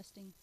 Testing.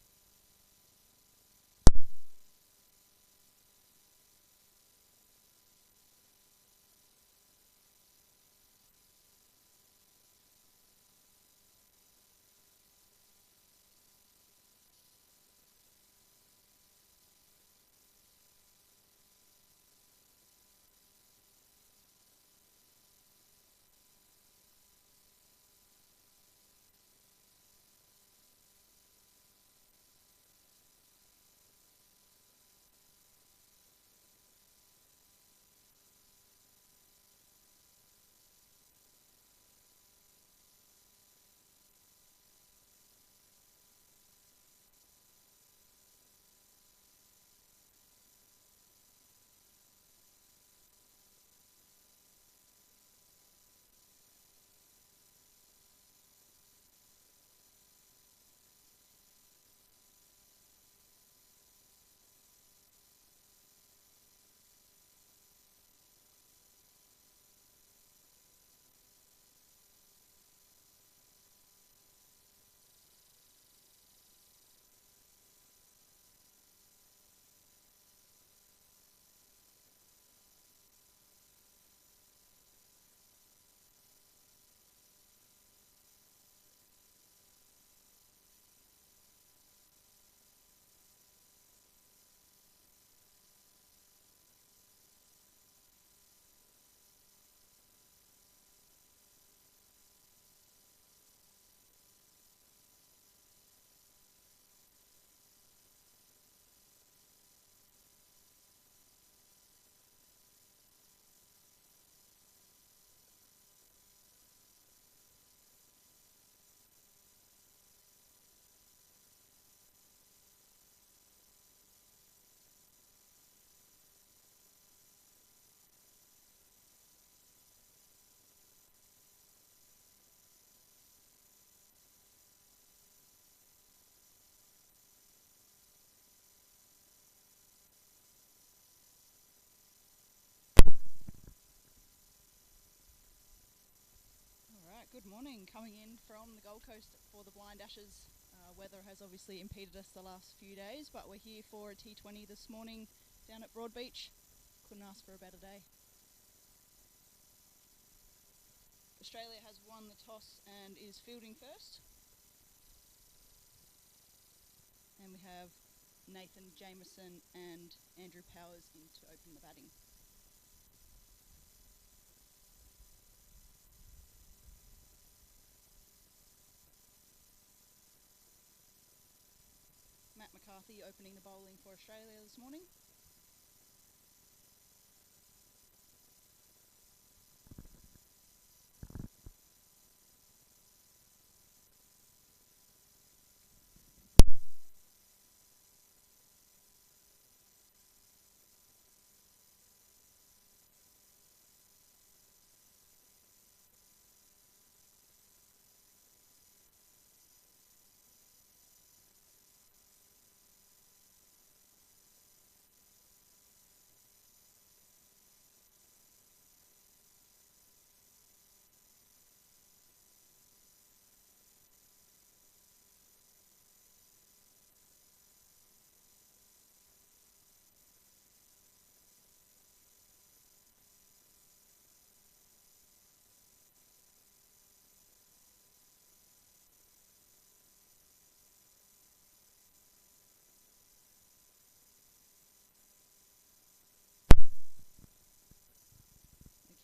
Good morning, coming in from the Gold Coast for the Blind Ashes. Weather has obviously impeded us the last few days, but we're here for a T20 this morning down at Broadbeach. Couldn't ask for a better day. Australia has won the toss and is fielding first. And we have Nathan Jameson and Andrew Powers in to open the batting. Matt McCarthy opening the bowling for Australia this morning.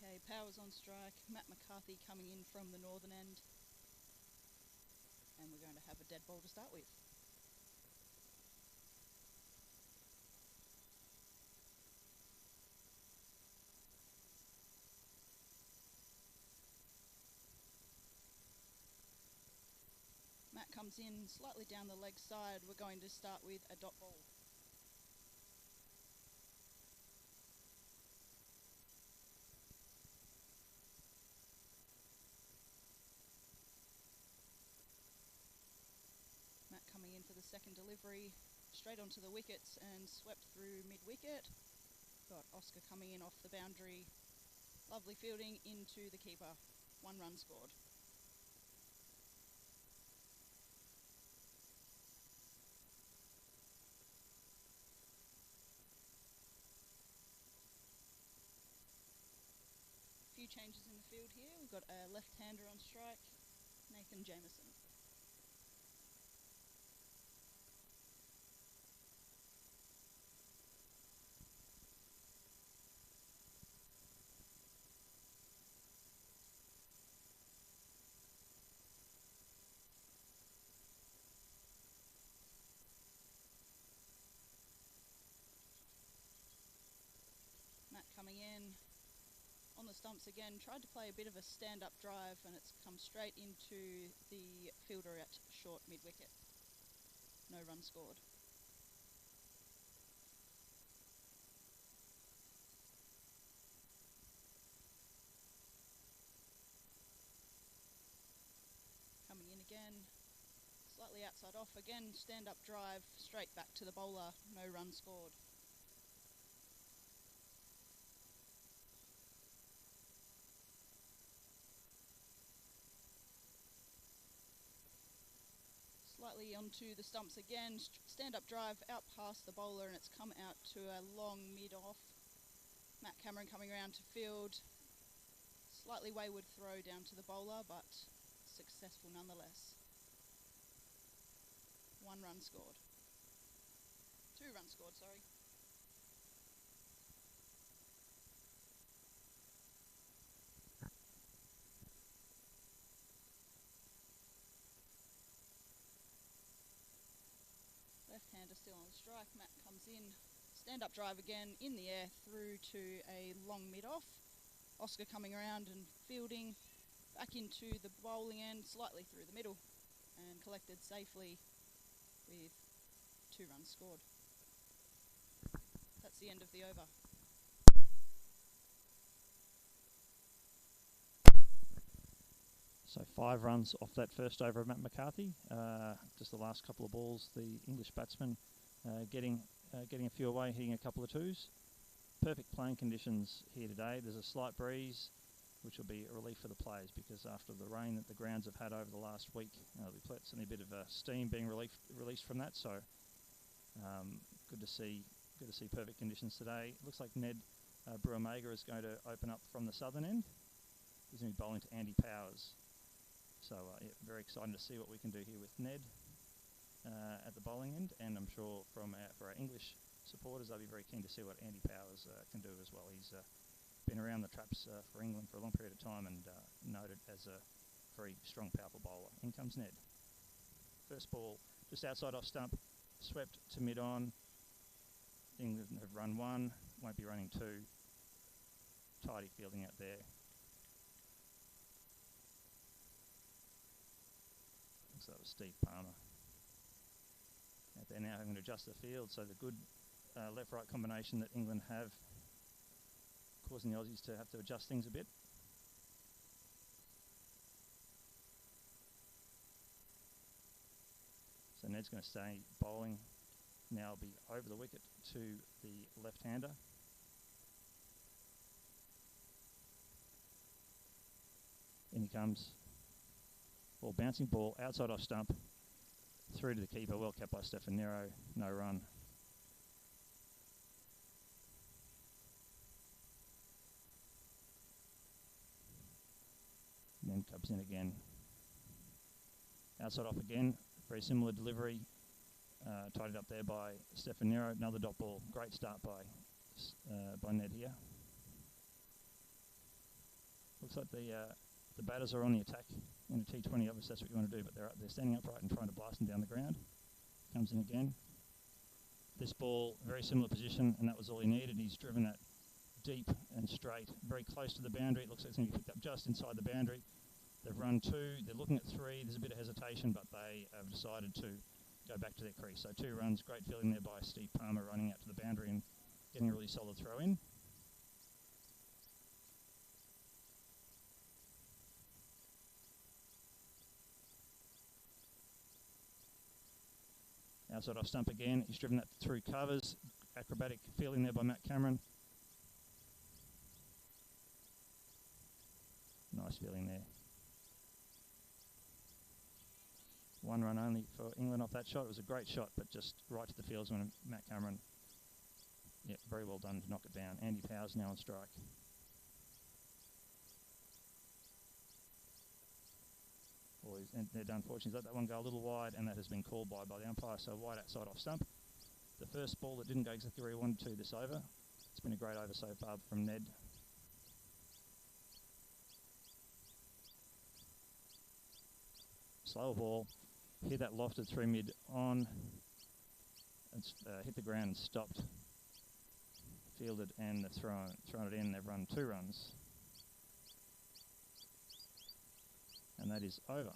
Okay, Powers on strike, Matt McCarthy coming in from the northern end. And we're going to have a dead ball to start with. Matt comes in slightly down the leg side. We're going to start with a dot ball. Matt coming in for the second delivery, straight onto the wickets and swept through mid-wicket. Got Oscar coming in off the boundary. Lovely fielding into the keeper. 1 run scored. few changes in the field here. We've got a left-hander on strike, Nathan Jameson. Matt coming in on the stumps again, tried to play a bit of a stand-up drive and it's come straight into the fielder at short mid-wicket. No run scored. Coming in again, slightly outside off, again stand-up drive, straight back to the bowler, no run scored. Slightly onto the stumps again, stand-up drive out past the bowler and it's come out to a long mid-off. Matt Cameron coming around to field, slightly wayward throw down to the bowler but successful nonetheless. 1 run scored. 2 runs scored, sorry. Left-hander still on strike, Matt comes in, stand-up drive again in the air through to a long mid-off. Oscar coming around and fielding, back into the bowling end, slightly through the middle and collected safely with 2 runs scored. That's the end of the over. So 5 runs off that first over of Matt McCarthy. Just the last couple of balls, the English batsman getting a few away, hitting a couple of 2s. Perfect playing conditions here today. There's a slight breeze, which will be a relief for the players because after the rain that the grounds have had over the last week, there'll be certainly a bit of steam being released from that. So good to see perfect conditions today. It looks like Ned Bruamega is going to open up from the southern end. He's going to be bowling to Andy Powers. So yeah, very excited to see what we can do here with Ned at the bowling end, and I'm sure for our English supporters, they'll be very keen to see what Andy Powers can do as well. He's been around the traps for England for a long period of time and noted as a very strong, powerful bowler. In comes Ned. First ball just outside off stump, swept to mid-on. England have run 1, won't be running 2. Tidy fielding out there. So that was Steve Palmer. They're now having to adjust the field, so the good left-right combination that England have causing the Aussies to have to adjust things a bit. So Ned's going to stay bowling. Now be over the wicket to the left-hander. In he comes. Ball bouncing ball outside off stump. Through to the keeper, well kept by Stefan Nero, no run. And then comes in again. Outside off again, very similar delivery. Tied it up there by Stefan Nero, another dot ball. Great start by Ned here. Looks like the batters are on the attack in a T20. Obviously that's what you want to do, but they're standing upright and trying to blast them down the ground. Comes in again. This ball, very similar position, and that was all he needed. He's driven that deep and straight, very close to the boundary. It looks like it's going to be picked up just inside the boundary. They've run 2, they're looking at 3. There's a bit of hesitation, but they have decided to go back to their crease. So 2 runs, great fielding there by Steve Palmer, running out to the boundary and getting a really solid throw in. Outside off stump again. He's driven that through covers. Acrobatic fielding there by Matt Cameron. Nice fielding there. 1 run only for England off that shot. It was a great shot, but just right to the fieldsman, Matt Cameron. Yeah, very well done to knock it down. Andy Powers now on strike. Ned unfortunately let that one go a little wide, and that has been called by the umpire, so wide outside off stump. The first ball that didn't go exactly where he wanted to this over. It's been a great over so far from Ned. Slower ball, hit that lofted through mid on. It's hit the ground and stopped. Fielded and they've thrown it in. They've run 2 runs. And that is over.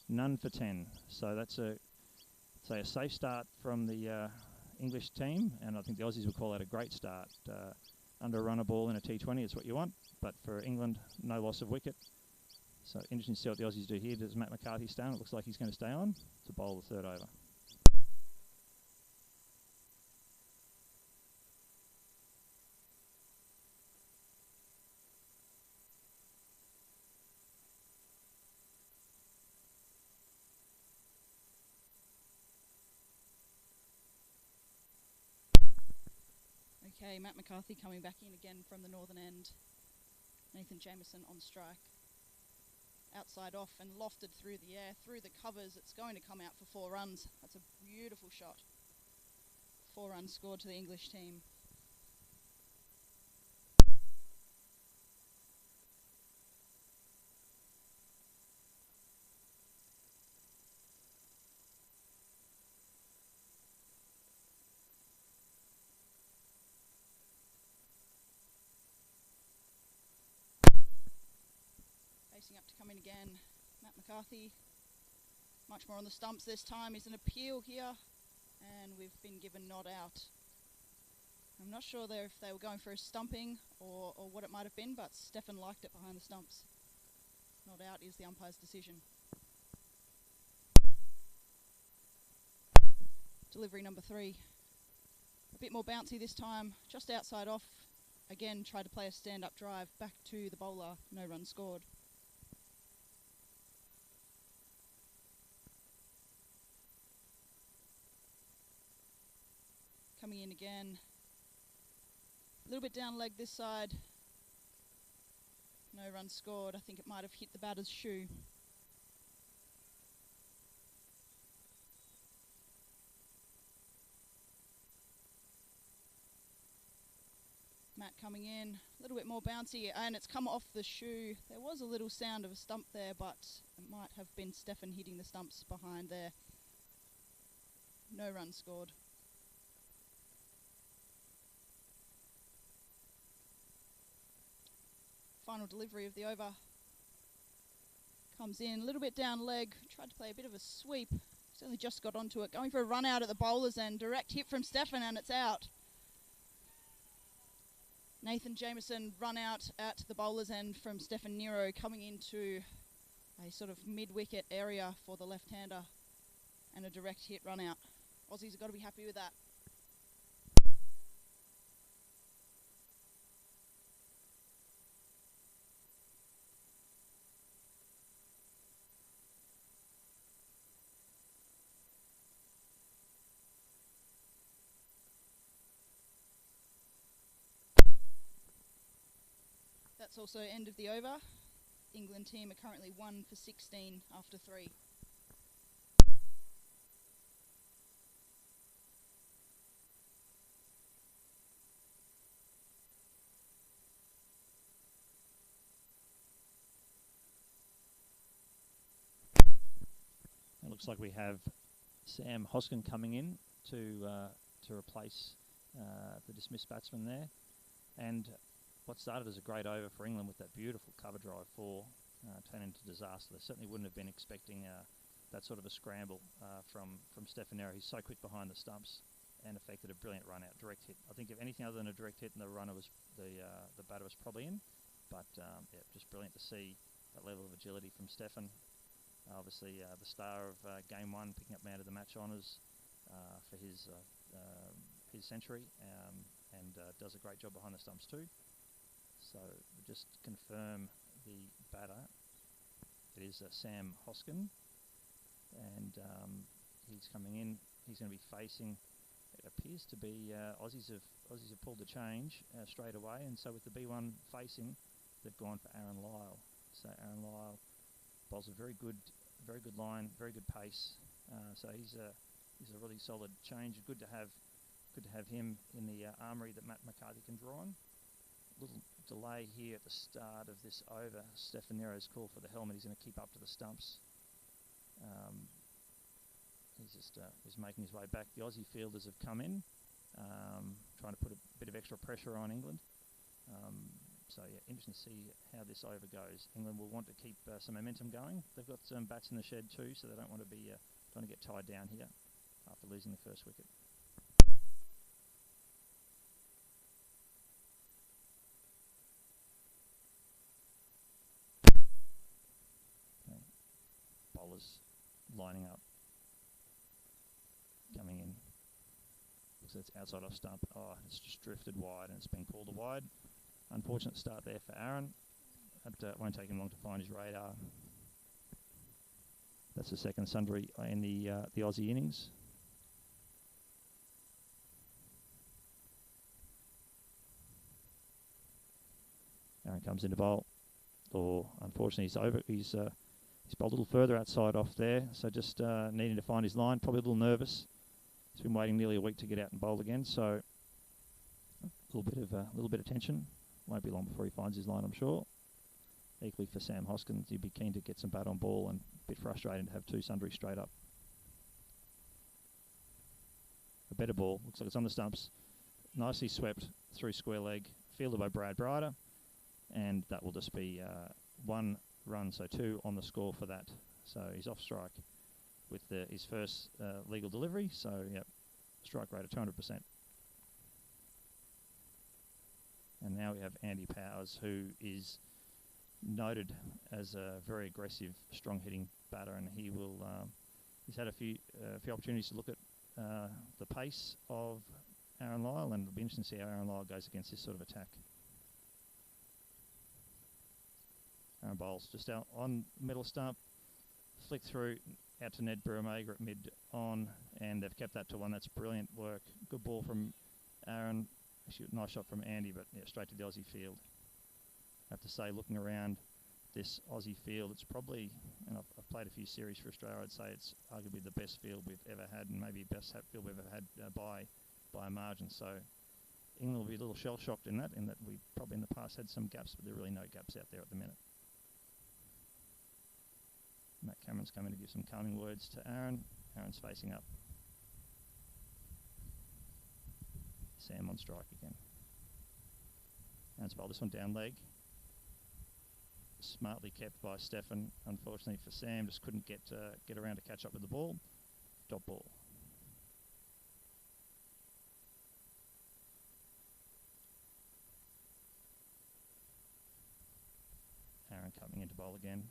None for 10. So that's a safe start from the English team, and I think the Aussies would call that a great start. Under a run a ball in a T20 is what you want, but for England, no loss of wicket. So interesting to see what the Aussies do here. Does Matt McCarthy stay on? It looks like he's going to stay on to bowl the 3rd over. Okay, Matt McCarthy coming back in again from the northern end. Nathan Jameson on strike. Outside off and lofted through the air, through the covers. It's going to come out for 4 runs. That's a beautiful shot. 4 runs scored to the English team. Facing up to come in again, Matt McCarthy. Much more on the stumps this time. Is an appeal here, and we've been given not out. I'm not sure if they were going for a stumping or what it might have been, but Stefan liked it behind the stumps. Not out is the umpire's decision. Delivery number 3. A bit more bouncy this time, just outside off. Again, tried to play a stand-up drive back to the bowler. No run scored. Coming in again. A little bit down leg this side. No run scored. I think it might have hit the batter's shoe. Matt coming in, a little bit more bouncy, and it's come off the shoe. There was a little sound of a stump there, but it might have been Stefan hitting the stumps behind there. No run scored. Final delivery of the over. Comes in, a little bit down leg, tried to play a bit of a sweep. He's only just got onto it, going for a run out at the bowler's end. Direct hit from Stefan, and it's out. Nathan Jameson run out at the bowler's end from Stefan Nero, coming into a sort of mid-wicket area for the left-hander, and a direct hit run out. Aussies have got to be happy with that. That's also end of the over. England team are currently 1 for 16 after 3. It looks like we have Sam Hoskin coming in to replace the dismissed batsman there, and what started as a great over for England with that beautiful cover drive 4 turned into disaster. They certainly wouldn't have been expecting that sort of a scramble from Stefan Nero. He's so quick behind the stumps and effected a brilliant run out, direct hit. I think if anything other than a direct hit, and the runner was the batter was probably in, but yeah, just brilliant to see that level of agility from Stefan. Obviously, the star of Game 1, picking up man of the match honours for his century, and does a great job behind the stumps too. So we'll just confirm the batter. It is Sam Hoskin, and he's coming in. He's going to be facing. It appears to be Aussies have pulled the change straight away, and so with the B1 facing, they've gone for Aaron Lyle. So Aaron Lyle bowls a very good line, very good pace. So he's a really solid change. Good to have him in the armoury that Matt McCarthy can draw on. Little delay here at the start of this over. Stefanero's call for the helmet. He's going to keep up to the stumps. He's making his way back. The Aussie fielders have come in, trying to put a bit of extra pressure on England. So yeah, interesting to see how this over goes. England will want to keep some momentum going. They've got some bats in the shed too, so they don't want to be trying to get tied down here after losing the first wicket. Okay. Bowlers lining up, coming in. Looks like it's outside off stump. Oh, it's just drifted wide and it's been called a wide. Unfortunate start there for Aaron. It won't take him long to find his radar. That's the second sundry in the Aussie innings. Aaron comes into bowl. Unfortunately, he's bowled a little further outside off there, so just needing to find his line. Probably a little nervous. He's been waiting nearly a week to get out and bowl again, so a little bit of tension. Won't be long before he finds his line, I'm sure. Equally for Sam Hoskins, he'd be keen to get some bat on ball and a bit frustrating to have two sundries straight up. A better ball, looks like it's on the stumps. Nicely swept through square leg, fielded by Brad Brider, and that will just be 1 run, so 2 on the score for that. So he's off strike with his first legal delivery, so yep, strike rate of 200%. And now we have Andy Powers, who is noted as a very aggressive, strong-hitting batter, and he will. He's had a few opportunities to look at the pace of Aaron Lyle, and it'll be interesting to see how Aaron Lyle goes against this sort of attack. Aaron bowls just out on middle stump, flick through out to Ned Buramaga at mid on, and they've kept that to 1. That's brilliant work. Good ball from Aaron. Actually, nice shot from Andy, but yeah, straight to the Aussie field. I have to say, looking around this Aussie field, it's probably, and I've played a few series for Australia, I'd say it's arguably the best field we've ever had, and maybe best field we've ever had by a margin. So England will be a little shell-shocked in that we probably in the past had some gaps, but there are really no gaps out there at the minute. Matt Cameron's coming to give some calming words to Aaron. Aaron's facing up. Sam on strike again. Aaron's bowled this one down leg. Smartly kept by Stefan. Unfortunately for Sam, just couldn't get around to catch up with the ball. Dot ball. Aaron coming into bowl again.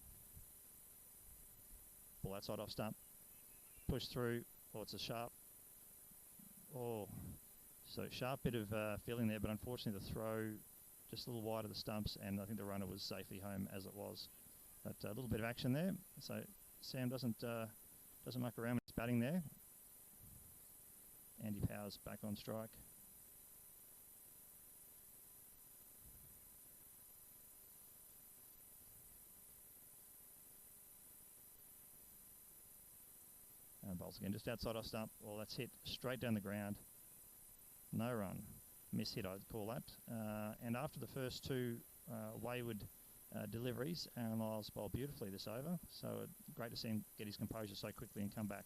Ball outside off stump. Push through. Oh, it's a sharp. Oh, so sharp bit of feeling there, but unfortunately the throw just a little wide of the stumps, and I think the runner was safely home as it was. But a little bit of action there. So Sam doesn't muck around with his batting there. Andy Powers back on strike. And bowls again, just outside off stump. Well, that's hit straight down the ground. No run. Miss hit, I'd call that. And after the first 2 wayward deliveries, Aaron Lyles bowled beautifully this over. So great to see him get his composure so quickly and come back.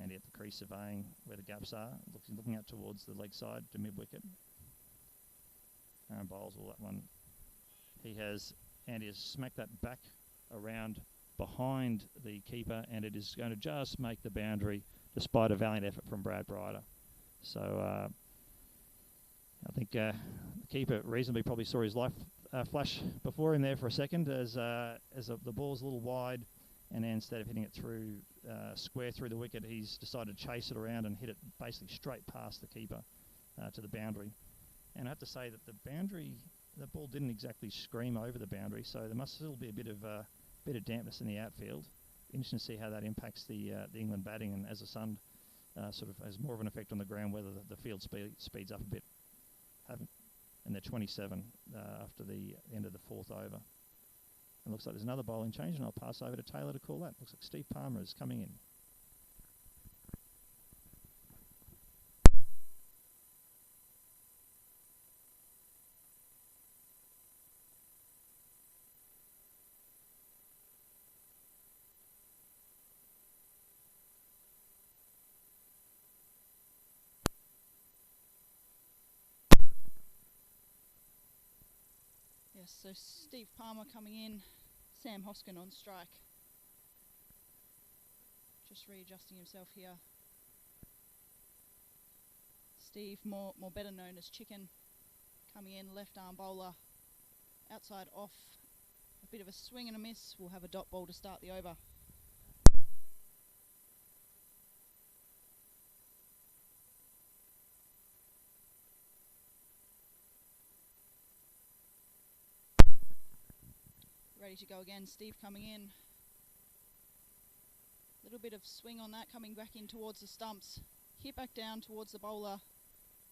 Andy at the crease surveying where the gaps are, looking out towards the leg side to mid-wicket. Aaron bowls all that one. Andy has smacked that back around behind the keeper, and it is going to just make the boundary despite a valiant effort from Brad Brider. So I think the keeper reasonably probably saw his life flash before him there for a second as the ball's a little wide, and then instead of hitting it through square through the wicket, he's decided to chase it around and hit it basically straight past the keeper to the boundary. And I have to say that the ball didn't exactly scream over the boundary, so there must still be a bit of dampness in the outfield. Interesting to see how that impacts the England batting, and as the sun sort of has more of an effect on the ground, whether the field speeds up a bit. and they're 27 after the end of the 4th over. And looks like there's another bowling change, and I'll pass over to Taylor to call that. Looks like Steve Palmer is coming in. Yes, so Steve Palmer coming in, Sam Hoskin on strike. Just readjusting himself here. Steve, more better known as Chicken, coming in, left arm bowler, outside off, a bit of a swing and a miss. We'll have a dot ball to start the over. Ready to go again, Steve coming in. Little bit of swing on that, coming back in towards the stumps. Hit back down towards the bowler.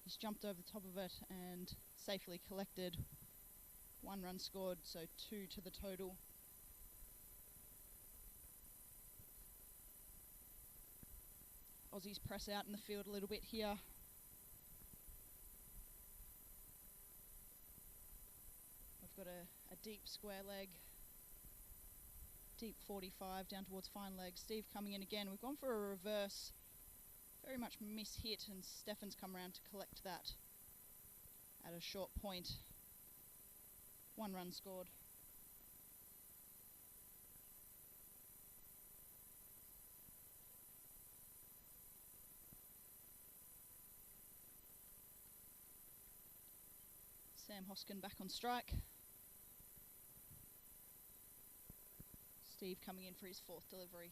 He's jumped over the top of it and safely collected. 1 run scored, so 2 to the total. Aussies press out in the field a little bit here. We've got a deep square leg. Deep 45 down towards fine leg. Steve coming in again. We've gone for a reverse. Very much miss-hit, and Stefan's come around to collect that at a short point. 1 run scored. Sam Hoskin back on strike. Steve coming in for his 4th delivery.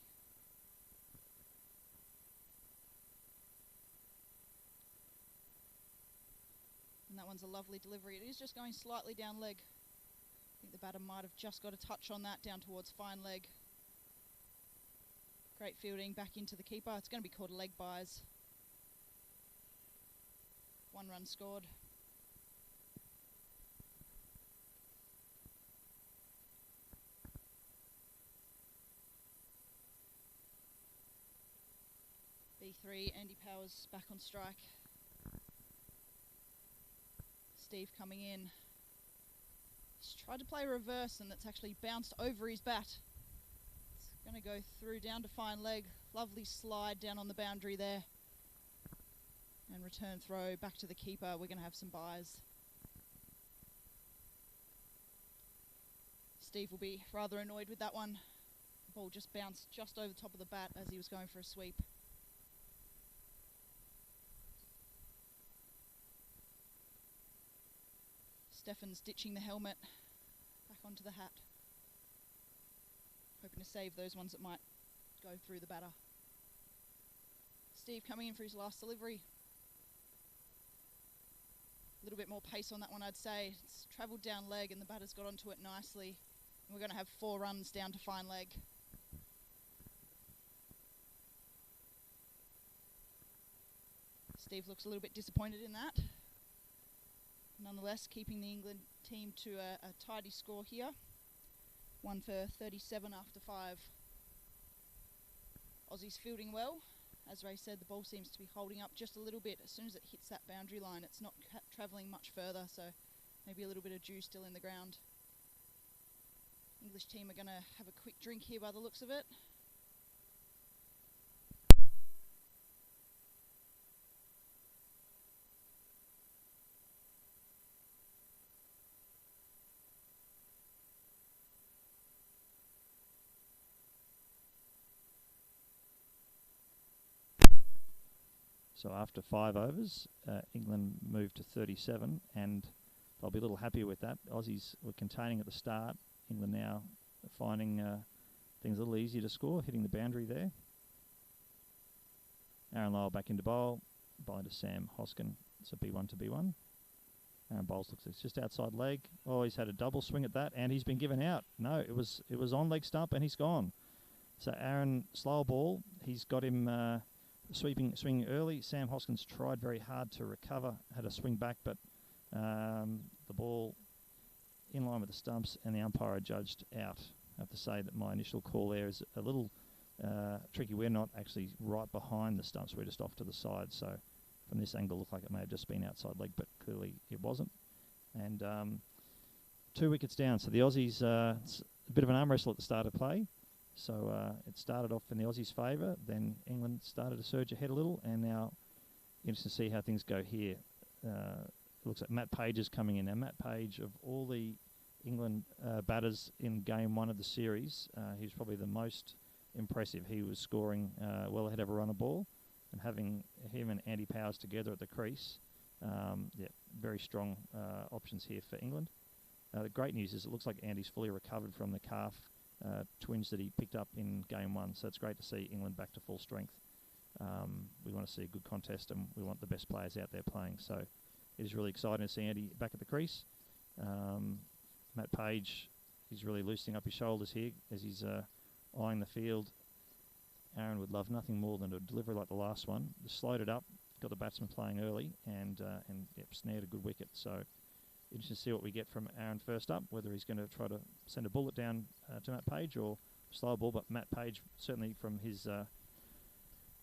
And that one's a lovely delivery. It is just going slightly down leg. I think the batter might have just got a touch on that down towards fine leg. Great fielding back into the keeper. It's going to be called a leg byes. 1 run scored. B3, Andy Powers back on strike. Steve coming in. He's tried to play reverse, and it's actually bounced over his bat. It's going to go through down to fine leg. Lovely slide down on the boundary there. And return throw back to the keeper. We're going to have some byes. Steve will be rather annoyed with that one. The ball just bounced just over the top of the bat as he was going for a sweep. Stefan's ditching the helmet back onto the hat. Hoping to save those ones that might go through the batter. Steve coming in for his last delivery. A little bit more pace on that one, I'd say. It's travelled down leg and the batter's got onto it nicely. And we're going to have 4 runs down to fine leg. Steve looks a little bit disappointed in that. Nonetheless, keeping the England team to a tidy score here. 1 for 37 after 5. Aussies fielding well. As Ray said, the ball seems to be holding up just a little bit. As soon as it hits that boundary line, it's not travelling much further, so maybe a little bit of juice still in the ground. English team are going to have a quick drink here by the looks of it. So after 5 overs, England moved to 37, and they'll be a little happier with that. Aussies were containing at the start. England now finding things a little easier to score, hitting the boundary there. Aaron Lyle back into bowl, bowling to Sam Hoskin. It's a B1 to B1. Aaron bowls, looks like it's just outside leg. Oh, he's had a double swing at that, and he's been given out. No, it was on leg stump, and he's gone. So Aaron, slow ball. He's got him swinging early. Sam Hoskins tried very hard to recover, had a swing back, but The ball in line with the stumps, and the umpire adjudged out. I have to say that my initial call there is a little tricky. We're not actually right behind the stumps. We're just off to the side. So from this angle, it looked like it may have just been outside leg, but clearly it wasn't. And 2 wickets down. So the Aussies, it's a bit of an arm wrestle at the start of play. So it started off in the Aussies' favour. Then England started to surge ahead a little, and now interesting to see how things go here. It looks like Matt Page is coming in. Now, Matt Page, of all the England batters in game 1 of the series, he was probably the most impressive. He was scoring well ahead of a runner ball, and having him and Andy Powers together at the crease, very strong options here for England. The great news is it looks like Andy's fully recovered from the calf twinge that he picked up in game 1, so it's great to see England back to full strength. We want to see a good contest, and we want the best players out there playing, so it is really exciting to see Andy back at the crease. Matt Page, he's really loosening up his shoulders here as he's eyeing the field. Aaron would love nothing more than to deliver like the last one. Just slowed it up, got the batsman playing early, and snared a good wicket. So interesting to see what we get from Aaron first up, whether he's going to try to send a bullet down to Matt Page or slow a ball. But Matt Page, certainly from his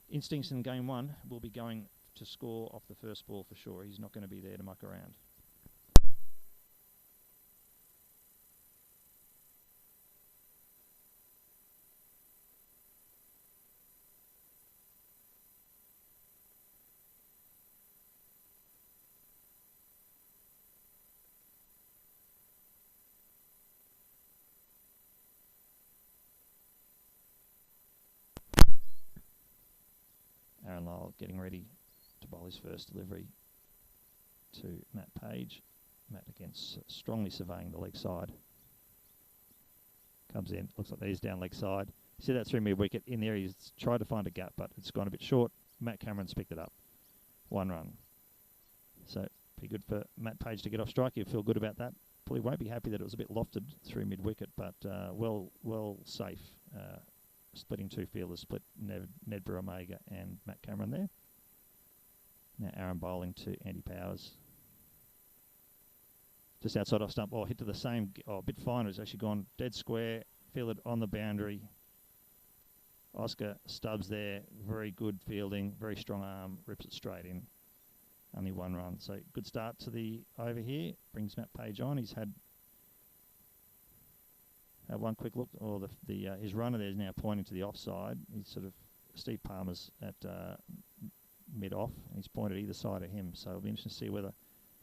instincts in game 1, will be going to score off the first ball for sure. He's not going to be there to muck around. Aaron Lyle getting ready to bowl his first delivery to Matt Page. Matt again strongly surveying the leg side. Comes in, looks like he's down leg side. See that through mid-wicket. In there he's tried to find a gap, but it's gone a bit short. Matt Cameron's picked it up. 1 run. So be good for Matt Page to get off strike. He'll feel good about that. Probably won't be happy that it was a bit lofted through mid-wicket, but well safe. Splitting 2 fielders, split Ned Omega and Matt Cameron there. Now Aaron bowling to Andy Powers. Just outside off stump. Hit to the same. A bit finer. It's actually gone dead square. Fielded on the boundary. Oscar Stubbs there. Very good fielding. Very strong arm. Rips it straight in. Only 1 run. So good start to the over here. Brings Matt Page on. He's had one quick look. His runner there is now pointing to the offside. He's sort of Steve Palmer's at mid-off. He's pointed either side of him. So it'll be interesting to see whether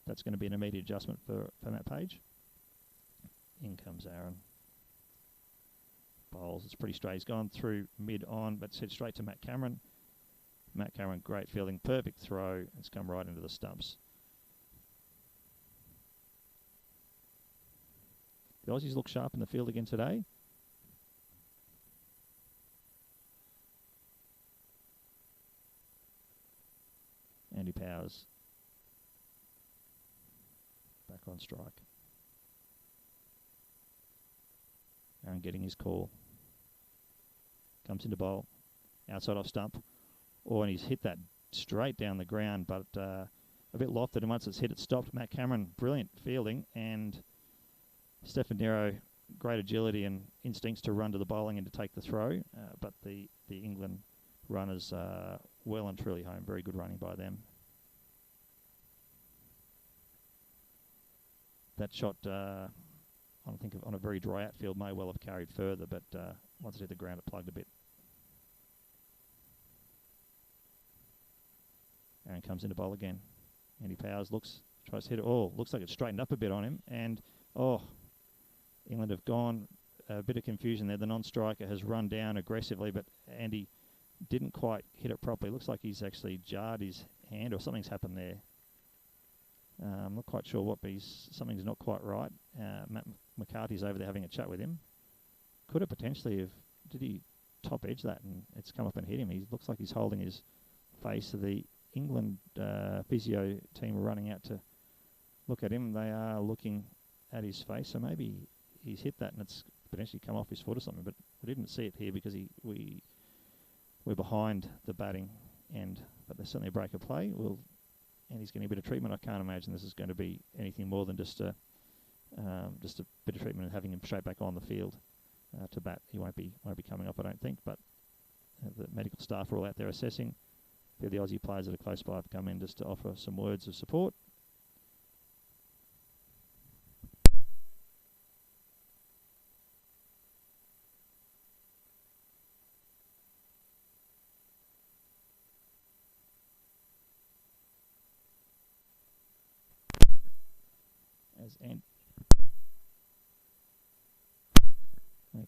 that's going to be an immediate adjustment for Matt Page. In comes Aaron. Bowls. It's pretty straight. He's gone through mid-on, but it's hit straight to Matt Cameron. Matt Cameron, great fielding. Perfect throw. It's come right into the stumps. The Aussies look sharp in the field again today. Andy Powers back on strike. Aaron getting his call. Comes into bowl. Outside off stump. And he's hit that straight down the ground, but a bit lofted, and once it's hit, it stopped. Matt Cameron, brilliant fielding, and Stephen Nero, great agility and instincts to run to the bowling and to take the throw, but the England runners well and truly home. Very good running by them. That shot, I think on a very dry outfield, may well have carried further, but once it hit the ground, it plugged a bit. Aaron comes into bowl again. Andy Powers tries to hit it. Looks like it's straightened up a bit on him, and England have gone a bit of confusion there. The non-striker has run down aggressively, but Andy didn't quite hit it properly. Looks like he's actually jarred his hand or something's happened there. I'm not quite sure what, but something's not quite right. Matt McCarthy's over there having a chat with him. Could have potentially have... Did he top edge that and it's come up and hit him? He looks like he's holding his face. The England physio team are running out to look at him. They are looking at his face, so maybe he's hit that and it's potentially come off his foot or something, but we didn't see it here because we're behind the batting end, but there's certainly a break of play. Andy's getting a bit of treatment. I can't imagine this is going to be anything more than just a bit of treatment and having him straight back on the field to bat. He won't be coming up, I don't think, but the medical staff are all out there assessing. A few of the Aussie players that are close by have come in just to offer some words of support.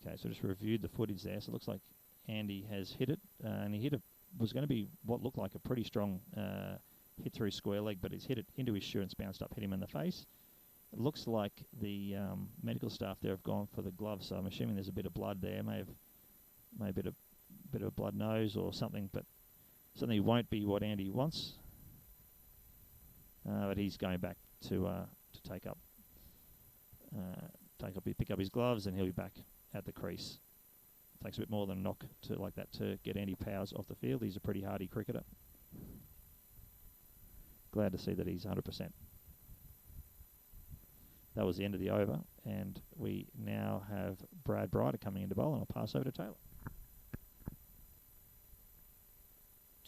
Okay, so just reviewed the footage there. So it looks like Andy has hit it, and he was going to be what looked like a pretty strong hit through square leg, but he's hit it into his shoe and it's bounced up, hit him in the face. It looks like the medical staff there have gone for the glove, so I'm assuming there's a bit of blood there. May have bit of a blood nose or something, but certainly won't be what Andy wants. But he's going back to pick up his gloves, and he'll be back at the crease. It takes a bit more than a knock like that to get Andy Powers off the field. He's a pretty hardy cricketer. Glad to see that he's 100%. That was the end of the over, and we now have Brad Brighter coming into bowl, and I'll pass over to Taylor.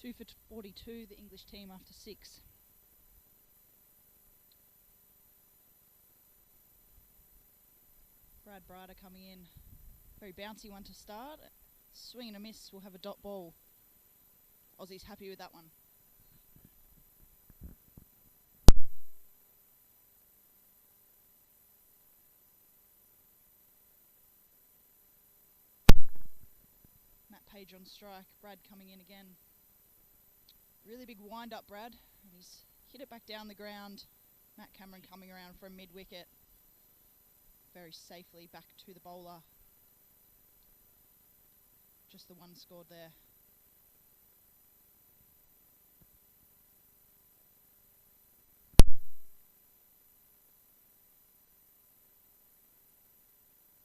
2 for 42, the English team after 6. Brad Brighter coming in. Very bouncy one to start. Swing and a miss, we'll have a dot ball. Aussie's happy with that one. Matt Page on strike. Brad coming in again. Really big wind up, Brad. And he's hit it back down the ground. Matt Cameron coming around from mid-wicket. Very safely back to the bowler. Just the one scored there.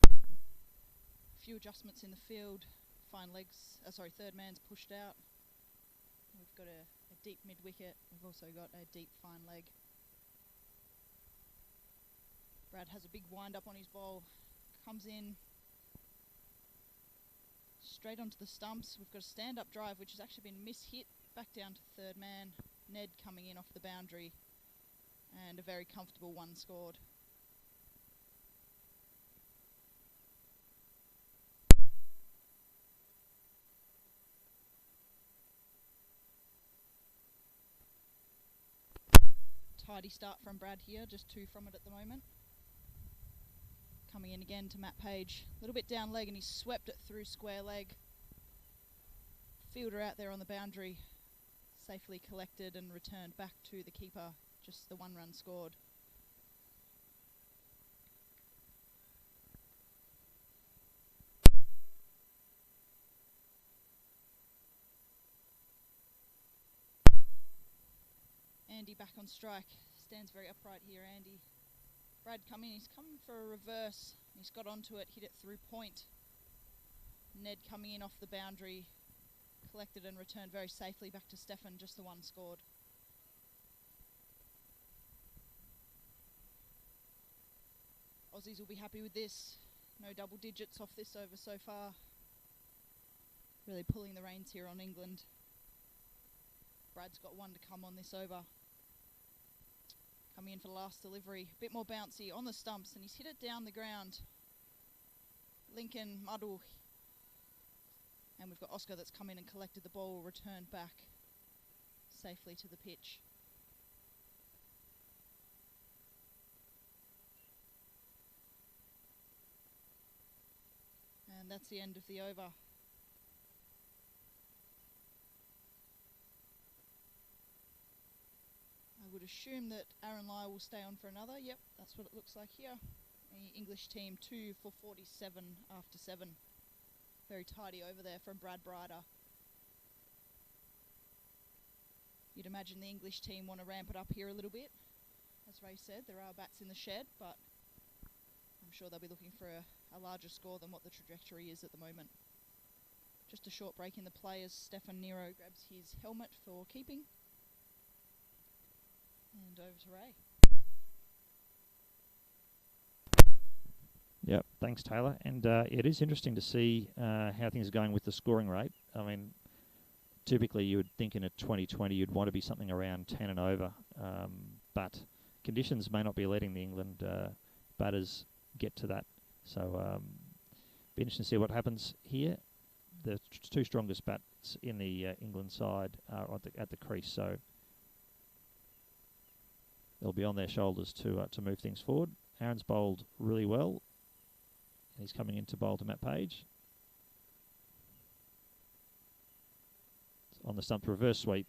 A few adjustments in the field. Third man's pushed out. We've got a deep mid-wicket. We've also got a deep fine leg. Brad has a big wind up on his bowl. Comes in. Straight onto the stumps. We've got a stand-up drive which has actually been mishit. Back down to third man. Ned coming in off the boundary. And a very comfortable one scored. Tidy start from Brad here, just 2 from it at the moment. Coming in again to Matt Page. A little bit down leg and he swept it through square leg. Fielder out there on the boundary. Safely collected and returned back to the keeper. Just the 1 run scored. Andy back on strike. Stands very upright here, Andy. Brad coming, he's coming for a reverse. He's got onto it, hit it through point. Ned coming in off the boundary. Collected and returned very safely back to Stefan, just the 1 scored. Aussies will be happy with this. No double digits off this over so far. Really pulling the reins here on England. Brad's got 1 to come on this over. Coming in for the last delivery. A bit more bouncy on the stumps and he's hit it down the ground. Lincoln, Muddle. And we've got Oscar that's come in and collected the ball, returned back safely to the pitch. And that's the end of the over. I would assume that Aaron Lyle will stay on for another. Yep, that's what it looks like here. The English team 2 for 47 after 7. Very tidy over there from Brad Brighter. You'd imagine the English team want to ramp it up here a little bit. As Ray said, there are bats in the shed, but I'm sure they'll be looking for a larger score than what the trajectory is at the moment. Just a short break in the play as Stefan Nero grabs his helmet for keeping. And over to Ray. Yep, thanks Taylor. And it is interesting to see how things are going with the scoring rate. I mean, typically you would think in a 2020 you'd want to be something around 10 and over, but conditions may not be letting the England batters get to that. So be interesting to see what happens here. The two strongest bats in the England side are at the crease, so they'll be on their shoulders to move things forward. Aaron's bowled really well. He's coming in to bowl to Matt Page. On the stump, reverse sweep.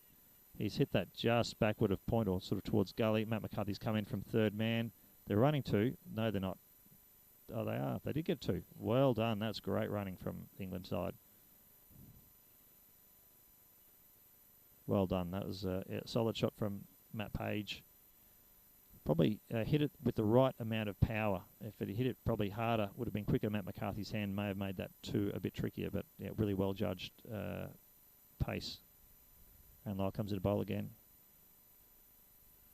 He's hit that just backward of point or sort of towards gully. Matt McCarthy's come in from third man. They're running two. No, they're not. Oh, they are. They did get two. Well done. That's great running from the England side. Well done. That was a solid shot from Matt Page. Probably hit it with the right amount of power. If it hit it probably harder, would have been quicker. Matt McCarthy's hand may have made that two a bit trickier, but yeah, really well judged pace. And Lyle comes into bowl again.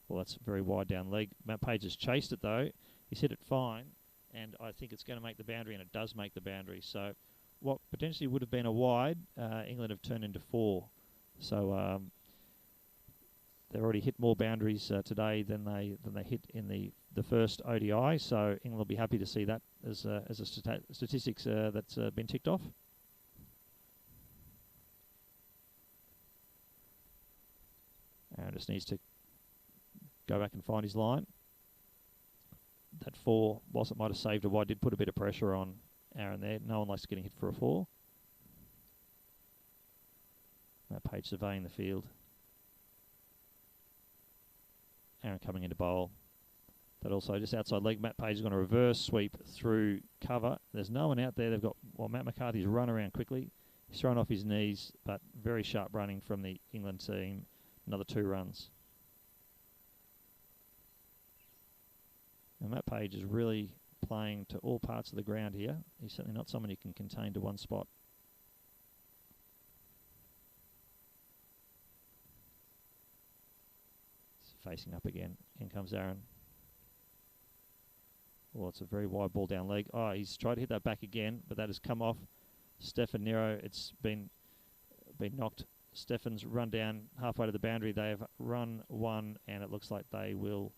Well, that's very wide down leg. Matt Page has chased it though. He's hit it fine, and I think it's going to make the boundary, and it does make the boundary. So what potentially would have been a wide, England have turned into 4. So they've already hit more boundaries today than they hit in the first ODI. So England will be happy to see that as a statistics that's been ticked off. Aaron just needs to go back and find his line. That 4, whilst it might have saved a wide, did put a bit of pressure on Aaron there. No one likes getting hit for a 4. Matt Page surveying the field. Aaron coming into bowl. That also just outside leg. Matt Page is going to reverse sweep through cover. There's no one out there. They've got, well, Matt McCarthy's run around quickly. He's thrown off his knees, but very sharp running from the England team. Another 2 runs. And Matt Page is really playing to all parts of the ground here. He's certainly not someone you can contain to one spot. Facing up again. In comes Aaron. Well, it's a very wide ball down leg. Oh, he's tried to hit that back again, but that has come off. Stefan Nero, it's been knocked. Stefan's run down halfway to the boundary. They have run 1, and it looks like they will.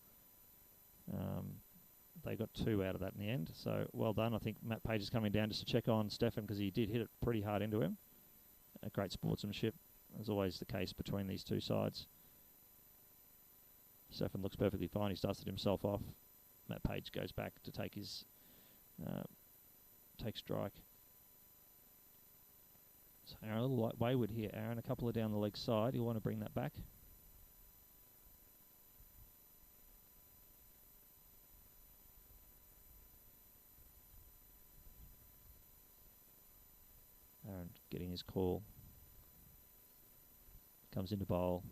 They got 2 out of that in the end. So well done. I think Matt Page is coming down just to check on Stefan because he did hit it pretty hard into him. Great sportsmanship, as always the case between these two sides. Stefan looks perfectly fine. He's dusted himself off. Matt Page goes back to take his take strike. So Aaron a little wayward here. Aaron a couple of down the leg side. He'll want to bring that back. Aaron getting his call. Comes into bowl.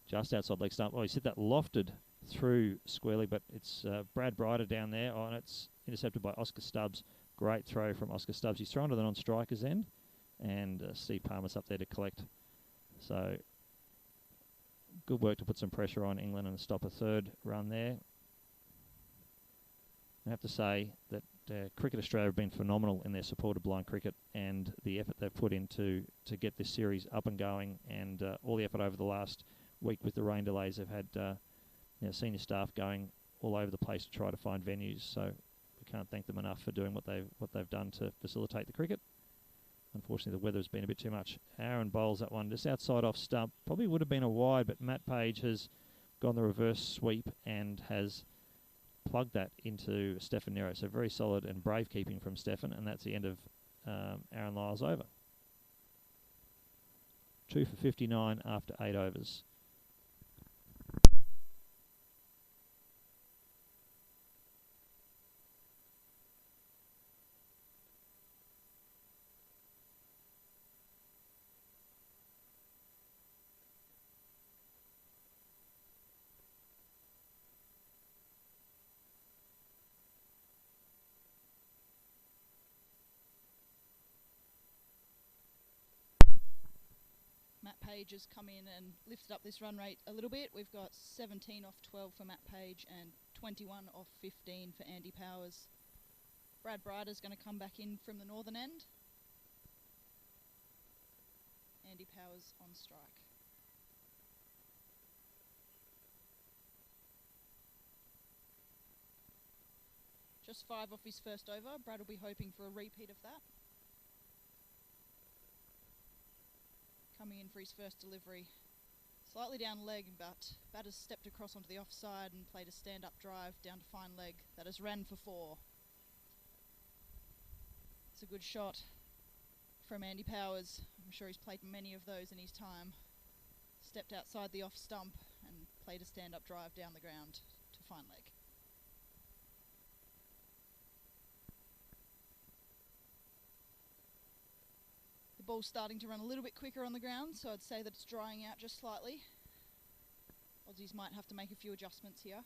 Just outside leg stump. Oh, he's hit that lofted through squarely, but it's Brad Brider down there. Oh, and it's intercepted by Oscar Stubbs. Great throw from Oscar Stubbs. He's thrown to the non-striker's end, and Steve Palmer's up there to collect. So good work to put some pressure on England and stop a 3rd run there. I have to say that Cricket Australia have been phenomenal in their support of blind cricket and the effort they've put into to get this series up and going, and all the effort over the last week with the rain delays. They've had senior staff going all over the place to try to find venues. So we can't thank them enough for doing what they've done to facilitate the cricket. Unfortunately, the weather's been a bit too much. Aaron bowls that one just outside off stump. Probably would have been a wide, but Matt Page has gone the reverse sweep and has plugged that into Stefan Nero. So very solid and brave keeping from Stefan, and that's the end of Aaron Lyle's over. 2 for 59 after 8 overs. Matt Page has come in and lifted up this run rate a little bit. We've got 17 off 12 for Matt Page and 21 off 15 for Andy Powers. Brad Brider's going to come back in from the northern end. Andy Powers on strike. Just 5 off his first over. Brad will be hoping for a repeat of that. Coming in for his first delivery. Slightly down leg, but batter's stepped across onto the offside and played a stand-up drive down to fine leg. That has ran for 4. It's a good shot from Andy Powers. I'm sure he's played many of those in his time. Stepped outside the off stump and played a stand-up drive down the ground to fine leg. The ball's starting to run a little bit quicker on the ground, so I'd say that it's drying out just slightly. Aussies might have to make a few adjustments here.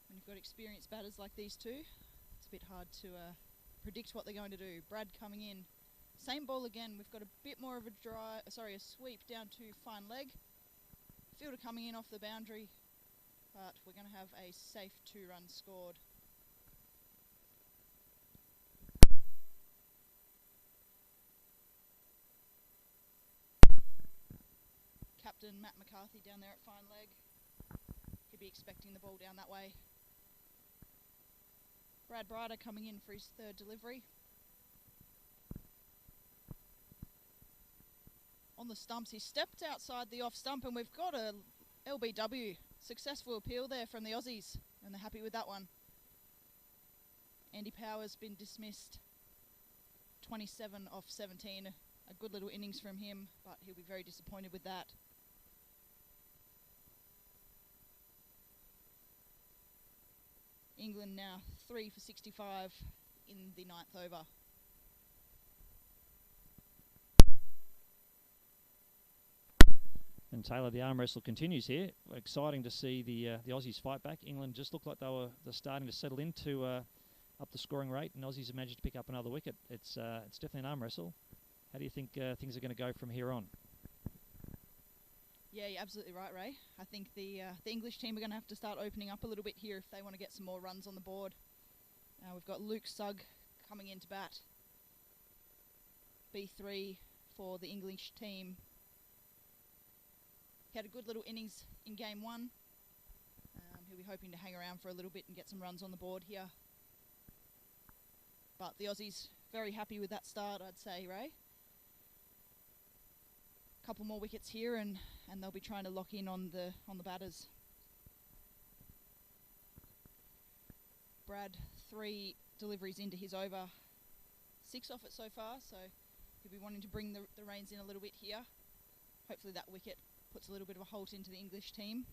When you've got experienced batters like these two, it's a bit hard to predict what they're going to do. Brad coming in. Same ball again. We've got a bit more of a sweep down to fine leg. Fielder coming in off the boundary, but we're going to have a safe 2 runs scored. Captain Matt McCarthy down there at fine leg. He'd be expecting the ball down that way. Brad Brider coming in for his 3rd delivery. On the stumps, he stepped outside the off stump and we've got a LBW. Successful appeal there from the Aussies and they're happy with that one. Andy Powers been dismissed. 27 off 17. A good little innings from him, but he'll be very disappointed with that. England now 3 for 65 in the 9th over. And Taylor, the arm wrestle continues here. Exciting to see the Aussies fight back. England just looked like they're starting to settle into up the scoring rate, and Aussies have managed to pick up another wicket. It's definitely an arm wrestle. How do you think things are going to go from here on? Yeah, you're absolutely right, Ray. I think the English team are going to have to start opening up a little bit here if they want to get some more runs on the board. We've got Luke Sugg coming into bat. B3 for the English team. He had a good little innings in game 1. He'll be hoping to hang around for a little bit and get some runs on the board here. But the Aussies very happy with that start, I'd say, Ray. Couple more wickets here and they'll be trying to lock in on the batters. Brad 3 deliveries into his over. 6 off it so far, so he'll be wanting to bring the reins in a little bit here. Hopefully that wicket puts a little bit of a halt into the English team.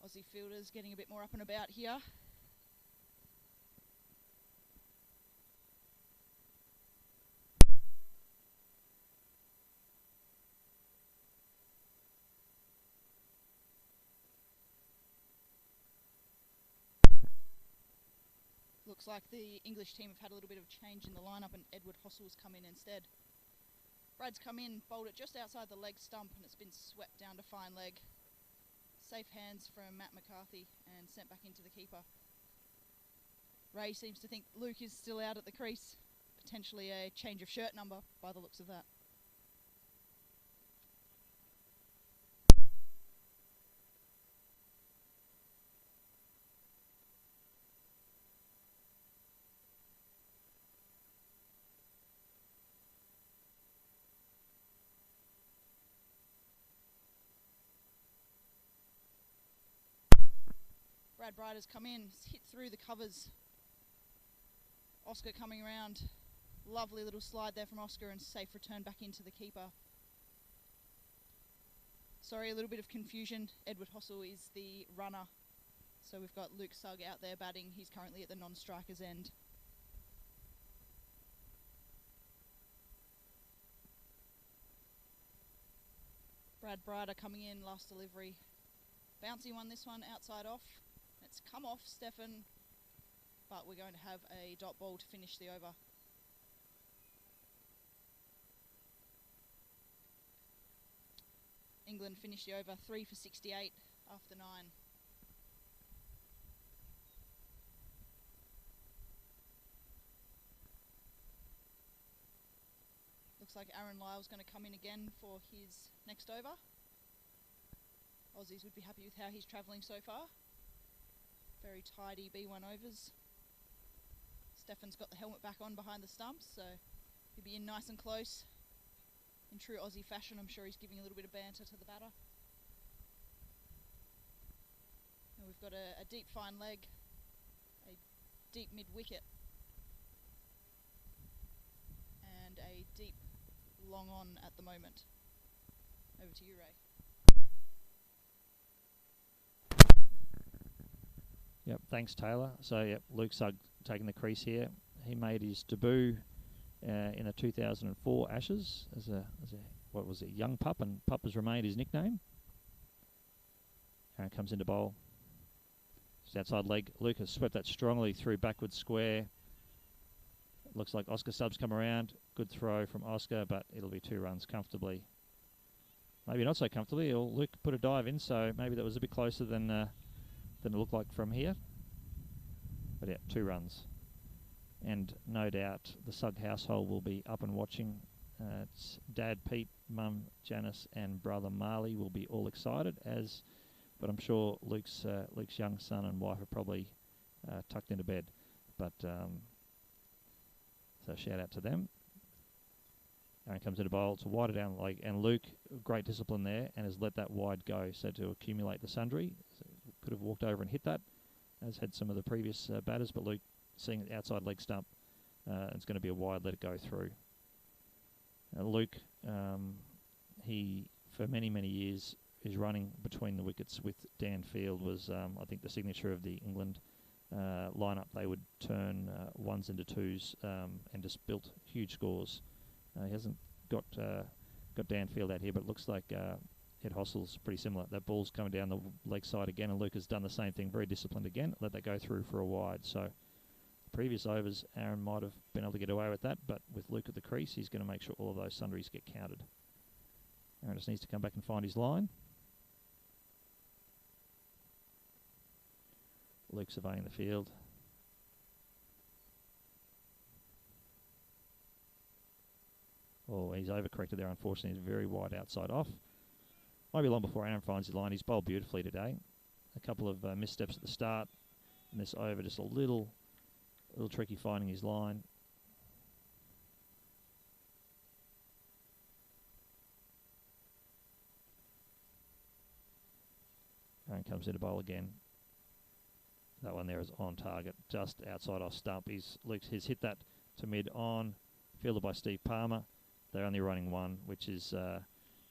Aussie fielders getting a bit more up and about here. Looks like the English team have had a little bit of change in the lineup and Edward Hossell's come in instead. Brad's come in, bowled it just outside the leg stump and it's been swept down to fine leg. Safe hands from Matt McCarthy and sent back into the keeper. Ray seems to think Luke is still out at the crease. Potentially a change of shirt number by the looks of that. Brad Brider's come in, hit through the covers. Oscar coming around. Lovely little slide there from Oscar and safe return back into the keeper. Sorry, a little bit of confusion. Edward Hossell is the runner. So we've got Luke Sugg out there batting. He's currently at the non-striker's end. Brad Brider coming in, last delivery. Bouncy one, this one, outside off. It's come off Stefan, but we're going to have a dot ball to finish the over. England finished the over 3 for 68 after 9. Looks like Aaron Lyle's going to come in again for his next over. Aussies would be happy with how he's travelling so far. Very tidy B1 overs. Stefan's got the helmet back on behind the stumps, so he'll be in nice and close. In true Aussie fashion, I'm sure he's giving a little bit of banter to the batter. And we've got a deep fine leg, a deep mid wicket, and a deep long on at the moment. Over to you, Ray. Yep, thanks Taylor. So yep, Luke Sugg taking the crease here. He made his debut in the 2004 Ashes as a what was it, young pup, and pup has remained his nickname. Aaron comes into bowl. It's outside leg. Luke has swept that strongly through backward square. It looks like Oscar Stubbs come around. Good throw from Oscar, but it'll be 2 runs comfortably. Maybe not so comfortably. Luke put a dive in, so maybe that was a bit closer than it looked like from here. But yeah, 2 runs. And no doubt the Sugg household will be up and watching. It's Dad Pete, Mum Janice, and brother Marley will be all excited, but I'm sure Luke's young son and wife are probably tucked into bed. But so shout out to them. Aaron comes into bowl. It's a wider down leg, and Luke, great discipline there, and has let that wide go, so to accumulate the sundry. So could have walked over and hit that, as had some of the previous batters, but Luke, seeing the outside leg stump, it's going to be a wide, let it go through. Luke, he, for many, many years, is running between the wickets with Dan Field was, I think, the signature of the England lineup. They would turn ones into twos and just built huge scores. He hasn't got Dan Field out here, but it looks like Ed Hossel's pretty similar. That ball's coming down the leg side again, and Luke has done the same thing, very disciplined again. Let that go through for a wide. So previous overs, Aaron might have been able to get away with that, but with Luke at the crease, he's going to make sure all of those sundries get counted. Aaron just needs to come back and find his line. Luke surveying the field. Oh, he's overcorrected there, unfortunately. He's very wide outside off. Might be long before Aaron finds his line. He's bowled beautifully today. A couple of missteps at the start. And this over just a little tricky finding his line. Aaron comes into bowl again. That one there is on target, just outside off stump. He's hit that to mid on, fielded by Steve Palmer. They're only running one, which is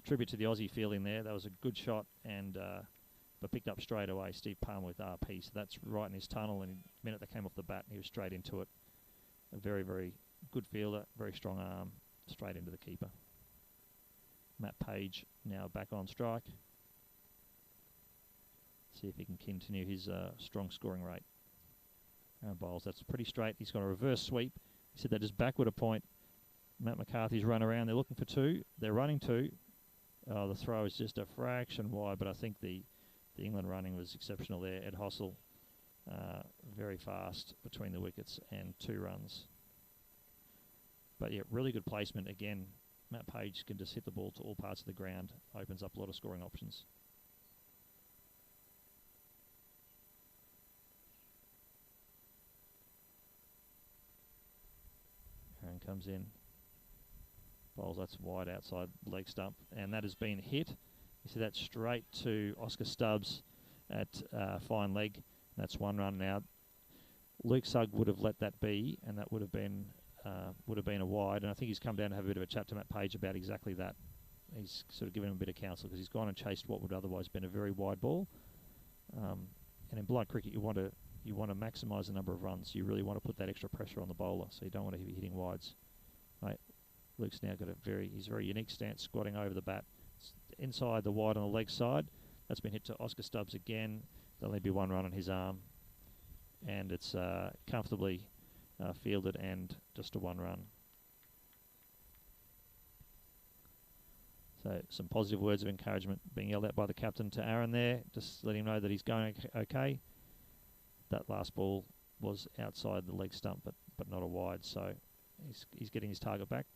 tribute to the Aussie fielding there. That was a good shot, and but picked up straight away. Steve Palmer with RP, so that's right in his tunnel. And the minute they came off the bat, he was straight into it. A very, very good fielder, very strong arm, straight into the keeper. Matt Page now back on strike. See if he can continue his strong scoring rate. Aaron bowls, that's pretty straight. He's got a reverse sweep. He said that just backward a point. Matt McCarthy's run around. They're looking for 2. They're running 2. The throw is just a fraction wide, but I think the England running was exceptional there. Ed Hossel, very fast between the wickets, and 2 runs. But yeah, really good placement. Again, Matt Page can just hit the ball to all parts of the ground. Opens up a lot of scoring options. Aaron comes in. Bowls, that's wide outside leg stump, and that has been hit. You see that straight to Oscar Stubbs at fine leg. That's 1 run now. Luke Sugg would have let that be, and that would have been a wide. And I think he's come down to have a bit of a chat to Matt Page about exactly that. He's sort of given him a bit of counsel because he's gone and chased what would otherwise have been a very wide ball. And in blind cricket, you want to maximise the number of runs. You really want to put that extra pressure on the bowler, so you don't want to be hitting wides. Right. Luke's now got he's very unique stance, squatting over the bat. It's inside the wide on the leg side. That's been hit to Oscar Stubbs again. There'll only be one run on his arm, and it's comfortably fielded and just a one run. So some positive words of encouragement being yelled out by the captain to Aaron there, just letting him know that he's going okay. That last ball was outside the leg stump, but not a wide, so he's getting his target back.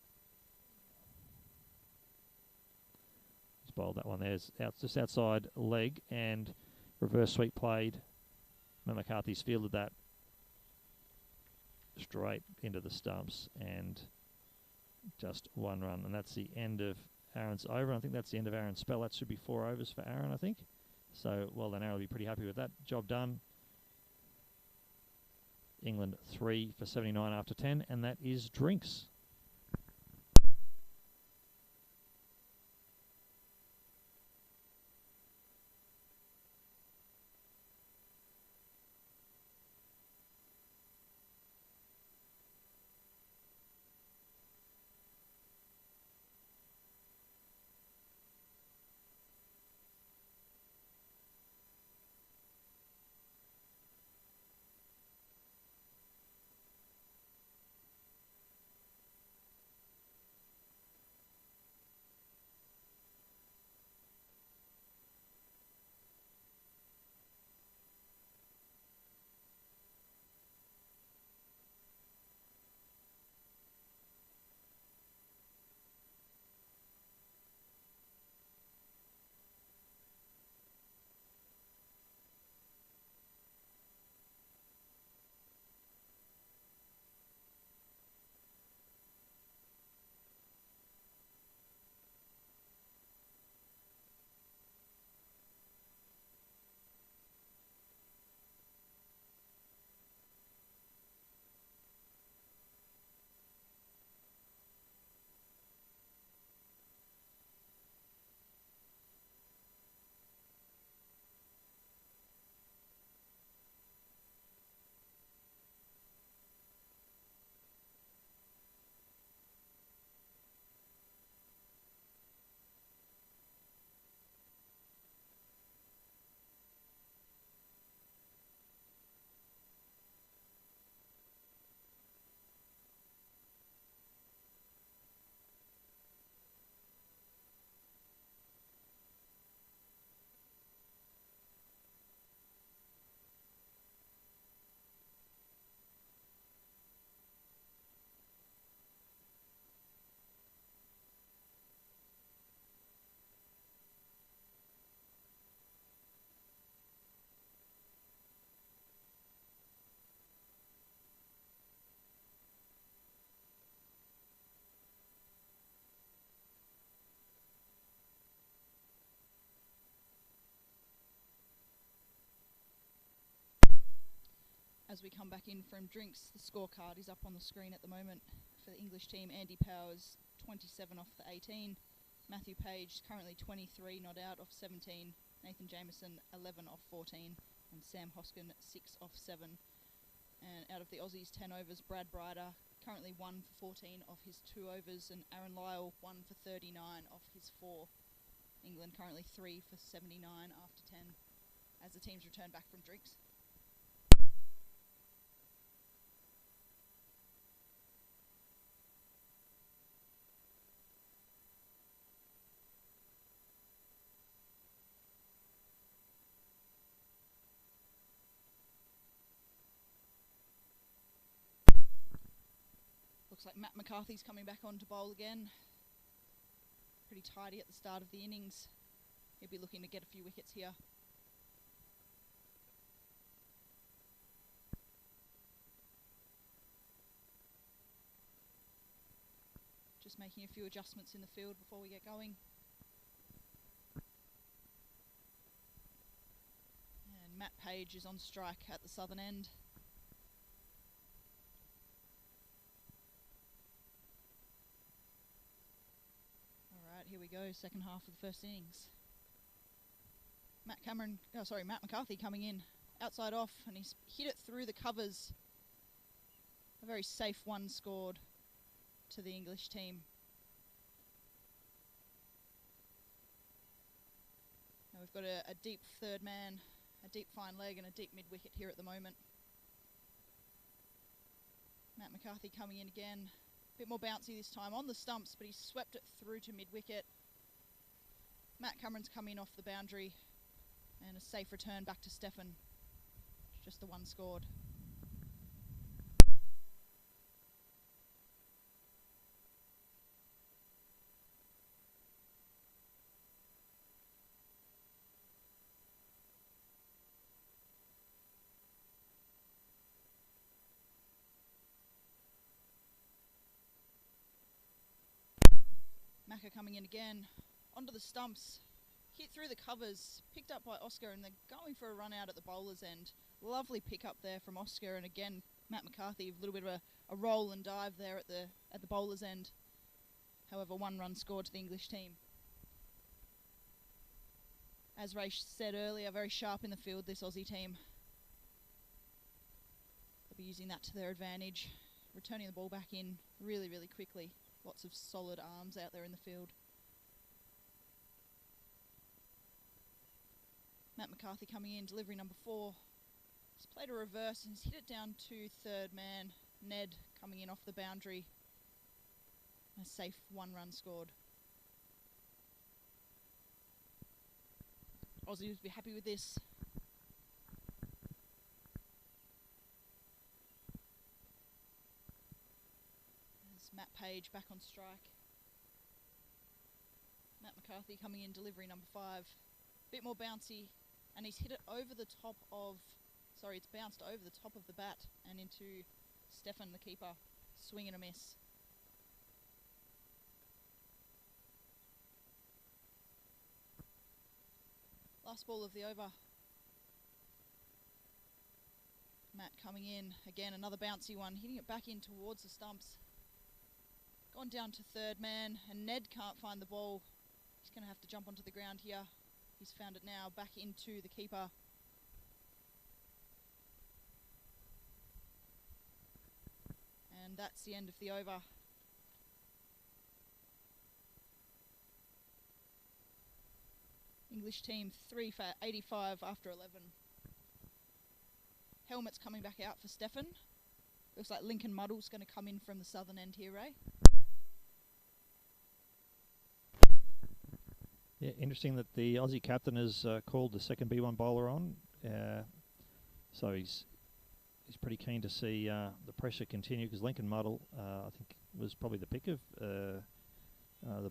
He's bowled that one there, just outside leg, and reverse sweep played. Matt McCarthy's fielded that straight into the stumps, and just one run, and that's the end of Aaron's over. I think that's the end of Aaron's spell. That should be 4 overs for Aaron, I think. So, well then, Aaron will be pretty happy with that. Job done. England 3 for 79 after 10, and that is drinks. As we come back in from drinks, the scorecard is up on the screen at the moment for the English team. Andy Powers, 27 off the 18. Matthew Page, currently 23 not out off 17. Nathan Jameson, 11 off 14. And Sam Hoskin, 6 off 7. And out of the Aussies, 10 overs, Brad Bryder, currently 1 for 14 off his 2 overs. And Aaron Lyle, 1 for 39 off his 4. England currently 3 for 79 after 10 as the teams return back from drinks. Looks like Matt McCarthy's coming back on to bowl again. Pretty tidy at the start of the innings. He'll be looking to get a few wickets here. Just making a few adjustments in the field before we get going. And Matt Page is on strike at the southern end. Here we go, second half of the first innings. Matt McCarthy coming in, outside off, and he's hit it through the covers. A very safe one scored to the English team. Now we've got a deep third man a deep fine leg and a deep mid-wicket here at the moment. Matt McCarthy coming in again. A bit more bouncy this time on the stumps, but he swept it through to mid-wicket. Matt Cameron's come in off the boundary, and a safe return back to Stefan. Just the one scored. Macca coming in again, onto the stumps, hit through the covers, picked up by Oscar, and they're going for a run out at the bowler's end. Lovely pick up there from Oscar, and again Matt McCarthy, a little bit of a roll and dive there at the bowler's end. However, 1 run scored to the English team. As Ray said earlier, very sharp in the field, this Aussie team. They'll be using that to their advantage, returning the ball back in really, really quickly. Lots of solid arms out there in the field. Matt McCarthy coming in, delivery number 4. He's played a reverse and he's hit it down to third man. Ned coming in off the boundary. A safe 1 run scored. Aussies would be happy with this. Matt Page back on strike. Matt McCarthy coming in, delivery number 5. Bit more bouncy, and he's hit it over the top of... Sorry, it's bounced over the top of the bat and into Stefan, the keeper. Swing and a miss. Last ball of the over. Matt coming in, again another bouncy one, hitting it back in towards the stumps. Gone down to third man, and Ned can't find the ball. He's going to have to jump onto the ground here. He's found it now, back into the keeper. And that's the end of the over. English team 3 for 85 after 11. Helmet's coming back out for Stefan. Looks like Lincoln Muddle's going to come in from the southern end here, Ray. Yeah, interesting that the Aussie captain has called the second B1 bowler on. So he's pretty keen to see the pressure continue, because Lincoln Muddle, I think, was probably the pick of the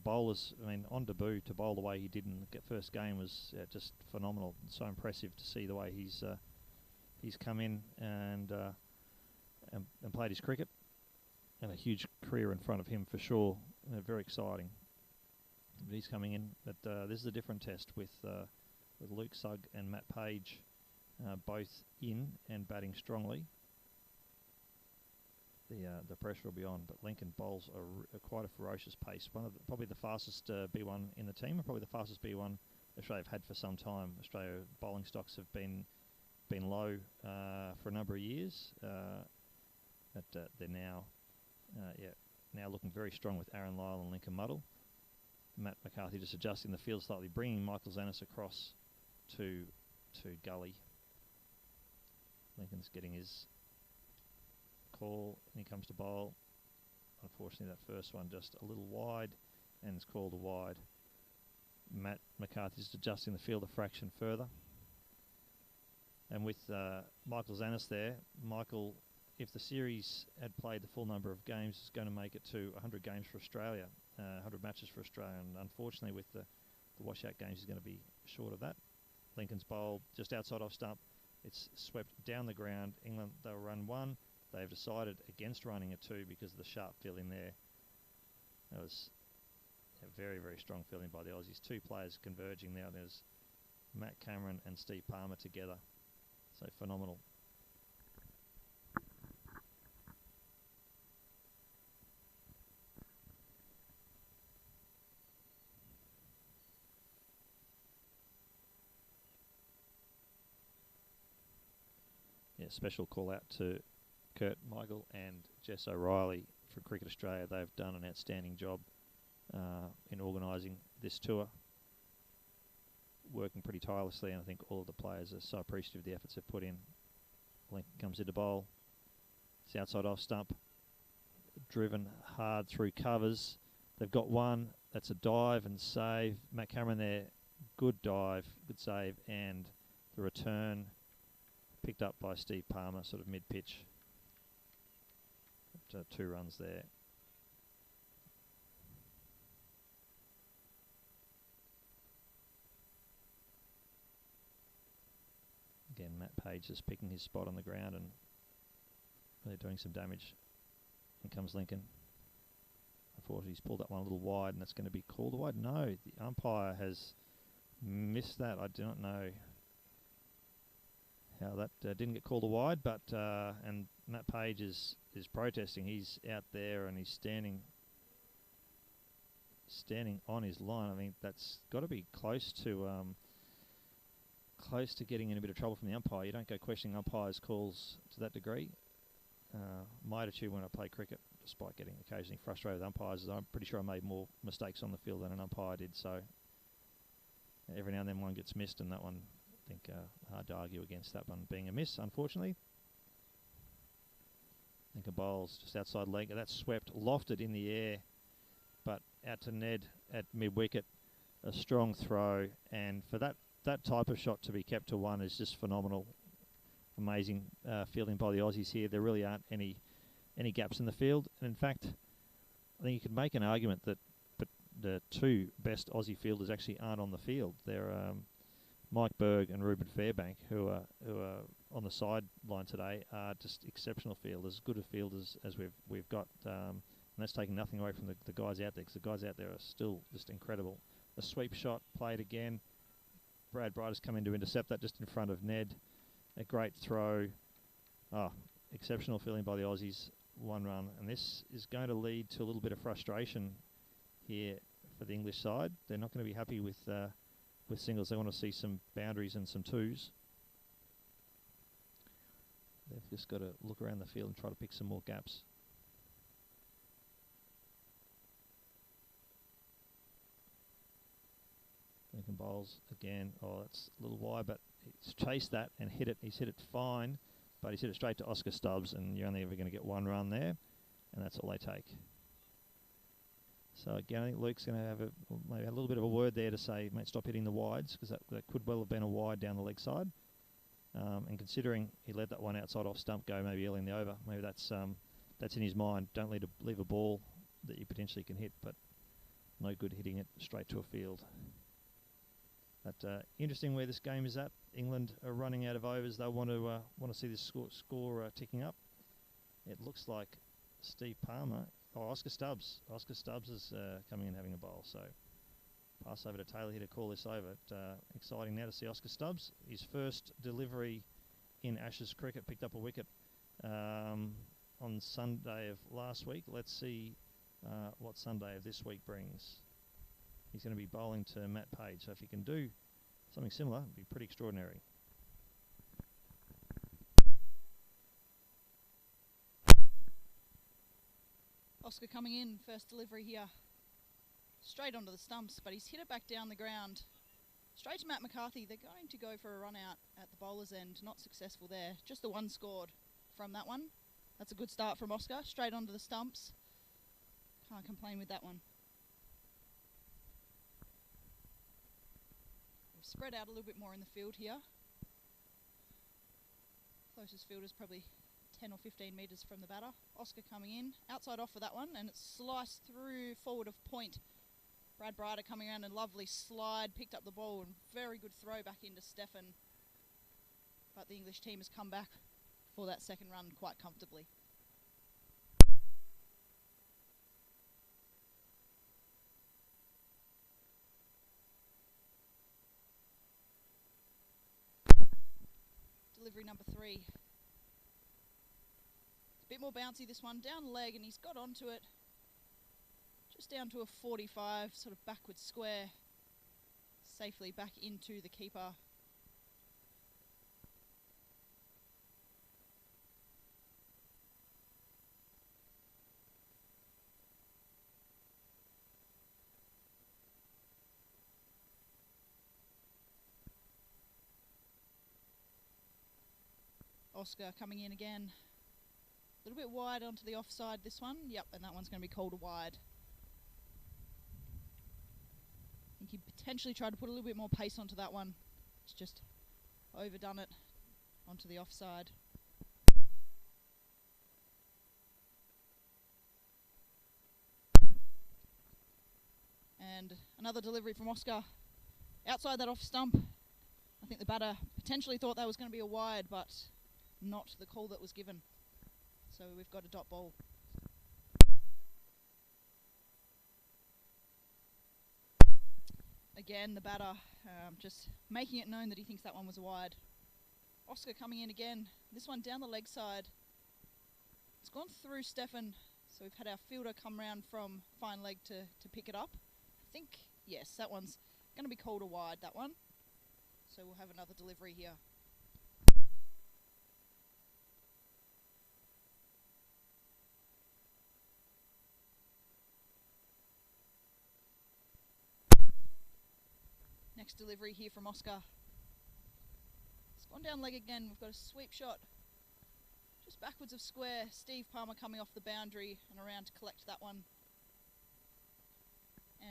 bowlers. I mean, on debut, to bowl the way he did in the first game was just phenomenal. So impressive to see the way he's come in and played his cricket, and a huge career in front of him for sure. Very exciting. But he's coming in. But this is a different test with Luke Sugg and Matt Page both in and batting strongly. The pressure will be on, but Lincoln bowls quite a ferocious pace. Probably the fastest B1 in the team, and probably the fastest B1 Australia have had for some time. Australia bowling stocks have been low for a number of years, but they're now looking very strong with Aaron Lyle and Lincoln Muddle. Matt McCarthy just adjusting the field slightly, bringing Michael Zanis across to Gully. Lincoln's getting his call, and he comes to bowl. Unfortunately, that first one just a little wide, and it's called a wide. Matt McCarthy's adjusting the field a fraction further. And with Michael Zanis there, Michael, if the series had played the full number of games, is going to make it to 100 games for Australia, 100 matches for Australia. And unfortunately, with the washout games, he's going to be short of that. Lincoln's bowled just outside off stump. It's swept down the ground. England, they'll run 1. They've decided against running a 2 because of the sharp fill in there. That was a very, very strong fill in by the Aussies. 2 players converging now. There's Matt Cameron and Steve Palmer together. So phenomenal. Yeah, special call out to Kurt Michael and Jess O'Reilly from Cricket Australia. They've done an outstanding job in organising this tour. working pretty tirelessly, and I think all of the players are so appreciative of the efforts they've put in. Lincoln comes into bowl. It's outside off stump. Driven hard through covers. They've got one. That's a dive and save. Matt Cameron there. Good dive, good save, and the return picked up by Steve Palmer, sort of mid-pitch. 2 runs there. Again, Matt Page just picking his spot on the ground and really doing some damage. In comes Lincoln. Unfortunately, he's pulled that one a little wide, and that's going to be called wide. No, the umpire has missed that. I do not know how that didn't get called wide, but and Matt Page is protesting. He's out there and he's standing on his line. I mean, that's got to be close to getting in a bit of trouble from the umpire. You don't go questioning umpires' calls to that degree. My attitude when I play cricket, despite getting occasionally frustrated with umpires, is I'm pretty sure I made more mistakes on the field than an umpire did. So every now and then one gets missed, and that one, I think, hard to argue against that one being a miss, unfortunately. Lincoln bowls just outside leg. That's swept, lofted in the air, but out to Ned at mid-wicket. A strong throw, and for that type of shot to be kept to 1 is just phenomenal. Amazing fielding by the Aussies here. There really aren't any gaps in the field, and in fact, I think you could make an argument that the 2 best Aussie fielders actually aren't on the field. They're Mike Berg and Ruben Fairbank, who are on the sideline today, are just exceptional fielders, good fielders as we've got, and that's taking nothing away from the guys out there, because the guys out there are still just incredible. A sweep shot played again. Brad Bright has come in to intercept that just in front of Ned. A great throw. Exceptional fielding by the Aussies. 1 run, and this is going to lead to a little bit of frustration here for the English side. They're not going to be happy with singles. They want to see some boundaries and some 2s. They've just got to look around the field and try to pick some more gaps. Lincoln bowls again. That's a little wide, but he's chased that and hit it. He's hit it fine, but he's hit it straight to Oscar Stubbs, and you're only ever going to get 1 run there, and that's all they take. So again, I think Luke's going to have maybe a little bit of a word there to say, mate, stop hitting the wides, because that could well have been a wide down the leg side. And considering he let that one outside off stump go maybe early in the over, maybe that's in his mind. Don't leave a ball that you potentially can hit, but no good hitting it straight to a field. But interesting where this game is at. England are running out of overs. They want to see this score ticking up. It looks like Steve Palmer, Oscar Stubbs. Oscar Stubbs is coming in having a bowl. So pass over to Taylor here to call this over. Exciting now to see Oscar Stubbs. His first delivery in Ashes cricket, picked up a wicket on Sunday of last week. Let's see what Sunday of this week brings. He's going to be bowling to Matt Page, so if he can do something similar, it'd be pretty extraordinary. Oscar coming in, first delivery here. Straight onto the stumps, but he's hit it back down the ground. Straight to Matt McCarthy. They're going to go for a run out at the bowler's end. Not successful there. Just the 1 scored from that one. That's a good start from Oscar. Straight onto the stumps. Can't complain with that one. Spread out a little bit more in the field here. Closest fielder's probably 10 or 15 metres from the batter. Oscar coming in, outside off for that one, and it's sliced through forward of point. Brad Brighter coming around and lovely slide, picked up the ball, and very good throw back into Stefan. But the English team has come back for that second run quite comfortably. Delivery number 3. It's a bit more bouncy this one, down leg, and he's got onto it. Just down to a 45, sort of backward square. Safely back into the keeper. Oscar coming in again. A little bit wide onto the offside this one. Yep, and that one's going to be called a wide. I think he potentially tried to put a little bit more pace onto that one. It's just overdone it onto the offside. And another delivery from Oscar. Outside that off stump. I think the batter potentially thought that was going to be a wide, but not the call that was given. So we've got a dot ball. Again, the batter just making it known that he thinks that one was a wide. Oscar coming in again. This one down the leg side. It's gone through Stefan. So we've had our fielder come round from fine leg to pick it up. I think, yes, that one's going to be called a wide, that one. So we'll have another delivery here. Next delivery here from Oscar. It's gone down leg again. We've got a sweep shot. Just backwards of square. Steve Palmer coming off the boundary and around to collect that one.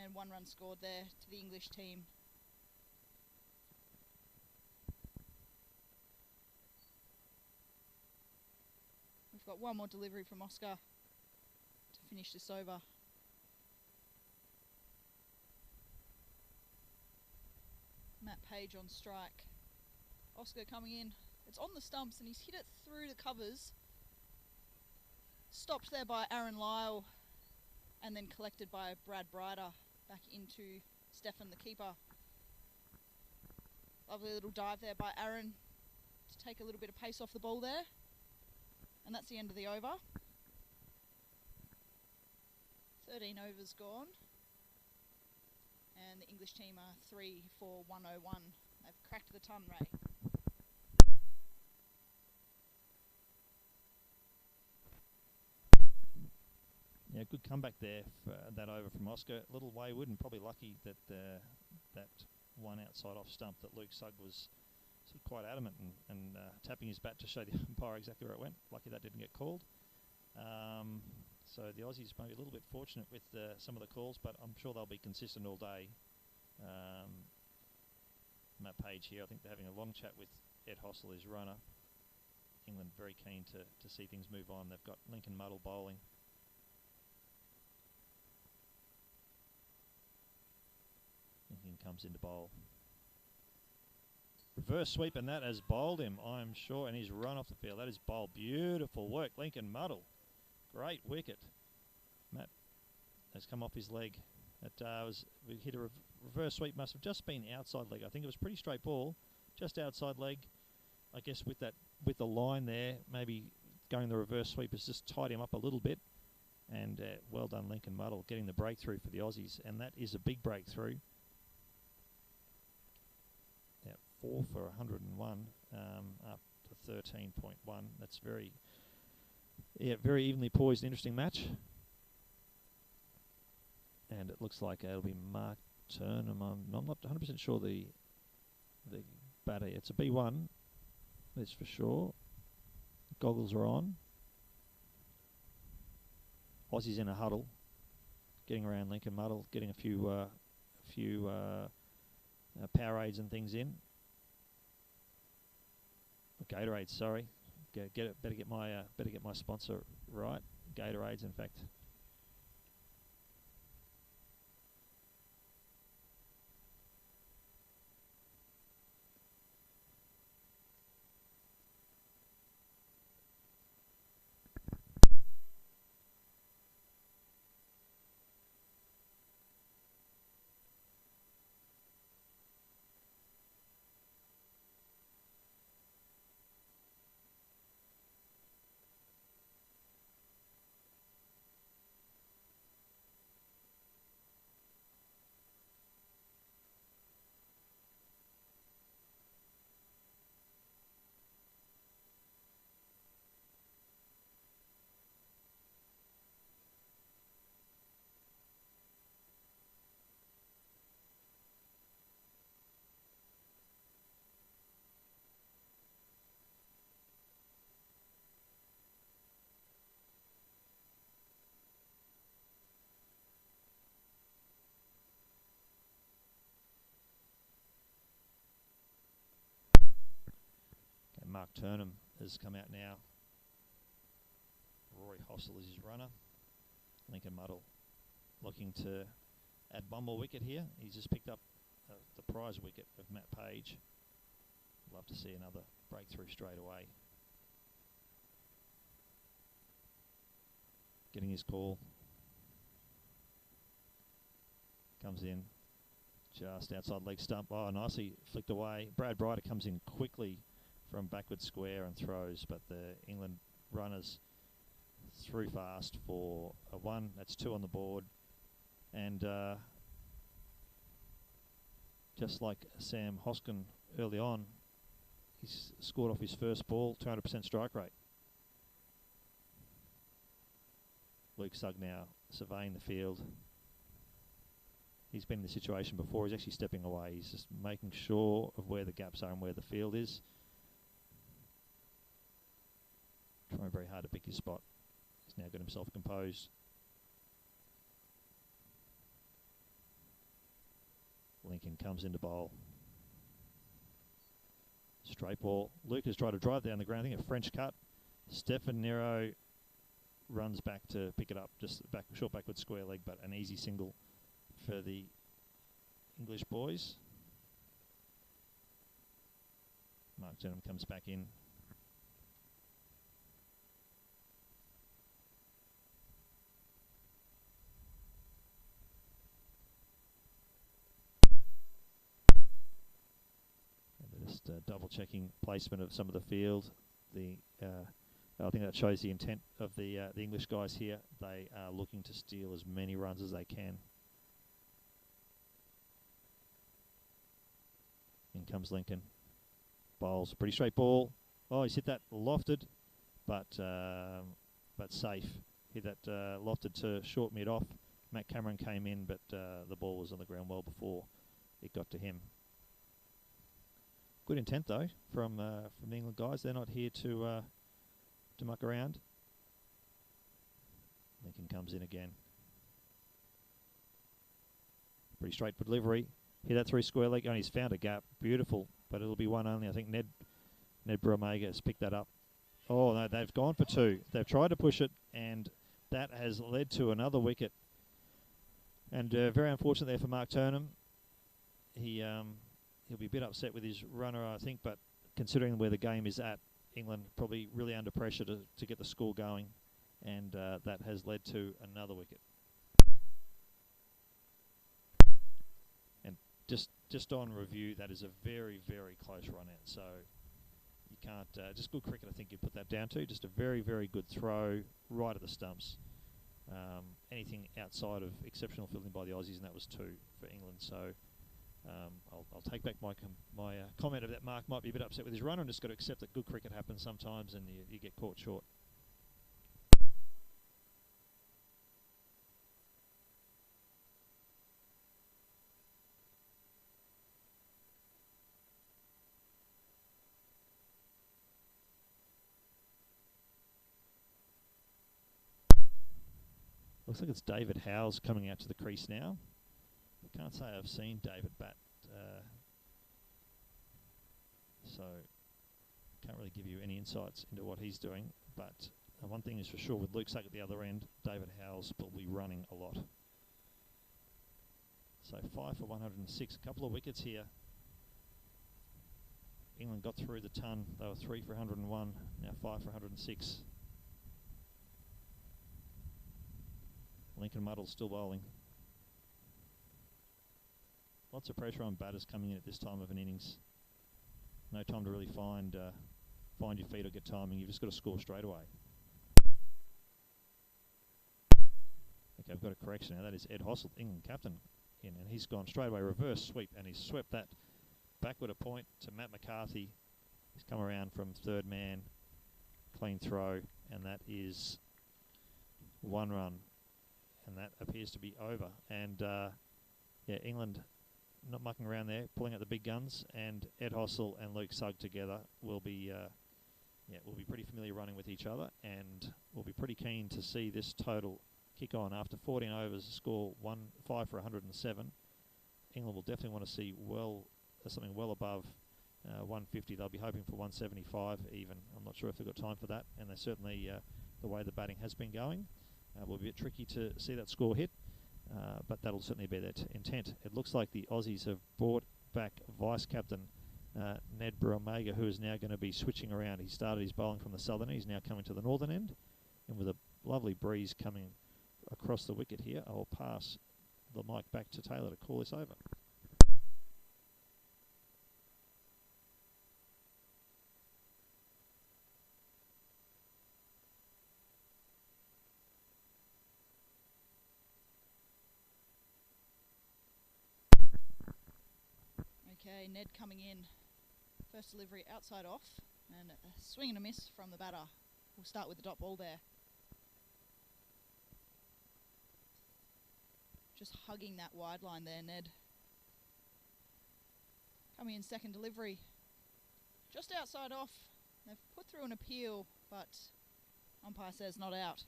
And 1 run scored there to the English team. We've got one more delivery from Oscar to finish this over. Matt Page on strike. Oscar coming in. It's on the stumps and he's hit it through the covers. Stopped there by Aaron Lyle and then collected by Brad Brider back into Stefan, the keeper. Lovely little dive there by Aaron to take a little bit of pace off the ball there. And that's the end of the over. 13 overs gone. And the English team are 3 for 101. They've cracked the ton, Ray. Yeah, good comeback there for that over from Oscar. A little wayward and probably lucky that that one outside off stump that Luke Sugg was sort of quite adamant and tapping his bat to show the umpire exactly where it went. Lucky that didn't get called. So the Aussies may be a little bit fortunate with some of the calls, but I'm sure they'll be consistent all day. Matt Page here, I think they're having a long chat with Ed Hossel, his runner. England very keen to see things move on. They've got Lincoln Muddle bowling. Lincoln comes into bowl. Reverse sweep, and that has bowled him, I'm sure, and he's run off the field. That is bowled. Beautiful work, Lincoln Muddle. Great wicket. Matt has come off his leg. We hit a reverse sweep, must have just been outside leg. I think it was pretty straight ball, just outside leg. I guess with the line there, maybe going the reverse sweep has just tied him up a little bit. And well done, Lincoln Muddle, getting the breakthrough for the Aussies, and that is a big breakthrough. Yeah, 4 for 101, up to 13.1. That's very evenly poised, interesting match. And it looks like it'll be Mark Turnham. I'm not 100% sure the batter. It's a B1, that's for sure. Goggles are on. Aussies in a huddle, getting around Lincoln Muddle, getting a few Powerades and things in. Gatorades, sorry. Better get my sponsor right. Gatorades, in fact. Mark Turnham has come out now. Rory Hossel is his runner. Lincoln Muddle looking to add one more wicket here. He's just picked up the prize wicket of Matt Page. Love to see another breakthrough straight away. Getting his call. Comes in just outside leg stump. Oh, nicely flicked away. Brad Brighter comes in quickly from backward square and throws, but the England runners through fast for a 1. That's 2 on the board. And just like Sam Hoskin early on, he's scored off his first ball, 200% strike rate. Luke Sugg now surveying the field. He's been in this situation before. He's actually stepping away. He's just making sure of where the gaps are and where the field is. Trying very hard to pick his spot. He's now got himself composed. Lincoln comes into bowl. Straight ball. Luke has tried to drive down the ground. I think a French cut. Stefan Nero runs back to pick it up. Just back, short backward square leg, but an easy single for the English boys. Mark Turnham comes back in. Just double checking placement of some of the field. I think that shows the intent of the English guys here. They are looking to steal as many runs as they can. In comes Lincoln. Bowls, pretty straight ball. Oh, he's hit that lofted, but safe. Hit that lofted to short mid off. Matt Cameron came in, but the ball was on the ground well before it got to him. Good intent though from the England guys. They're not here to muck around. Lincoln comes in again. Pretty straight delivery. Hit that through square leg. He's found a gap. Beautiful, but it'll be 1 only. I think Ned Bromega has picked that up. Oh no, they've gone for 2. They've tried to push it, and that has led to another wicket. And very unfortunate there for Mark Turnham. He'll be a bit upset with his runner, I think, but considering where the game is at, England probably really under pressure to get the score going, and that has led to another wicket. And just on review, that is a very, very close run out. So you can't, just good cricket, I think you'd put that down to. Just a very, very good throw right at the stumps. Anything outside of exceptional fielding by the Aussies, and that was 2 for England. So I'll take back my comment of that Mark might be a bit upset with his runner, and just got to accept that good cricket happens sometimes and you get caught short. Looks like it's David Howes coming out to the crease now. I can't say I've seen David bat, so can't really give you any insights into what he's doing. But one thing is for sure, with Luke Sugg at the other end, David Howes will be running a lot. So 5 for 106, a couple of wickets here. England got through the ton. They were 3 for 101, now 5 for 106. Lincoln Muddle still bowling. Lots of pressure on batters coming in at this time of an innings. No time to really find your feet or get timing. You've just got to score straight away. Okay, I've got a correction now. That is Ed Hossel, England captain, in, and he's gone straight away reverse sweep, and he's swept that backward a point to Matt McCarthy. He's come around from third man, clean throw, and that is 1 run, and that appears to be over. And yeah, England not mucking around there, pulling out the big guns, and Ed Hossel and Luke Sugg together will be pretty familiar running with each other, and we'll be pretty keen to see this total kick on after 14 overs. Score 5 for 107. England will definitely want to see something well above 150. They'll be hoping for 175 even. I'm not sure if they've got time for that, and they certainly, the way the batting has been going, will be a bit tricky to see that score hit, but that'll certainly be their intent. It looks like the Aussies have brought back vice-captain Ned Bromega, who is now going to be switching around. He started his bowling from the southern end. He's now coming to the northern end, and with a lovely breeze coming across the wicket here, I'll pass the mic back to Taylor to call this over. Okay, Ned coming in. First delivery outside off, and a swing and a miss from the batter. We'll start with the dot ball there. Just hugging that wide line there, Ned. Coming in second delivery. Just outside off. They've put through an appeal, but umpire says not out.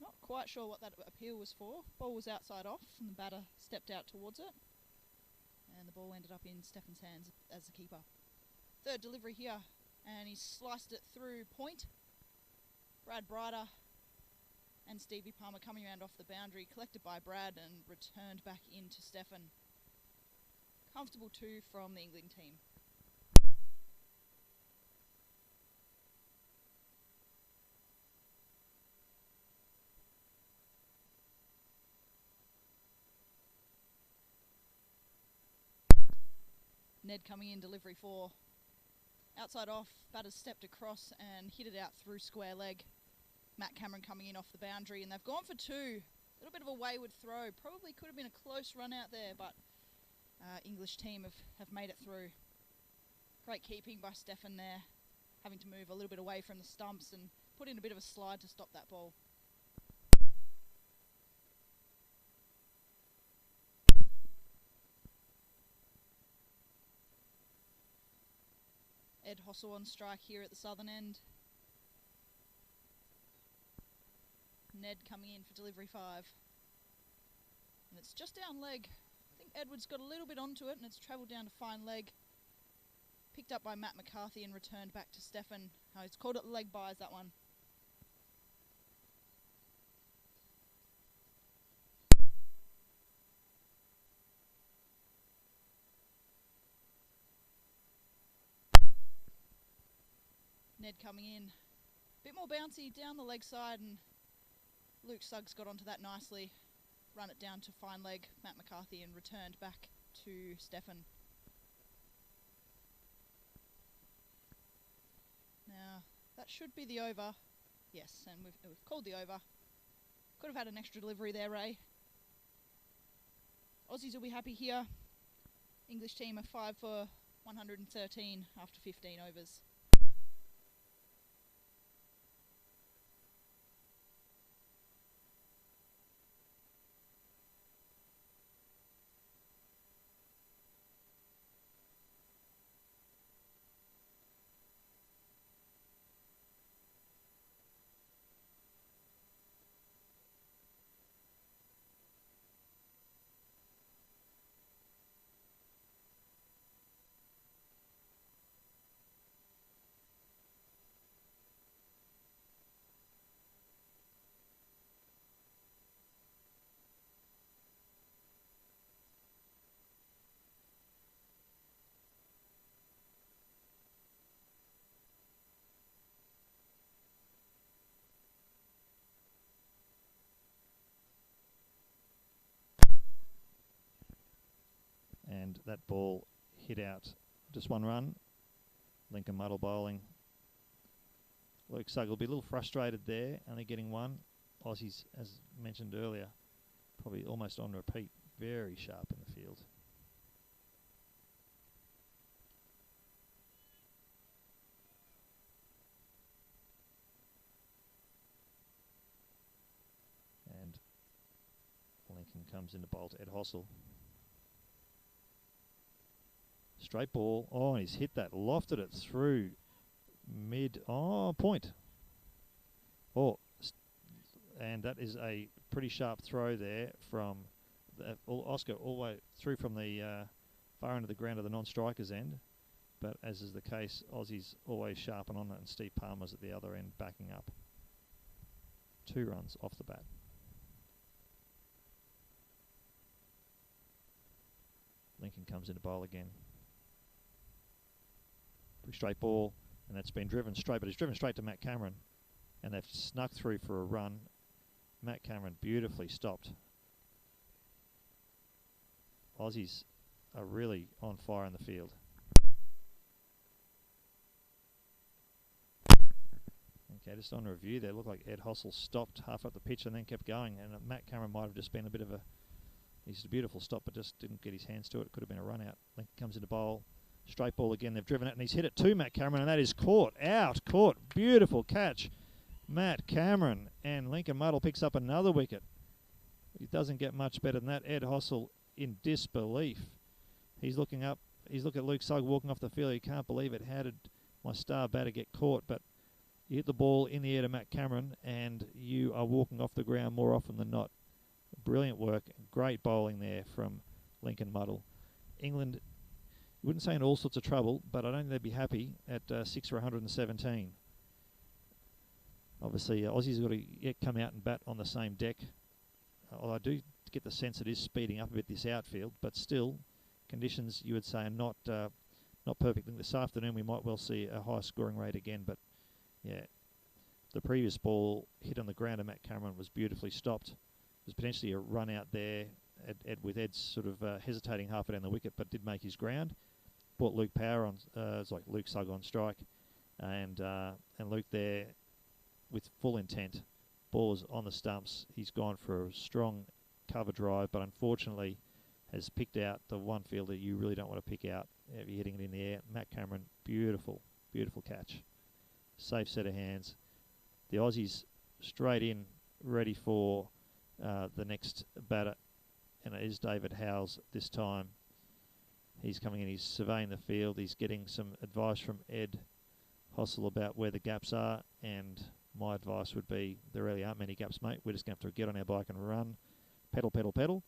Not quite sure what that appeal was for. Ball was outside off, and the batter stepped out towards it. And the ball ended up in Stefan's hands as the keeper. Third delivery here, and he sliced it through point. Brad Brighter and Stevie Palmer coming around off the boundary, collected by Brad and returned back into Stefan. Comfortable 2 from the England team. Ned coming in, delivery 4. Outside off, batters stepped across and hit it out through square leg. Matt Cameron coming in off the boundary, and they've gone for 2. A little bit of a wayward throw. Probably could have been a close run out there, but English team have made it through. Great keeping by Stefan there, having to move a little bit away from the stumps and put in a bit of a slide to stop that ball. Ed Hossel on strike here at the southern end. Ned coming in for delivery 5. And it's just down leg. I think Edwards got a little bit onto it and it's travelled down to fine leg. Picked up by Matt McCarthy and returned back to Stefan. He's called it leg byes, that one. Ned coming in. Bit more bouncy down the leg side, and Luke Suggs got onto that nicely. Run it down to fine leg, Matt McCarthy, and returned back to Stefan. Now, that should be the over. Yes, and we've called the over. Could have had an extra delivery there, Ray. Aussies will be happy here. English team are 5 for 113 after 15 overs. And that ball hit out just 1 run. Lincoln Muddle bowling. Luke Sugg will be a little frustrated there, only getting 1. Aussies, as mentioned earlier, probably almost on repeat. Very sharp in the field. And Lincoln comes in to bowl to Ed Hossel. Straight ball. Oh, and he's hit that, lofted it through mid. Oh, point. Oh, and that is a pretty sharp throw there from Oscar all the way through from the far into the ground of the non-striker's end. But as is the case, Aussies always sharpen on it, and Steve Palmer's at the other end backing up. 2 runs off the bat. Lincoln comes into bowl again. Pretty straight ball, and that's been driven straight, but it's driven straight to Matt Cameron, and they've snuck through for a run. Matt Cameron beautifully stopped. Aussies are really on fire in the field. Okay, just on review there, looked like Ed Hossel stopped half up the pitch and then kept going, and Matt Cameron might have just been a bit of a, he's a beautiful stop, but just didn't get his hands to it. Could have been a run out. Lincoln comes into bowl. Straight ball again. They've driven it, and he's hit it to Matt Cameron, and that is caught. Caught. Beautiful catch. Matt Cameron, and Lincoln Muddle picks up another wicket. He doesn't get much better than that. Ed Hossel in disbelief. He's looking up. He's looking at Luke Sugg walking off the field. He can't believe it. How did my star batter get caught? But you hit the ball in the air to Matt Cameron, and you are walking off the ground more often than not. Brilliant work. Great bowling there from Lincoln Muddle. England, wouldn't say in all sorts of trouble, but I don't think they'd be happy at 6 for 117. Obviously, Aussies have got to come out and bat on the same deck. Although I do get the sense it is speeding up a bit, this outfield, but still, conditions you would say are not perfect. I think this afternoon we might well see a high scoring rate again, but yeah, the previous ball hit on the ground and Matt Cameron was beautifully stopped. There's potentially a run out there with Ed sort of hesitating halfway down the wicket, but did make his ground. Brought Luke Power on, it's like Luke Sugg on strike, and Luke there with full intent. Ball was on the stumps. He's gone for a strong cover drive, but unfortunately has picked out the one fielder you really don't want to pick out if you're hitting it in the air. Matt Cameron, beautiful, beautiful catch. Safe set of hands. The Aussies straight in, ready for the next batter, and it is David Howes this time. He's coming in, he's surveying the field, he's getting some advice from Ed Hossel about where the gaps are, and my advice would be there really aren't many gaps, mate. We're just going to have to get on our bike and run. Pedal, pedal, pedal.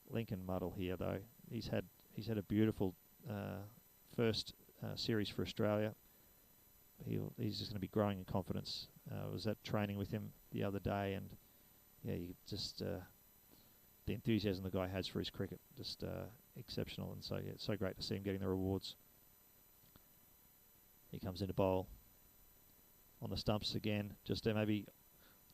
Lincoln Muddle here, though. He's had a beautiful first series for Australia. He's just going to be growing in confidence. I was at training with him the other day, and yeah, you just the enthusiasm the guy has for his cricket, just exceptional. And so yeah, it's so great to see him getting the rewards. He comes into bowl on the stumps again, just maybe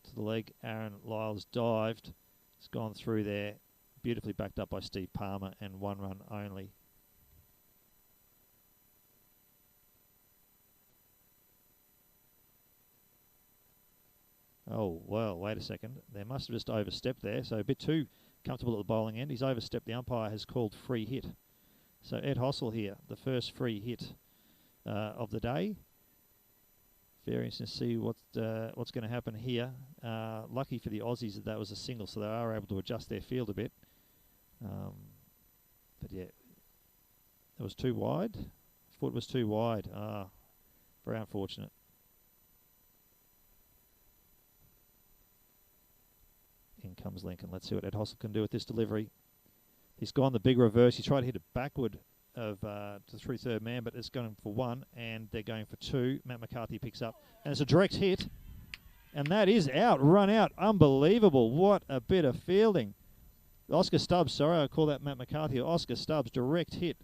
to the leg. Aaron Lyles dived. It's gone through there, beautifully backed up by Steve Palmer, and 1 run only. Oh, well, wait a second. They must have just overstepped there, so a bit too comfortable at the bowling end. He's overstepped. The umpire has called free hit. So Ed Hossel here, the first free hit of the day. Very interesting to see what's going to happen here. Lucky for the Aussies that was a single, so they are able to adjust their field a bit. But yeah, it was too wide. Foot was too wide. Very unfortunate. In comes Lincoln. Let's see what Ed Hossel can do with this delivery. He's gone the big reverse. He tried to hit it backward of to the 3/3 man, but it's going for 1, and they're going for 2. Matt McCarthy picks up, and it's a direct hit, and that is out, run out. Unbelievable. What a bit of fielding. Oscar Stubbs, sorry, I call that Matt McCarthy. Oscar Stubbs, direct hit.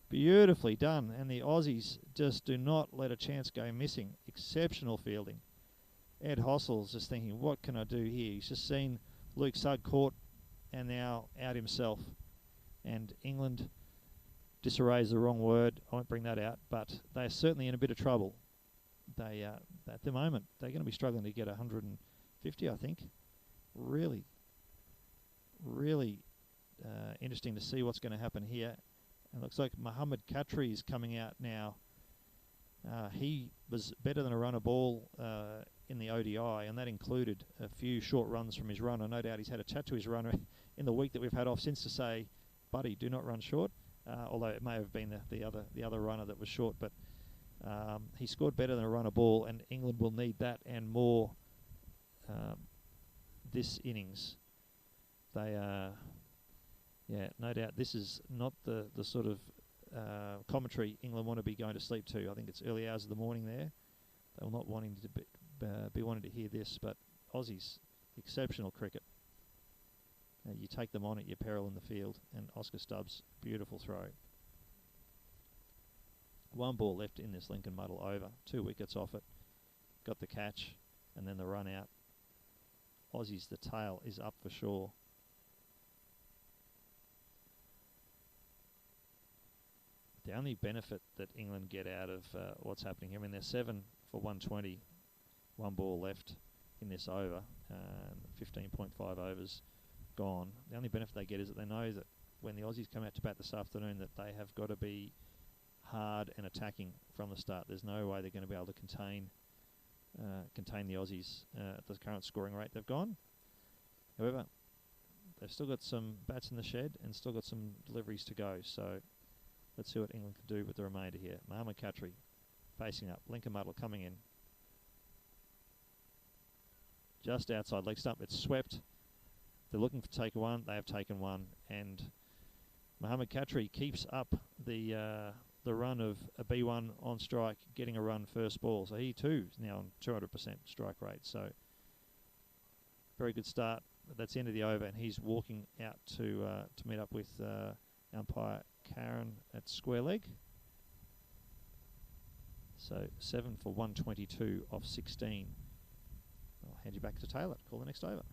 Beautifully done, and the Aussies just do not let a chance go missing. Exceptional fielding. Ed Hossel's just thinking, what can I do here? He's just seen Luke Sugg caught and now out himself. And England, disarray is the wrong word, I won't bring that out, but they're certainly in a bit of trouble. They, at the moment, they're going to be struggling to get 150, I think. Really, really interesting to see what's going to happen here. And it looks like Mohammad Khatri is coming out now. He was better than a runner ball in the ODI, and that included a few short runs from his runner. No doubt he's had a chat to his runner in the week that we've had off since to say, buddy, do not run short. Although it may have been the other runner that was short, but he scored better than a runner ball, and England will need that and more this innings. They Yeah, no doubt. This is not the sort of commentary England want to be going to sleep to. I think it's early hours of the morning there. They will not wanting to be wanting to hear this, but Aussies, exceptional cricket. You take them on at your peril in the field, and Oscar Stubbs, beautiful throw. One ball left in this Lincoln muddle over. 2 wickets off it. Got the catch, and then the run out. Aussies, the tail is up for sure. The only benefit that England get out of what's happening here, I mean, they're 7 for 120, 1 ball left in this over, 15.5 overs gone. The only benefit they get is that they know that when the Aussies come out to bat this afternoon, that they have got to be hard and attacking from the start. There's no way they're going to be able to contain the Aussies at the current scoring rate they've gone. However, they've still got some bats in the shed and still got some deliveries to go. So let's see what England can do with the remainder here. Mohammad Khatri facing up. Lincoln Muddle coming in. Just outside leg stump. It's swept. They're looking for take one. They have taken one. And Mohammad Khatri keeps up the run of a B1 on strike, getting a run first ball. So he too is now on 200% strike rate. So very good start. That's the end of the over, and he's walking out to meet up with umpire Karen at square leg. So 7 for 122 off 16. I'll hand you back to Taylor to call the next over.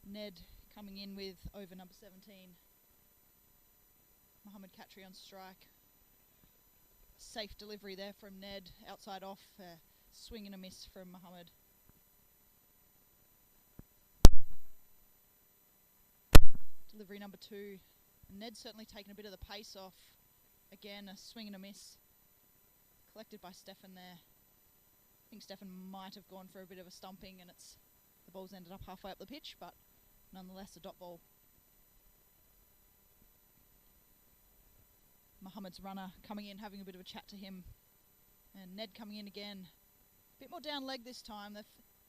Ned coming in with over number 17. Mohammad Khatri on strike. Safe delivery there from Ned. Outside off. Swing and a miss from Mohammad. Delivery number 2. Ned's certainly taken a bit of the pace off. Again, a swing and a miss. Collected by Stefan there. I think Stefan might have gone for a bit of a stumping, and the ball's ended up halfway up the pitch, but nonetheless a dot ball. Mohammad's runner coming in, having a bit of a chat to him. And Ned coming in again. A bit more down leg this time. They've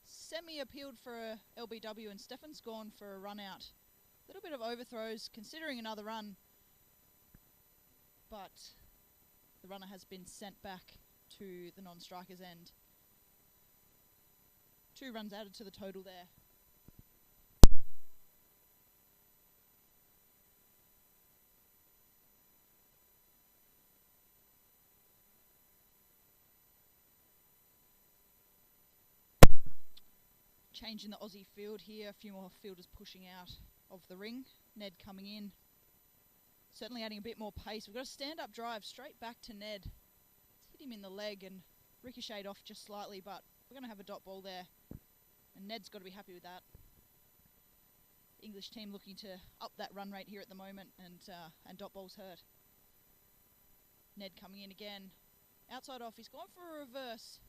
semi-appealed for a LBW, and Stefan's gone for a run out. A little bit of overthrows, considering another run. But the runner has been sent back to the non-striker's end. 2 runs added to the total there. Change in the Aussie field here. A few more fielders pushing out of the ring. Ned coming in. Certainly adding a bit more pace. We've got a stand-up drive straight back to Ned. It's hit him in the leg and ricocheted off just slightly, but we're going to have a dot ball there. And Ned's got to be happy with that. The English team looking to up that run rate here at the moment, and dot ball's hurt. Ned coming in again. Outside off. He's gone for a reverse.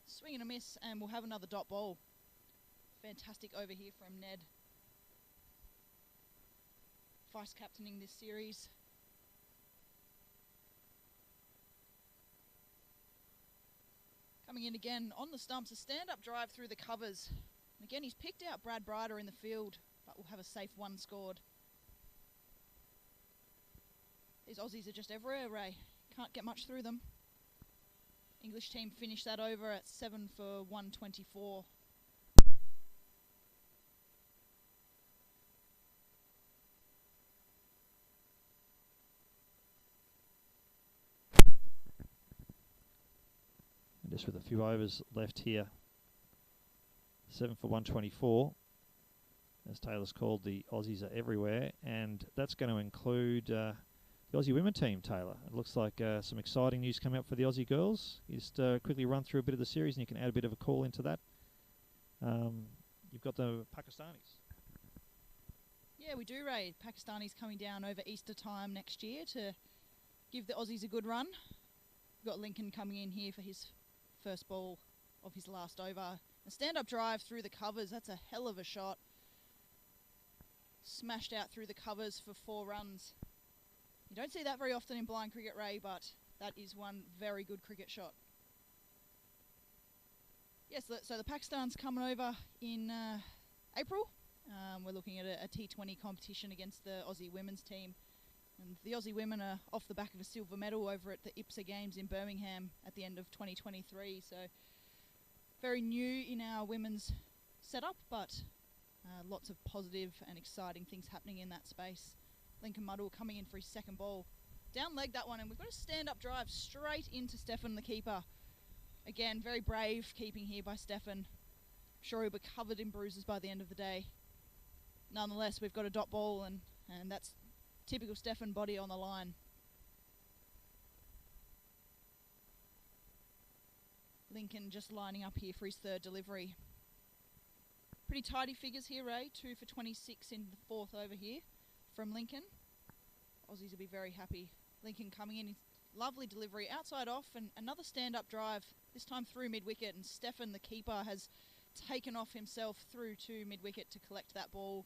Swing and a miss, and we'll have another dot ball. Fantastic over here from Ned. Vice-captaining this series. Coming in again on the stumps, a stand-up drive through the covers. And again, he's picked out Brad Brider in the field, but will have a safe 1 scored. These Aussies are just everywhere, Ray. Can't get much through them. English team finished that over at 7 for 124. Just with a few overs left here. 7 for 124. As Taylor's called, the Aussies are everywhere, and that's going to include the Aussie women team, Taylor. It looks like some exciting news coming up for the Aussie girls. You just quickly run through a bit of the series and you can add a bit of a call into that. You've got the Pakistanis. Yeah, we do, Ray. Pakistanis coming down over Easter time next year to give the Aussies a good run. We've got Lincoln coming in here for his first ball of his last over. A stand-up drive through the covers. That's a hell of a shot. Smashed out through the covers for 4 runs. You don't see that very often in blind cricket, Ray, but that is one very good cricket shot. Yes, so the Pakistan's coming over in April. We're looking at a T20 competition against the Aussie women's team. And the Aussie women are off the back of a silver medal over at the IPSA Games in Birmingham at the end of 2023. So very new in our women's setup, but lots of positive and exciting things happening in that space. Lincoln Muddle coming in for his second ball. Down leg that one, and we've got a stand-up drive straight into Stefan, the keeper. Again, very brave keeping here by Stefan. I'm sure he'll be covered in bruises by the end of the day. Nonetheless, we've got a dot ball, and that's typical Stefan body on the line. Lincoln just lining up here for his third delivery. Pretty tidy figures here, Ray. 2 for 26 in the 4th over here from Lincoln. Aussies will be very happy. Lincoln coming in, lovely delivery, outside off, and another stand-up drive, this time through mid-wicket, and Stefan, the keeper, has taken off himself through to mid-wicket to collect that ball.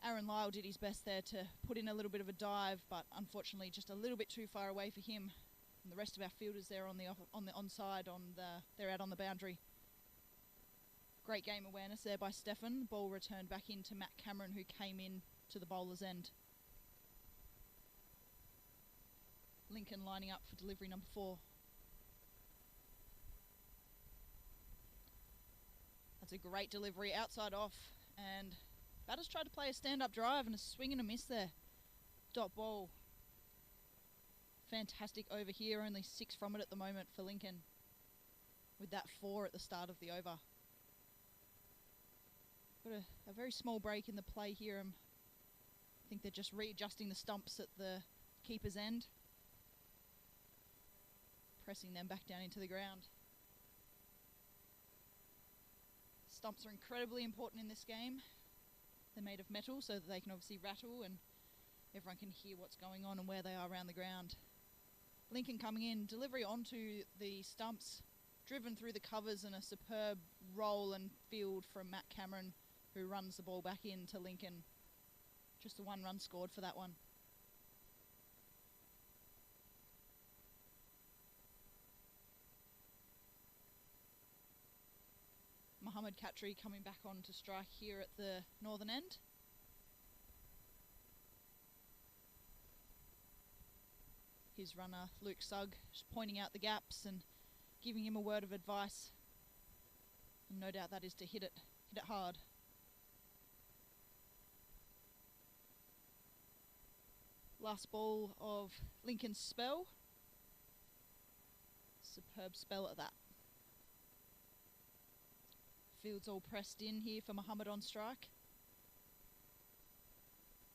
Aaron Lyle did his best there to put in a little bit of a dive, but unfortunately just a little bit too far away for him. And the rest of our fielders there on the onside, they're out on the boundary. Great game awareness there by Stefan. The ball returned back into Matt Cameron, who came in to the bowler's end. Lincoln lining up for delivery number 4. That's a great delivery, outside off, and batters tried to play a stand-up drive and a swing and a miss there. Dot ball. Fantastic over here, only 6 from it at the moment for Lincoln, with that 4 at the start of the over. Got a very small break in the play here. I think they're just readjusting the stumps at the keeper's end, pressing them back down into the ground. Stumps are incredibly important in this game. They're made of metal so that they can obviously rattle and everyone can hear what's going on and where they are around the ground. Lincoln coming in, delivery onto the stumps, driven through the covers, and a superb roll and field from Matt Cameron, who runs the ball back in to Lincoln. Just the 1 run scored for that one. Mohammad Khatri coming back on to strike here at the northern end. His runner, Luke Sugg, just pointing out the gaps and giving him a word of advice. And no doubt that is to hit it hard. Last ball of Lincoln's spell. Superb spell at that. Field's all pressed in here for Mohammad on strike.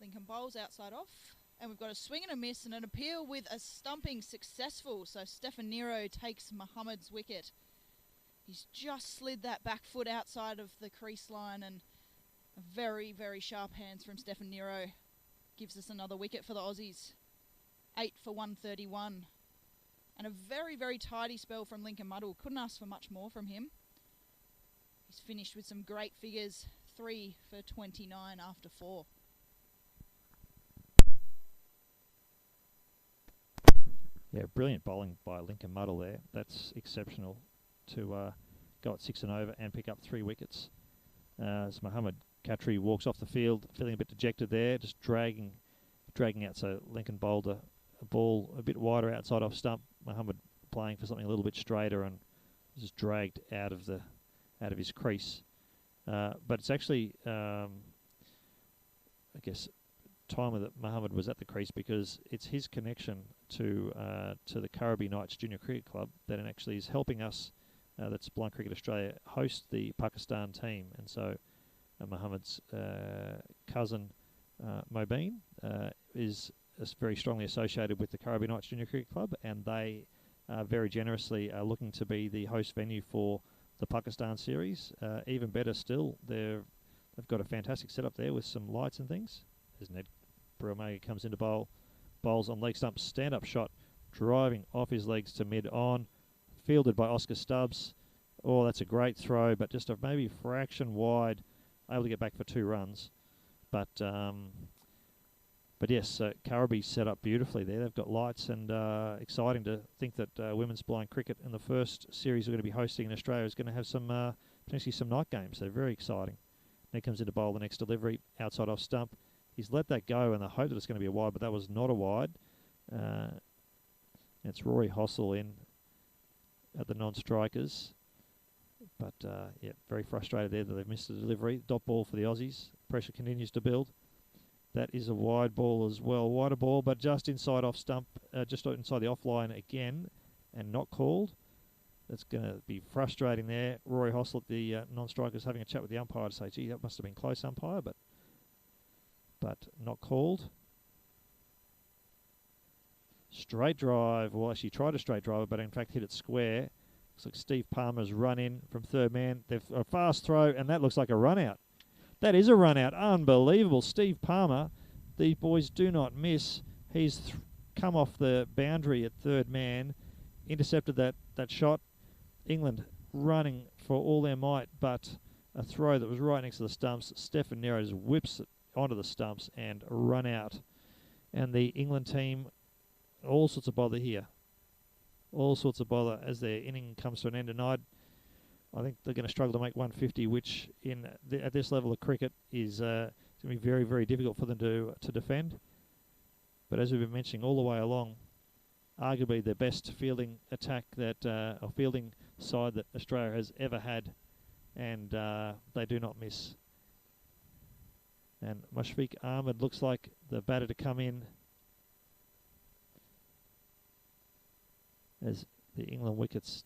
Lincoln bowls outside off. And we've got a swing and a miss and an appeal with a stumping successful. So Stefan Nero takes Mohammad's wicket. He's just slid that back foot outside of the crease line, and very, very sharp hands from Stefan Nero gives us another wicket for the Aussies. 8 for 131. And a very, very tidy spell from Lincoln Muddle. Couldn't ask for much more from him. He's finished with some great figures. 3 for 29 after 4. Yeah, brilliant bowling by Lincoln Muddle there. That's exceptional to go at 6 and over and pick up 3 wickets. As Mohammad Khatri walks off the field, feeling a bit dejected there, just dragging out. So Lincoln bowled a ball a bit wider outside off stump. Mohammad playing for something a little bit straighter and just dragged out of his crease. But it's actually, I guess, time that Mohammad was at the crease, because it's his connection to the Currabee Knights Junior Cricket Club that actually is helping us, that's Blind Cricket Australia, host the Pakistan team. And so Mohammad's cousin Mobeen, is very strongly associated with the Currabee Knights Junior Cricket Club, and they very generously are looking to be the host venue for the Pakistan series. Even better still, they've got a fantastic setup there with some lights and things. As Ned Bromega comes into bowl, bowls on leg stump, stand-up shot, driving off his legs to mid-on, fielded by Oscar Stubbs. Oh, that's a great throw, but just a maybe fraction wide, able to get back for 2 runs. But yes, Currabee set up beautifully there. They've got lights, and exciting to think that women's blind cricket in the first series we're going to be hosting in Australia is going to have some potentially some night games. So very exciting. Then comes into bowl the next delivery, outside off stump. He's let that go in the hope that it's going to be a wide, but that was not a wide. It's Rory Hossel in at the non-strikers. But, yeah, very frustrated there that they've missed the delivery. Dot ball for the Aussies. Pressure continues to build. That is a wide ball as well. Wider ball, but just inside off stump, just inside the offline again, and not called. That's going to be frustrating there. Rory Hossel at the non-strikers having a chat with the umpire to say, gee, that must have been close, umpire, but not called. Straight drive. Well, actually tried a straight drive, but in fact hit it square. Looks like Steve Palmer's run in from third man. They've a fast throw, and that looks like a run out. That is a run out. Unbelievable. Steve Palmer, these boys do not miss. He's come off the boundary at third man, intercepted that shot. England running for all their might, but a throw that was right next to the stumps. Stefan Nero just whips it onto the stumps and run out. And the England team, all sorts of bother here. All sorts of bother as their inning comes to an end. And I think they're going to struggle to make 150, which at this level of cricket is going to be very, very difficult for them to defend. But as we've been mentioning all the way along, arguably the best fielding attack or fielding side that Australia has ever had, and they do not miss. And Mushfiq Ahmed looks like the batter to come in as the England wickets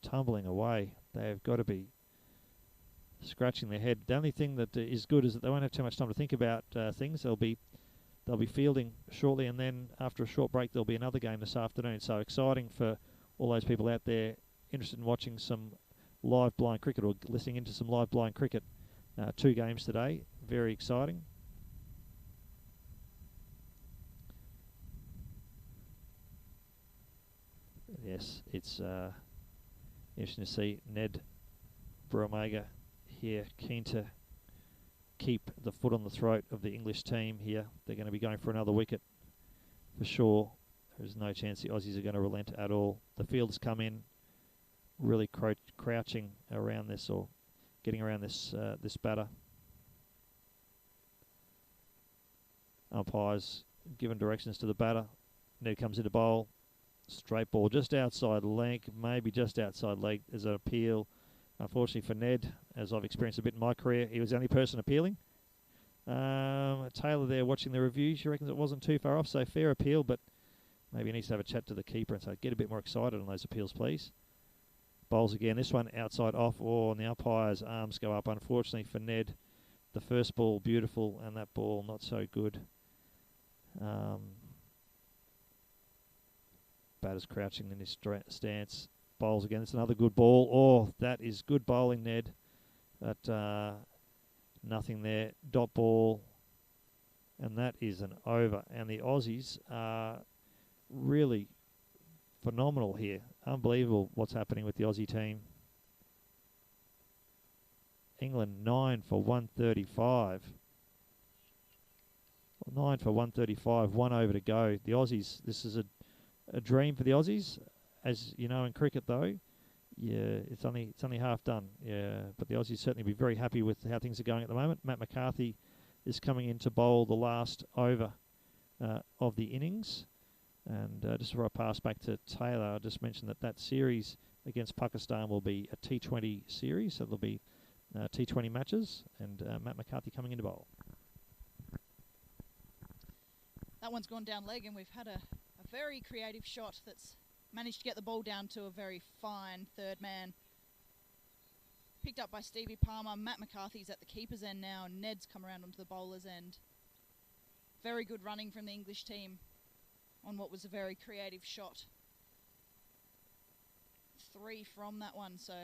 tumbling away. They've got to be scratching their head. The only thing that is good is that they won't have too much time to think about things. They'll be fielding shortly, and then after a short break there'll be another game this afternoon. So exciting for all those people out there interested in watching some live blind cricket or listening into some live blind cricket. 2 games today. Very exciting. Yes, it's interesting to see Ned Bromega here, keen to keep the foot on the throat of the English team here. They're going to be going for another wicket for sure. There's no chance the Aussies are going to relent at all. The field's come in really crouching around this, or getting around this batter. Umpires given directions to the batter. Ned comes into bowl. Straight ball just outside leg, maybe just outside leg. There's an appeal. Unfortunately for Ned, as I've experienced a bit in my career, he was the only person appealing. Taylor there watching the review, she reckons it wasn't too far off, so fair appeal, but maybe he needs to have a chat to the keeper and say, get a bit more excited on those appeals, please. Bowls again. This one outside off, and the umpire's arms go up. Unfortunately for Ned, the first ball beautiful, and that ball not so good. Batter's crouching in his stance. Bowls again. It's another good ball. Oh, that is good bowling, Ned. But nothing there. Dot ball. And that is an over. And the Aussies are really phenomenal here. Unbelievable what's happening with the Aussie team. England 9 for 135. 9 for 135. 1 over to go. The Aussies, this is a dream for the Aussies. As you know, in cricket though, yeah, it's only half done. Yeah, but the Aussies certainly be very happy with how things are going at the moment. Matt McCarthy is coming in to bowl the last over of the innings. And just before I pass back to Taylor, I'll just mention that series against Pakistan will be a T20 series, so there'll be T20 matches, and Matt McCarthy coming into bowl. That one's gone down leg, and we've had a very creative shot that's managed to get the ball down to a very fine third man. Picked up by Stevie Palmer. Matt McCarthy's at the keeper's end now, and Ned's come around onto the bowler's end. Very good running from the English team on what was a very creative shot. 3 from that one, so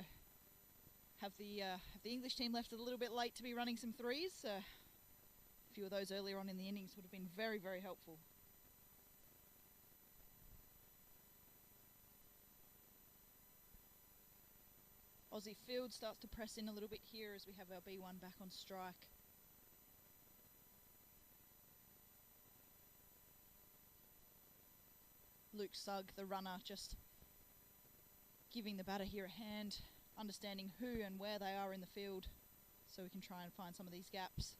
have the English team left it a little bit late to be running some threes. So a few of those earlier on in the innings would have been very, very helpful. Aussie field starts to press in a little bit here as we have our B1 back on strike. Luke Sugg, the runner, just giving the batter here a hand, understanding who and where they are in the field so we can try and find some of these gaps.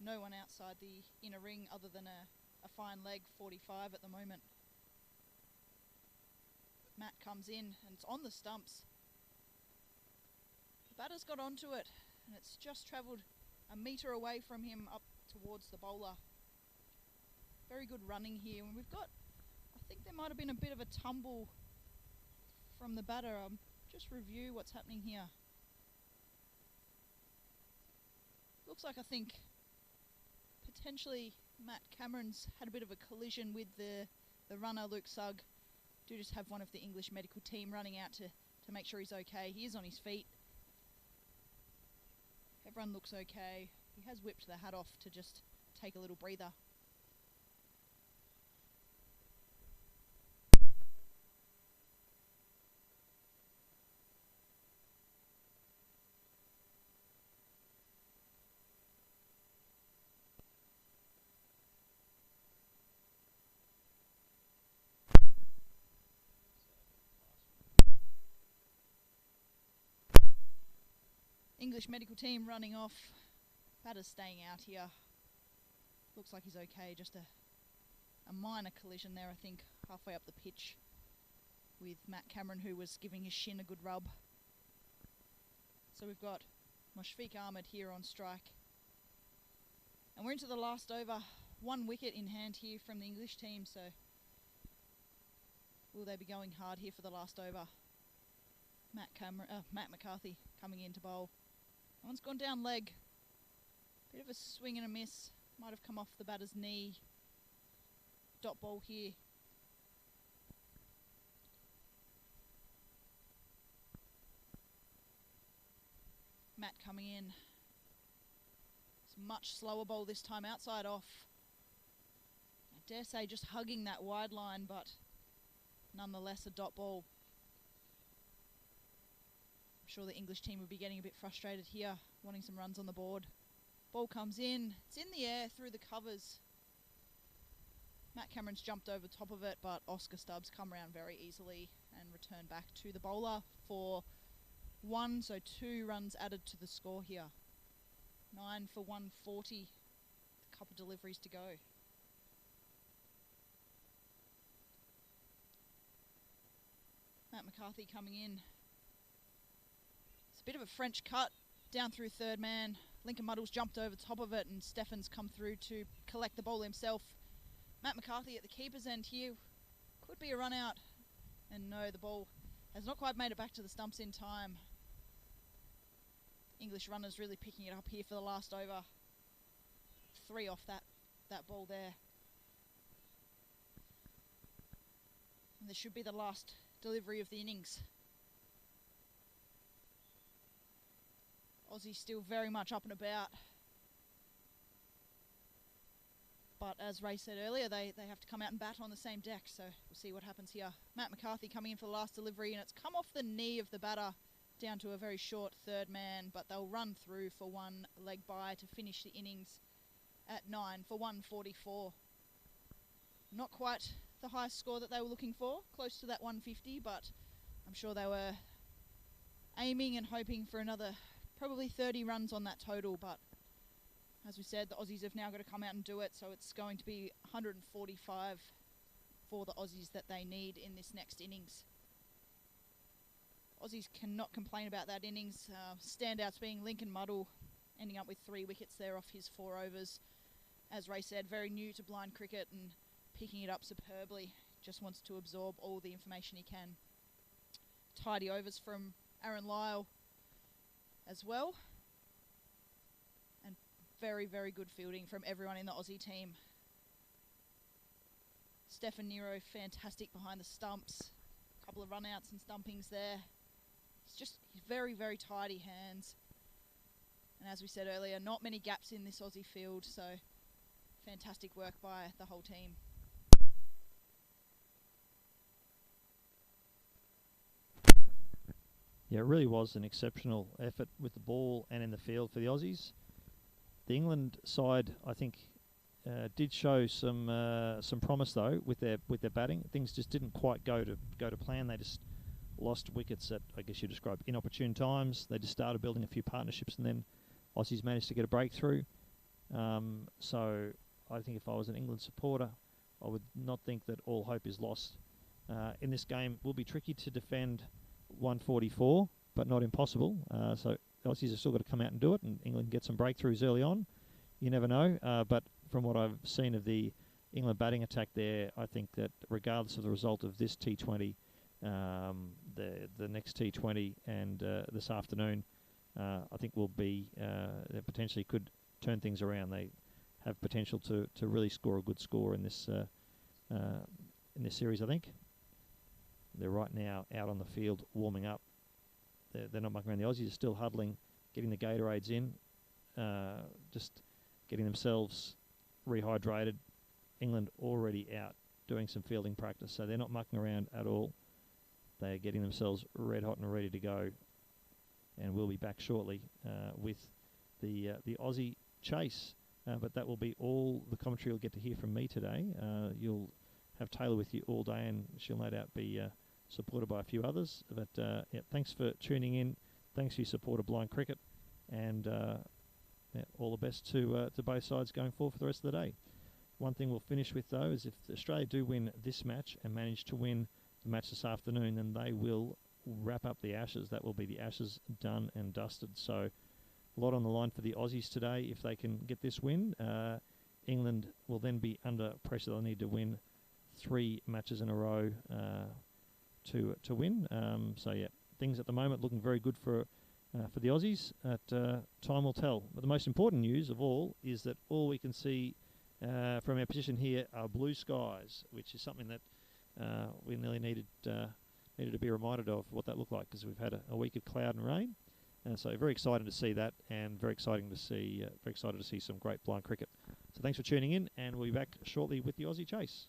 No one outside the inner ring other than a fine leg 45 at the moment. Matt comes in and it's on the stumps. The batter's got onto it and it's just travelled a metre away from him up towards the bowler. Very good running here, and we've got, I think there might have been a bit of a tumble from the batter. Just review what's happening here. Looks like, I think potentially Matt Cameron's had a bit of a collision with the runner Luke Sugg. Do just have one of the English medical team running out to make sure he's okay. He is on his feet. Everyone looks okay. He has whipped the hat off to just take a little breather. English medical team running off. Batter's staying out here. Looks like he's okay. Just a minor collision there, I think, halfway up the pitch with Matt Cameron, who was giving his shin a good rub. So we've got Mushfiq Ahmed here on strike. And we're into the last over. 1 wicket in hand here from the English team, so will they be going hard here for the last over? Matt McCarthy coming in to bowl. That one's gone down leg. Bit of a swing and a miss. Might have come off the batter's knee. Dot ball here. Matt coming in. It's a much slower ball this time, outside off. I dare say just hugging that wide line, but nonetheless a dot ball. I'm sure the English team would be getting a bit frustrated here, wanting some runs on the board. Ball comes in. It's in the air through the covers. Matt Cameron's jumped over top of it, but Oscar Stubbs come around very easily and return back to the bowler for 1, so 2 runs added to the score here. 9 for 140. A couple deliveries to go. Matt McCarthy coming in. It's a bit of a French cut down through third man. Lincoln Muddles jumped over top of it and Steffen's come through to collect the ball himself. Matt McCarthy at the keeper's end here. Could be a run out. And no, the ball has not quite made it back to the stumps in time. English runners really picking it up here for the last over. 3 off that ball there. And this should be the last delivery of the innings. Aussie still very much up and about. But as Ray said earlier, they have to come out and bat on the same deck, so we'll see what happens here. Matt McCarthy coming in for the last delivery, and it's come off the knee of the batter down to a very short third man, but they'll run through for 1 leg bye to finish the innings at 9 for 144. Not quite the highest score that they were looking for, close to that 150, but I'm sure they were aiming and hoping for another probably 30 runs on that total, but as we said, the Aussies have now got to come out and do it, so it's going to be 145 for the Aussies that they need in this next innings. Aussies cannot complain about that innings. Standouts being Lincoln Muddle, ending up with 3 wickets there off his 4 overs. As Ray said, very new to blind cricket and picking it up superbly. Just wants to absorb all the information he can. Tidy overs from Aaron Lyle as well. And very, very good fielding from everyone in the Aussie team. Stefan Nero, fantastic behind the stumps. A couple of run-outs and stumpings there. He's very, very tidy hands. And as we said earlier, not many gaps in this Aussie field, so fantastic work by the whole team. Yeah, it really was an exceptional effort with the ball and in the field for the Aussies. The England side, I think, did show some promise though with their batting. Things just didn't quite go to plan. They just lost wickets at, I guess you describe, inopportune times. They just started building a few partnerships, and then Aussies managed to get a breakthrough. So I think if I was an England supporter, I would not think that all hope is lost. In this game, it will be tricky to defend 144, but not impossible. So the Aussies have still got to come out and do it, and England get some breakthroughs early on. You never know. But from what I've seen of the England batting attack there, I think that regardless of the result of this T20, the next T20 and this afternoon, I think will be they potentially could turn things around. They have potential to really score a good score in this series, I think. They're right now out on the field warming up. They're not mucking around. The Aussies are still huddling, getting the Gatorades in, just getting themselves rehydrated. England already out doing some fielding practice, so they're not mucking around at all. They are getting themselves red hot and ready to go, and we'll be back shortly with the Aussie chase. But that will be all the commentary you'll get to hear from me today. You'll have Taylor with you all day, and she'll no doubt be supported by a few others. But yeah, thanks for tuning in. Thanks for your support of blind cricket, and yeah, all the best to both sides going forward for the rest of the day. One thing we'll finish with, though, is if Australia do win this match and manage to win the match this afternoon, then they will wrap up the Ashes. That will be the Ashes done and dusted. So a lot on the line for the Aussies today if they can get this win. England will then be under pressure. They'll need to win 3 matches in a row to win. So yeah, things at the moment looking very good for the Aussies. Time will tell. But the most important news of all is that all we can see from our position here are blue skies, which is something that we nearly needed to be reminded of what that looked like, because we've had a week of cloud and rain. So very excited to see that, and very excited to see some great blind cricket. So thanks for tuning in, and we'll be back shortly with the Aussie Chase.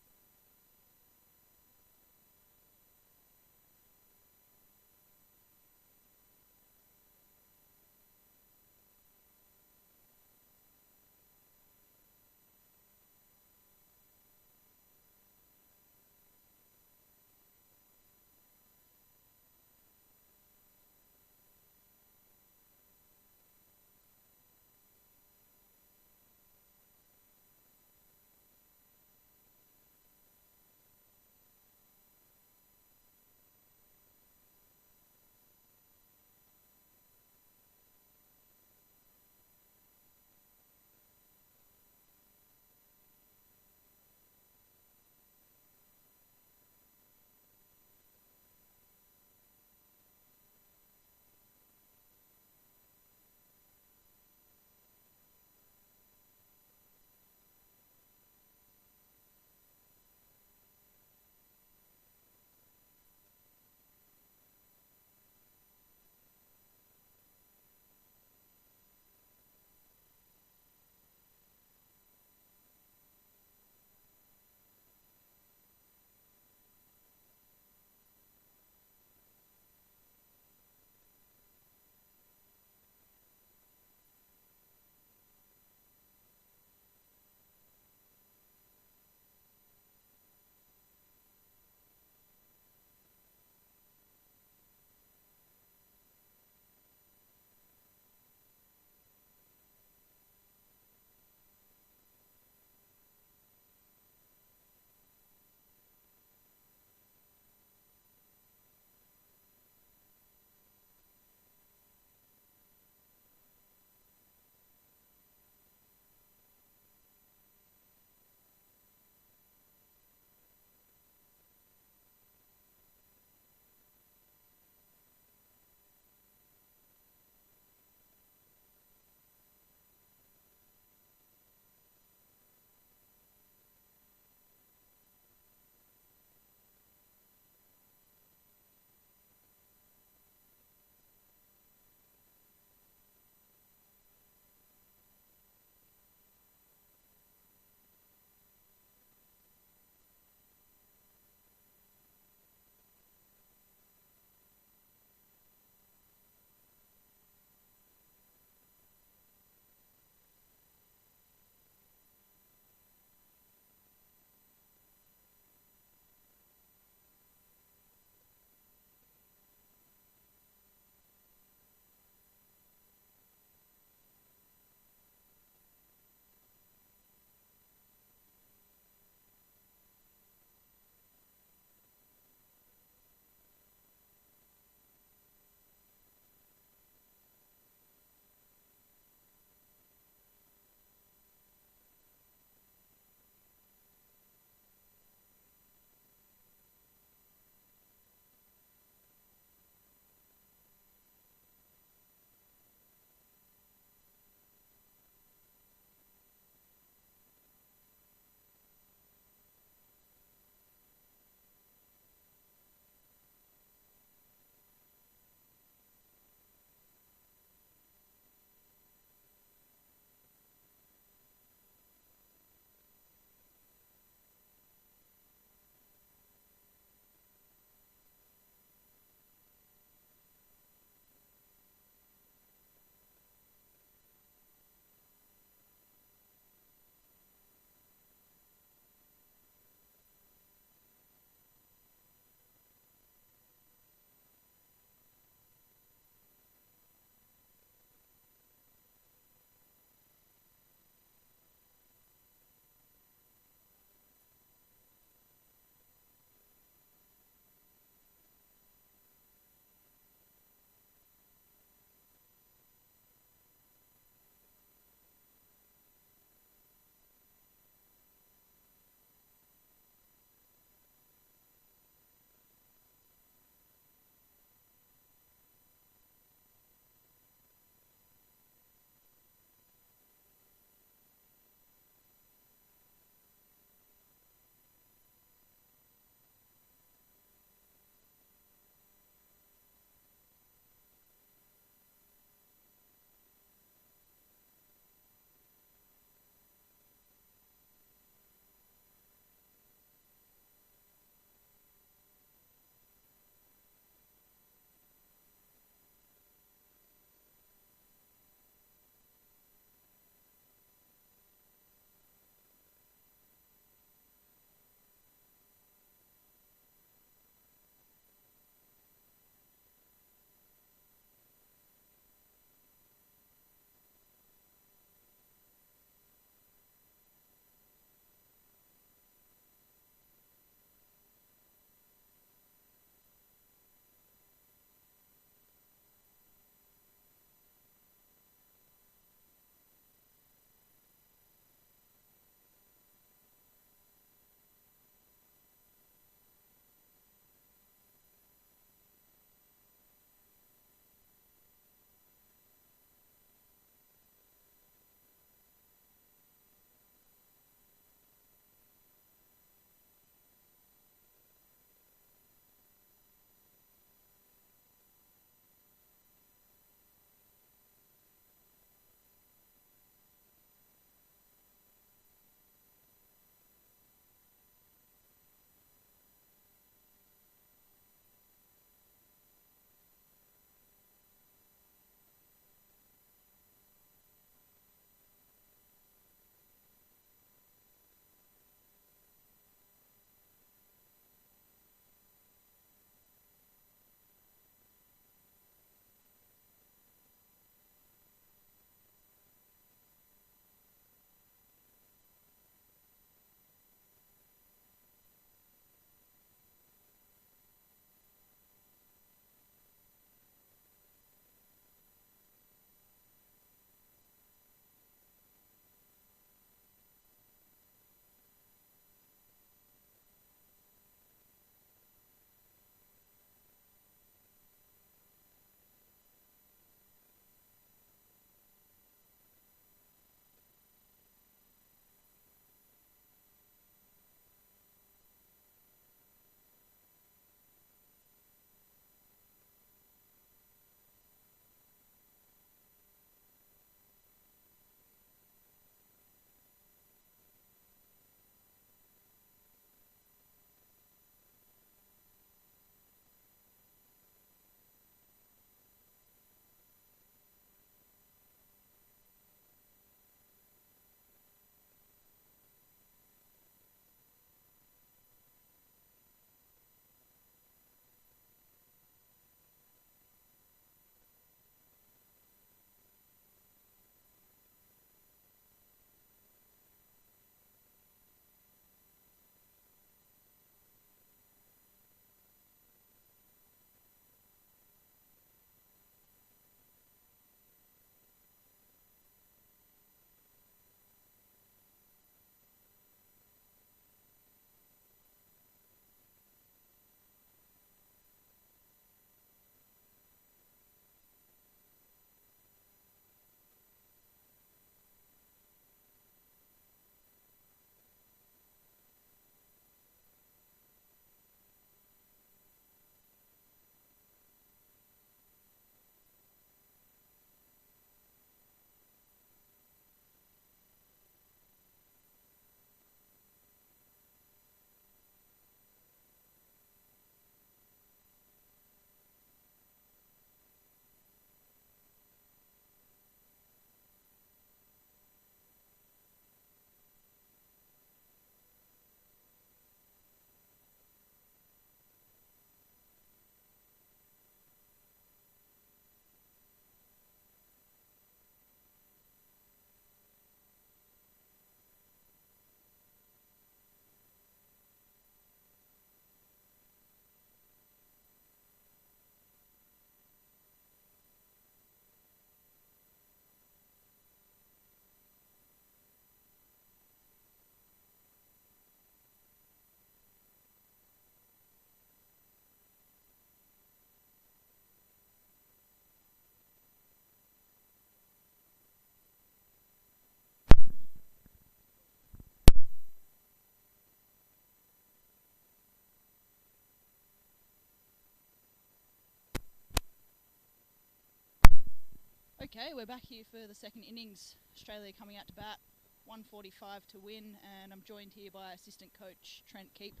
Okay, we're back here for the second innings. Australia coming out to bat, 145 to win, and I'm joined here by assistant coach Trent Keep,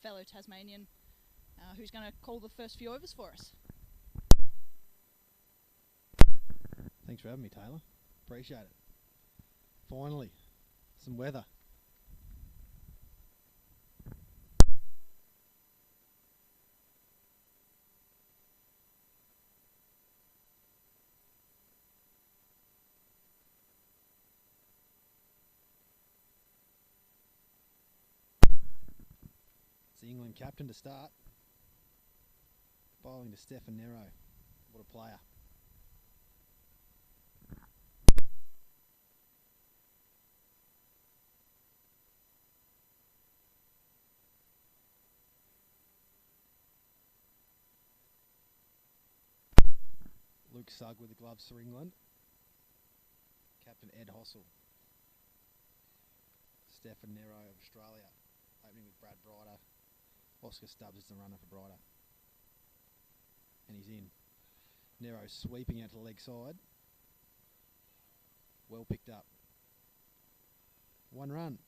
fellow Tasmanian, who's going to call the first few overs for us. Thanks for having me, Taylor. Appreciate it. Finally, some weather. It's the England captain to start. Bowling to Stefan Nero. What a player. Luke Sugg with the gloves for England. Captain Ed Hossel. Stefan Nero of Australia. Opening with Brad Brighter. Oscar Stubbs is the runner for Brighter. And he's in. Nero sweeping out to the leg side. Well picked up. 1 run.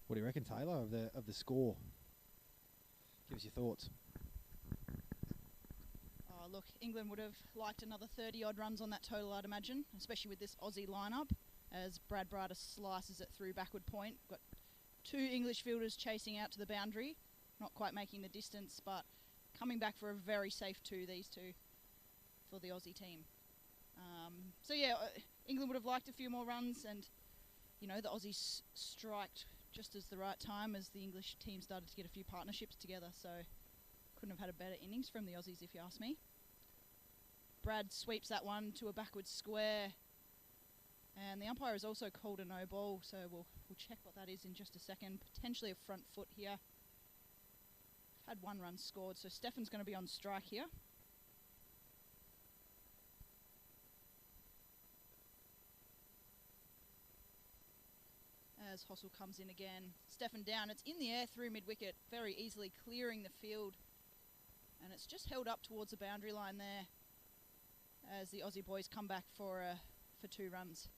What do you reckon, Taylor, of the score? Give us your thoughts. Oh, look, England would have liked another 30-odd runs on that total, I'd imagine, especially with this Aussie lineup, as Brad Brighter slices it through backward point. Got 2 English fielders chasing out to the boundary, not quite making the distance, but coming back for a very safe 2, these 2, for the Aussie team. So yeah, England would have liked a few more runs, and you know, the Aussies striked just as the right time as the English team started to get a few partnerships together, so couldn't have had a better innings from the Aussies if you ask me. Brad sweeps that one to a backward square, and the umpire has also called a no ball, so we'll check what that is in just a second. Potentially a front foot here. Had 1 run scored, so Stefan's going to be on strike here. As Hossel comes in again. Stefan down. It's in the air through mid-wicket, very easily clearing the field. And it's just held up towards the boundary line there as the Aussie boys come back for 2 runs.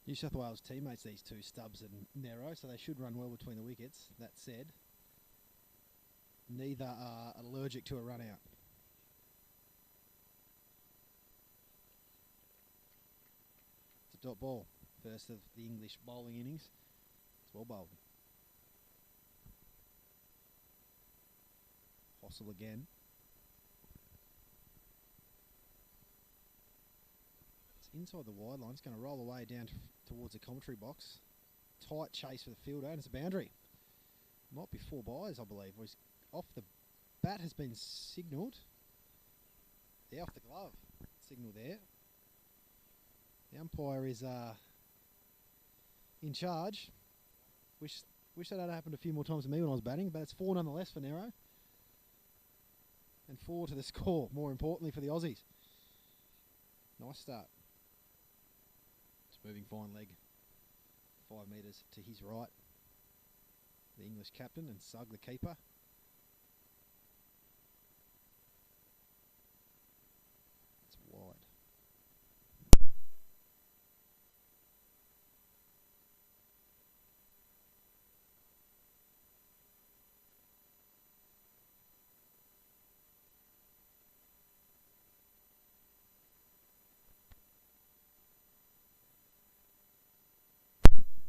New South Wales teammates, these 2, Stubbs and Nero, so they should run well between the wickets. That said, neither are allergic to a run out. Dot ball, first of the English bowling innings. It's well bowled. Hossel again. It's inside the wide line. It's going to roll away down towards the commentary box. Tight chase for the fielder, and it's a boundary. Might be 4 byes, I believe. Or he's off the bat has been signalled. Yeah, off the glove. Signal there. The umpire is in charge. Wish that had happened a few more times to me when I was batting, but it's 4 nonetheless for Nero. And 4 to the score, more importantly for the Aussies. Nice start. It's moving fine leg. 5 metres to his right. The English captain and Sugg the keeper. It's wide.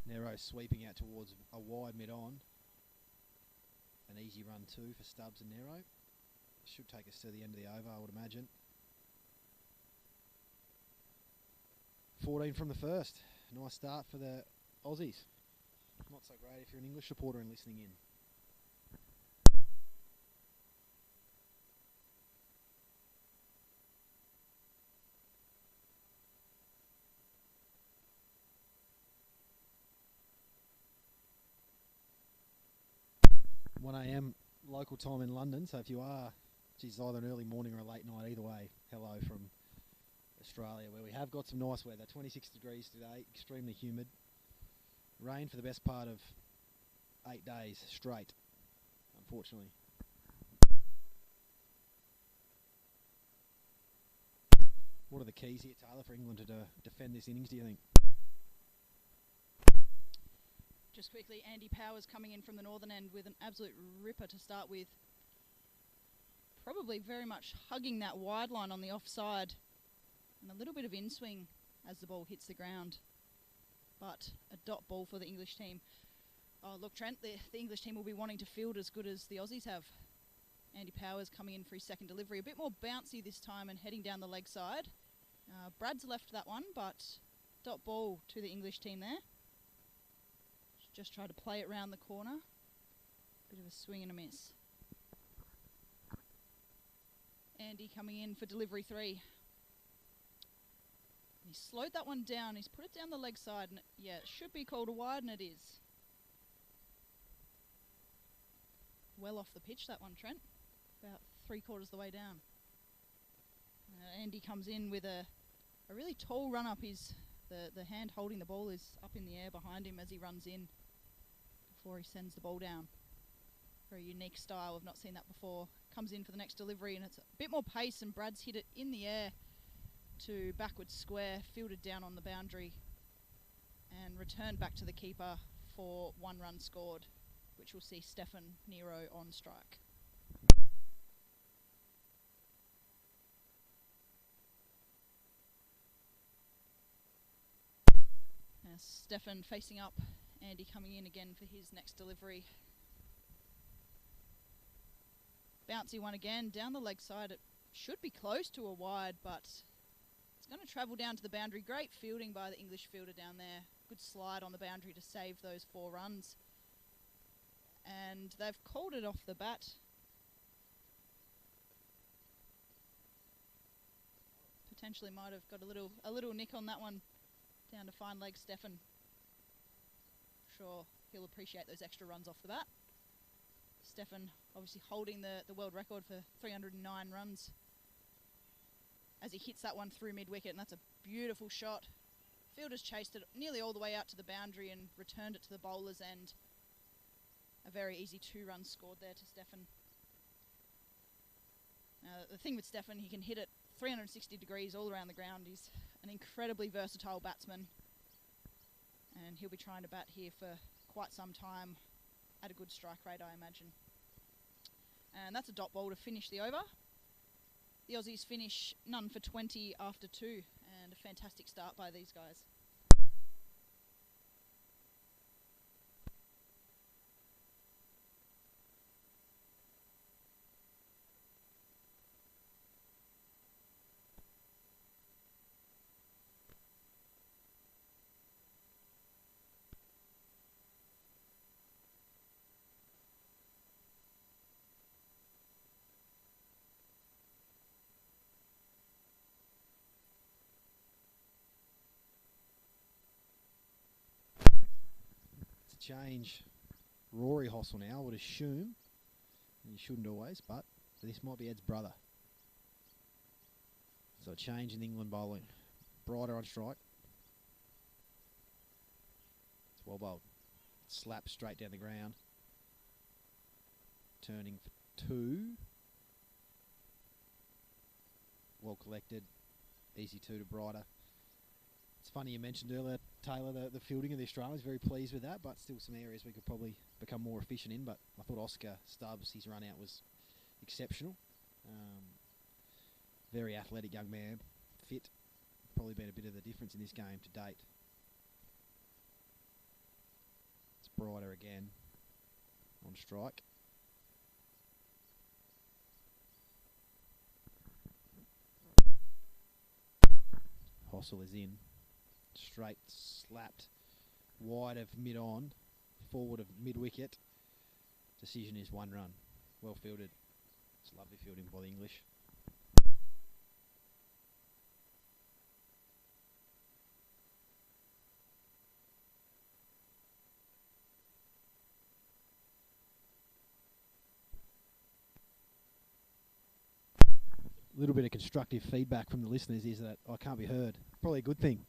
Nero sweeping out towards a wide mid-on. An easy run 2 for Stubbs and Nero. Should take us to the end of the over, I would imagine. 14 from the first. Nice start for the Aussies. Not so great if you're an English supporter and listening in. 1 a.m. local time in London, so if you are, geez, either an early morning or a late night, either way, hello from Australia, where we have got some nice weather. 26 degrees today, extremely humid. Rain for the best part of 8 days straight, unfortunately. What are the keys here, Taylor, for England to defend this innings, do you think? Just quickly, Andy Powers coming in from the northern end with an absolute ripper to start with. Probably very much hugging that wide line on the offside. And a little bit of in-swing as the ball hits the ground. But a dot ball for the English team. Oh, look, Trent, the English team will be wanting to field as good as the Aussies have. Andy Powers coming in for his second delivery. A bit more bouncy this time and heading down the leg side. Brad's left that one, but dot ball to the English team there. Just try to play it round the corner. Bit of a swing and a miss. Andy coming in for delivery 3. He slowed that one down. He's put it down the leg side, and it should be called a wide, and it is. Well off the pitch, that one, Trent. About 3/4 the way down. Andy comes in with a really tall run up. The hand holding the ball is up in the air behind him as he runs in before he sends the ball down. Very unique style. I've not seen that before. Comes in for the next delivery, and it's a bit more pace, and Brad's hit it in the air to backward square, fielded down on the boundary, and returned back to the keeper for 1 run scored, which will see Stefan Nero on strike. Now Stefan facing up, Andy coming in again for his next delivery. Bouncy one again, down the leg side. It should be close to a wide, but it's going to travel down to the boundary. Great fielding by the English fielder down there. Good slide on the boundary to save those 4 runs. And they've called it off the bat. Potentially might have got a little nick on that one. Down to fine leg Stefan. Sure, he'll appreciate those extra runs off the bat. Stefan obviously holding the world record for 309 runs as he hits that one through mid-wicket, and that's a beautiful shot. Fielders chased it nearly all the way out to the boundary and returned it to the bowler's end. A very easy 2 runs scored there to Stefan. Now, the thing with Stefan, he can hit it 360 degrees all around the ground. He's an incredibly versatile batsman, and he'll be trying to bat here for quite some time at a good strike rate, I imagine. And that's a dot ball to finish the over. The Aussies finish none for 20 after 2, and a fantastic start by these guys. Change Rory Hossel now, I would assume. And you shouldn't always, but this might be Ed's brother. So a change in England bowling. Brighter on strike. It's well bowled. Slap straight down the ground. Turning for 2. Well collected. Easy 2 to Brighter. It's funny you mentioned earlier, Taylor, the fielding of the Australians. Very pleased with that, but still some areas we could probably become more efficient in. But I thought Oscar Stubbs, his run out was exceptional. Very athletic young man, fit. Probably been a bit of the difference in this game to date. It's Brighter again on strike. Hossel is in. Straight slapped wide of mid-on, forward of mid-wicket. Decision is 1 run. Well fielded. It's lovely fielding by the English. little bit of constructive feedback from the listeners is that I can't be heard. Probably a good thing.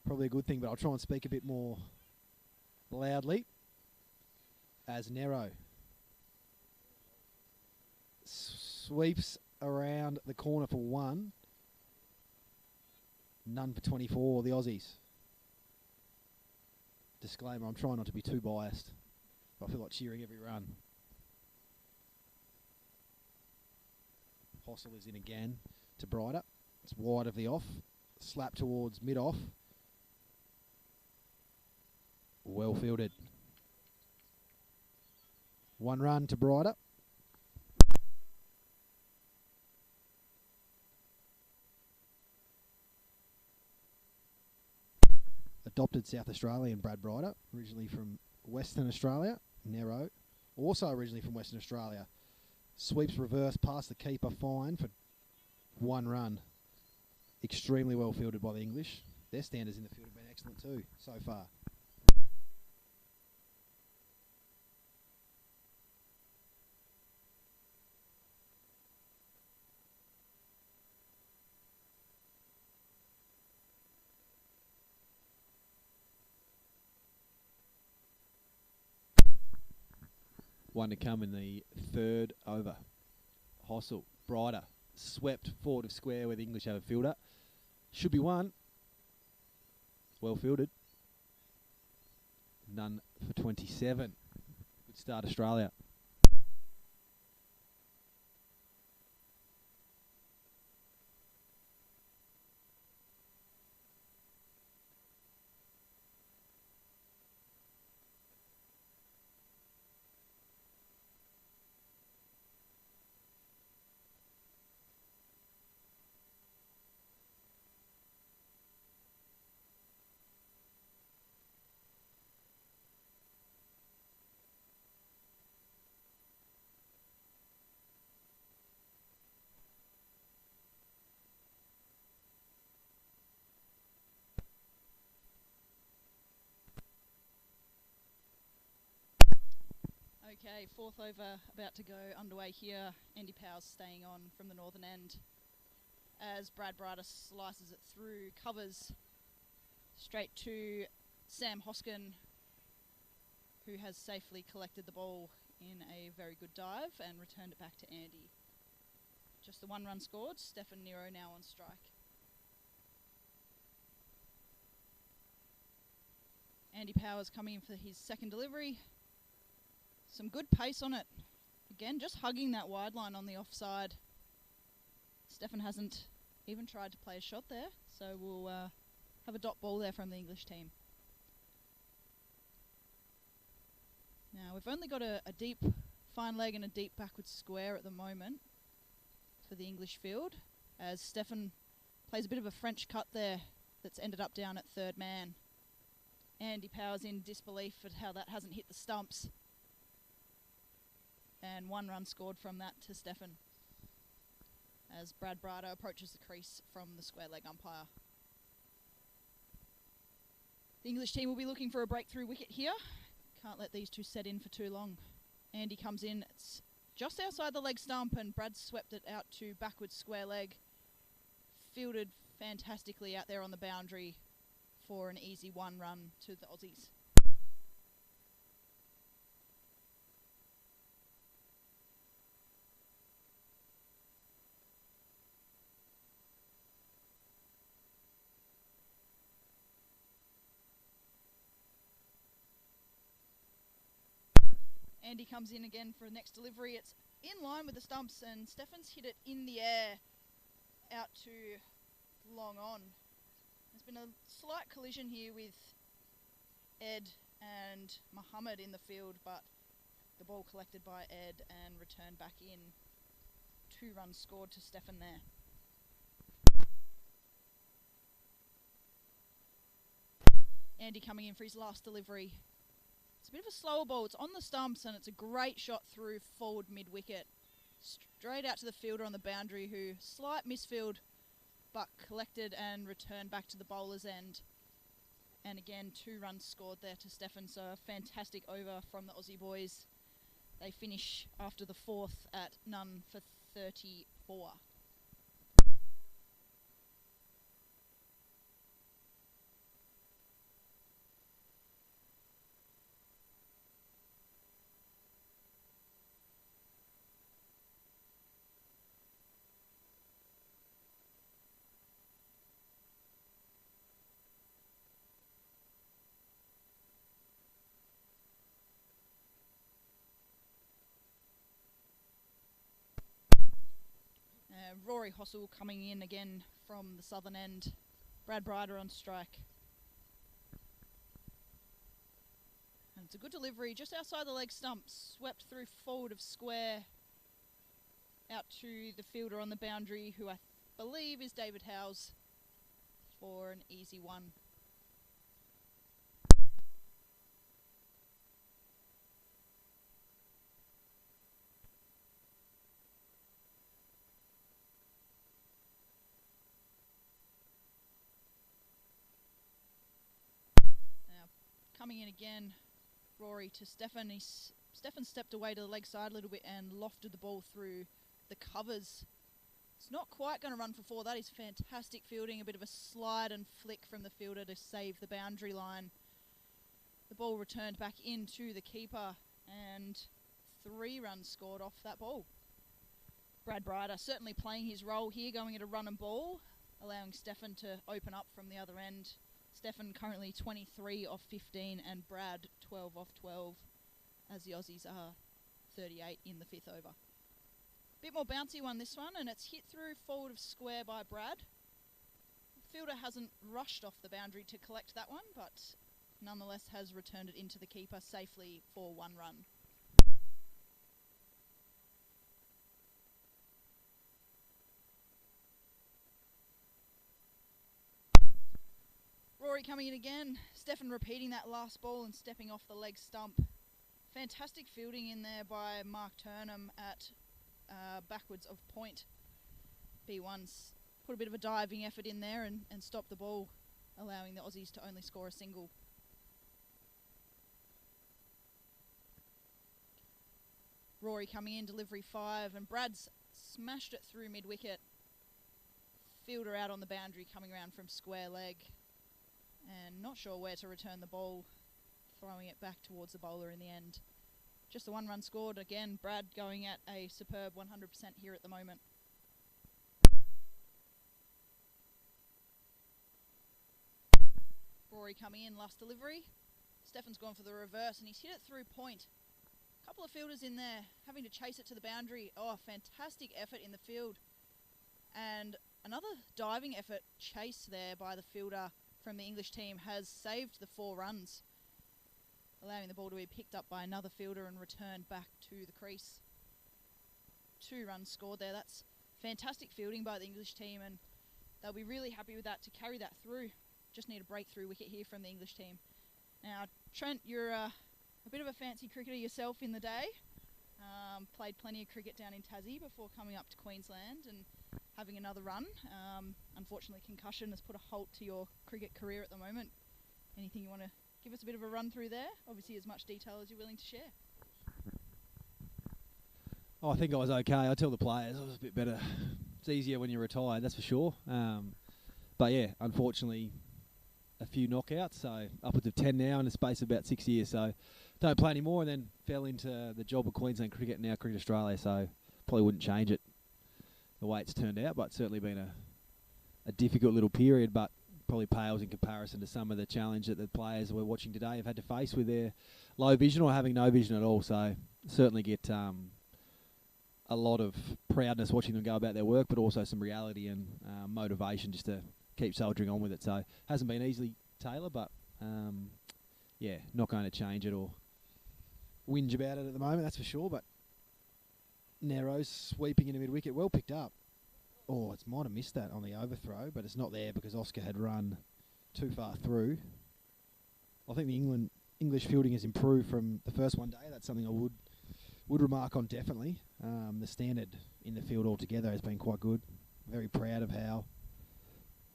Probably a good thing, but I'll try and speak a bit more loudly. As Nero sweeps around the corner for one. None for 24, the Aussies. Disclaimer, I'm trying not to be too biased. I feel like cheering every run. Hossel is in again to Brighter. It's wide of the off. Slap towards mid-off. Well fielded. One run to Brighter. Adopted South Australian Brad Brighter, originally from Western Australia. Nero, also originally from Western Australia. Sweeps reverse past the keeper, fine for one run. Extremely well fielded by the English. Their standards in the field have been excellent too so far. One to come in the third over. Hossel, Brighter, swept forward of square where the English have a fielder. Should be one. Well fielded. None for 27. Good start, Australia. Okay, fourth over about to go underway here. Andy Powers staying on from the northern end as Brad Brighter slices it through, covers straight to Sam Hoskin, who has safely collected the ball in a very good dive and returned it back to Andy. Just the one run scored. Stefan Nero now on strike. Andy Powers coming in for his second delivery. Some good pace on it. Again, just hugging that wide line on the offside. Stefan hasn't even tried to play a shot there, so we'll have a dot ball there from the English team. Now, we've only got a deep fine leg and a deep backward square at the moment for the English field, as Stefan plays a bit of a French cut there that's ended up down at third man. Andy Powers in disbelief at how that hasn't hit the stumps. And one run scored from that to Stefan as Brad Brighter approaches the crease from the square leg umpire. The English team will be looking for a breakthrough wicket here. Can't let these two set in for too long. Andy comes in, it's just outside the leg stump, and Brad swept it out to backwards square leg. Fielded fantastically out there on the boundary for an easy one run to the Aussies. Andy comes in again for the next delivery. It's in line with the stumps, and Stefan's hit it in the air out to long on. There's been a slight collision here with Ed and Muhammad in the field, but the ball collected by Ed and returned back in. 2 runs scored to Stefan there. Andy coming in for his last delivery. It's a bit of a slower ball. It's on the stumps, and it's a great shot through forward mid-wicket. Straight out to the fielder on the boundary, who slight misfield, but collected and returned back to the bowler's end. And again, 2 runs scored there to Stefan, so a fantastic over from the Aussie boys. They finish after the 4th at none for 34. Rory Hossel coming in again from the southern end. Brad Brider on strike. And it's a good delivery just outside the leg stump, swept through forward of square out to the fielder on the boundary, who I believe is David Howes, for an easy one. Now, coming in again, Rory to Stefan. Stefan stepped away to the leg side a little bit and lofted the ball through the covers. It's not quite going to run for four. That is fantastic fielding. A bit of a slide and flick from the fielder to save the boundary line. The ball returned back into the keeper and 3 runs scored off that ball. Brad Brider certainly playing his role here, going at a run and ball, allowing Stefan to open up from the other end. Stefan currently 23 off 15 and Brad 12 off 12, as the Aussies are 38 in the 5th over. Bit more bouncy one this one, and it's hit through forward of square by Brad. The fielder hasn't rushed off the boundary to collect that one, but nonetheless has returned it into the keeper safely for 1 run. Rory coming in again. Stefan repeating that last ball and stepping off the leg stump. Fantastic fielding in there by Mark Turnham at backwards of point. B1's put a bit of a diving effort in there and stopped the ball, allowing the Aussies to only score a single. Rory coming in, delivery 5, and Brad's smashed it through mid-wicket. Fielder out on the boundary coming around from square leg, and not sure where to return the ball, throwing it back towards the bowler in the end. Just the 1 run scored. Again, Brad going at a superb 100% here at the moment. Rory coming in, last delivery. Stefan's gone for the reverse and he's hit it through point. A couple of fielders in there having to chase it to the boundary. Oh, fantastic effort in the field. And another diving effort chase there by the fielder from the English team has saved the 4 runs, allowing the ball to be picked up by another fielder and returned back to the crease. 2 runs scored there. That's fantastic fielding by the English team, and they'll be really happy with that to carry that through. Just need a breakthrough wicket here from the English team. Now, Trent, you're a bit of a fancy cricketer yourself in the day. Played plenty of cricket down in Tassie before coming up to Queensland and having another run. Unfortunately, concussion has put a halt to your cricket career at the moment. Anything you want to give us a bit of a run through there? Obviously, as much detail as you're willing to share. Oh, I think I was okay. I tell the players I was a bit better. It's easier when you're retired, that's for sure. But yeah, unfortunately, a few knockouts, so upwards of 10 now in the space of about 6 years. So don't play anymore, and then fell into the job of Queensland Cricket, now Cricket Australia. So probably wouldn't change it the way it's turned out, but certainly been a difficult little period, but probably pales in comparison to some of the challenge that the players we're watching today have had to face with their low vision or having no vision at all. So certainly get a lot of proudness watching them go about their work, but also some reality and motivation just to keep soldiering on with it. So hasn't been easily, Taylor, but yeah, not going to change it or whinge about it at the moment, that's for sure. But Narrows sweeping into mid-wicket, well picked up. Oh, it might have missed that on the overthrow, but it's not there because Oscar had run too far through. I think the English fielding has improved from the first one day. That's something I would remark on definitely. The standard in the field altogether has been quite good. Very proud of how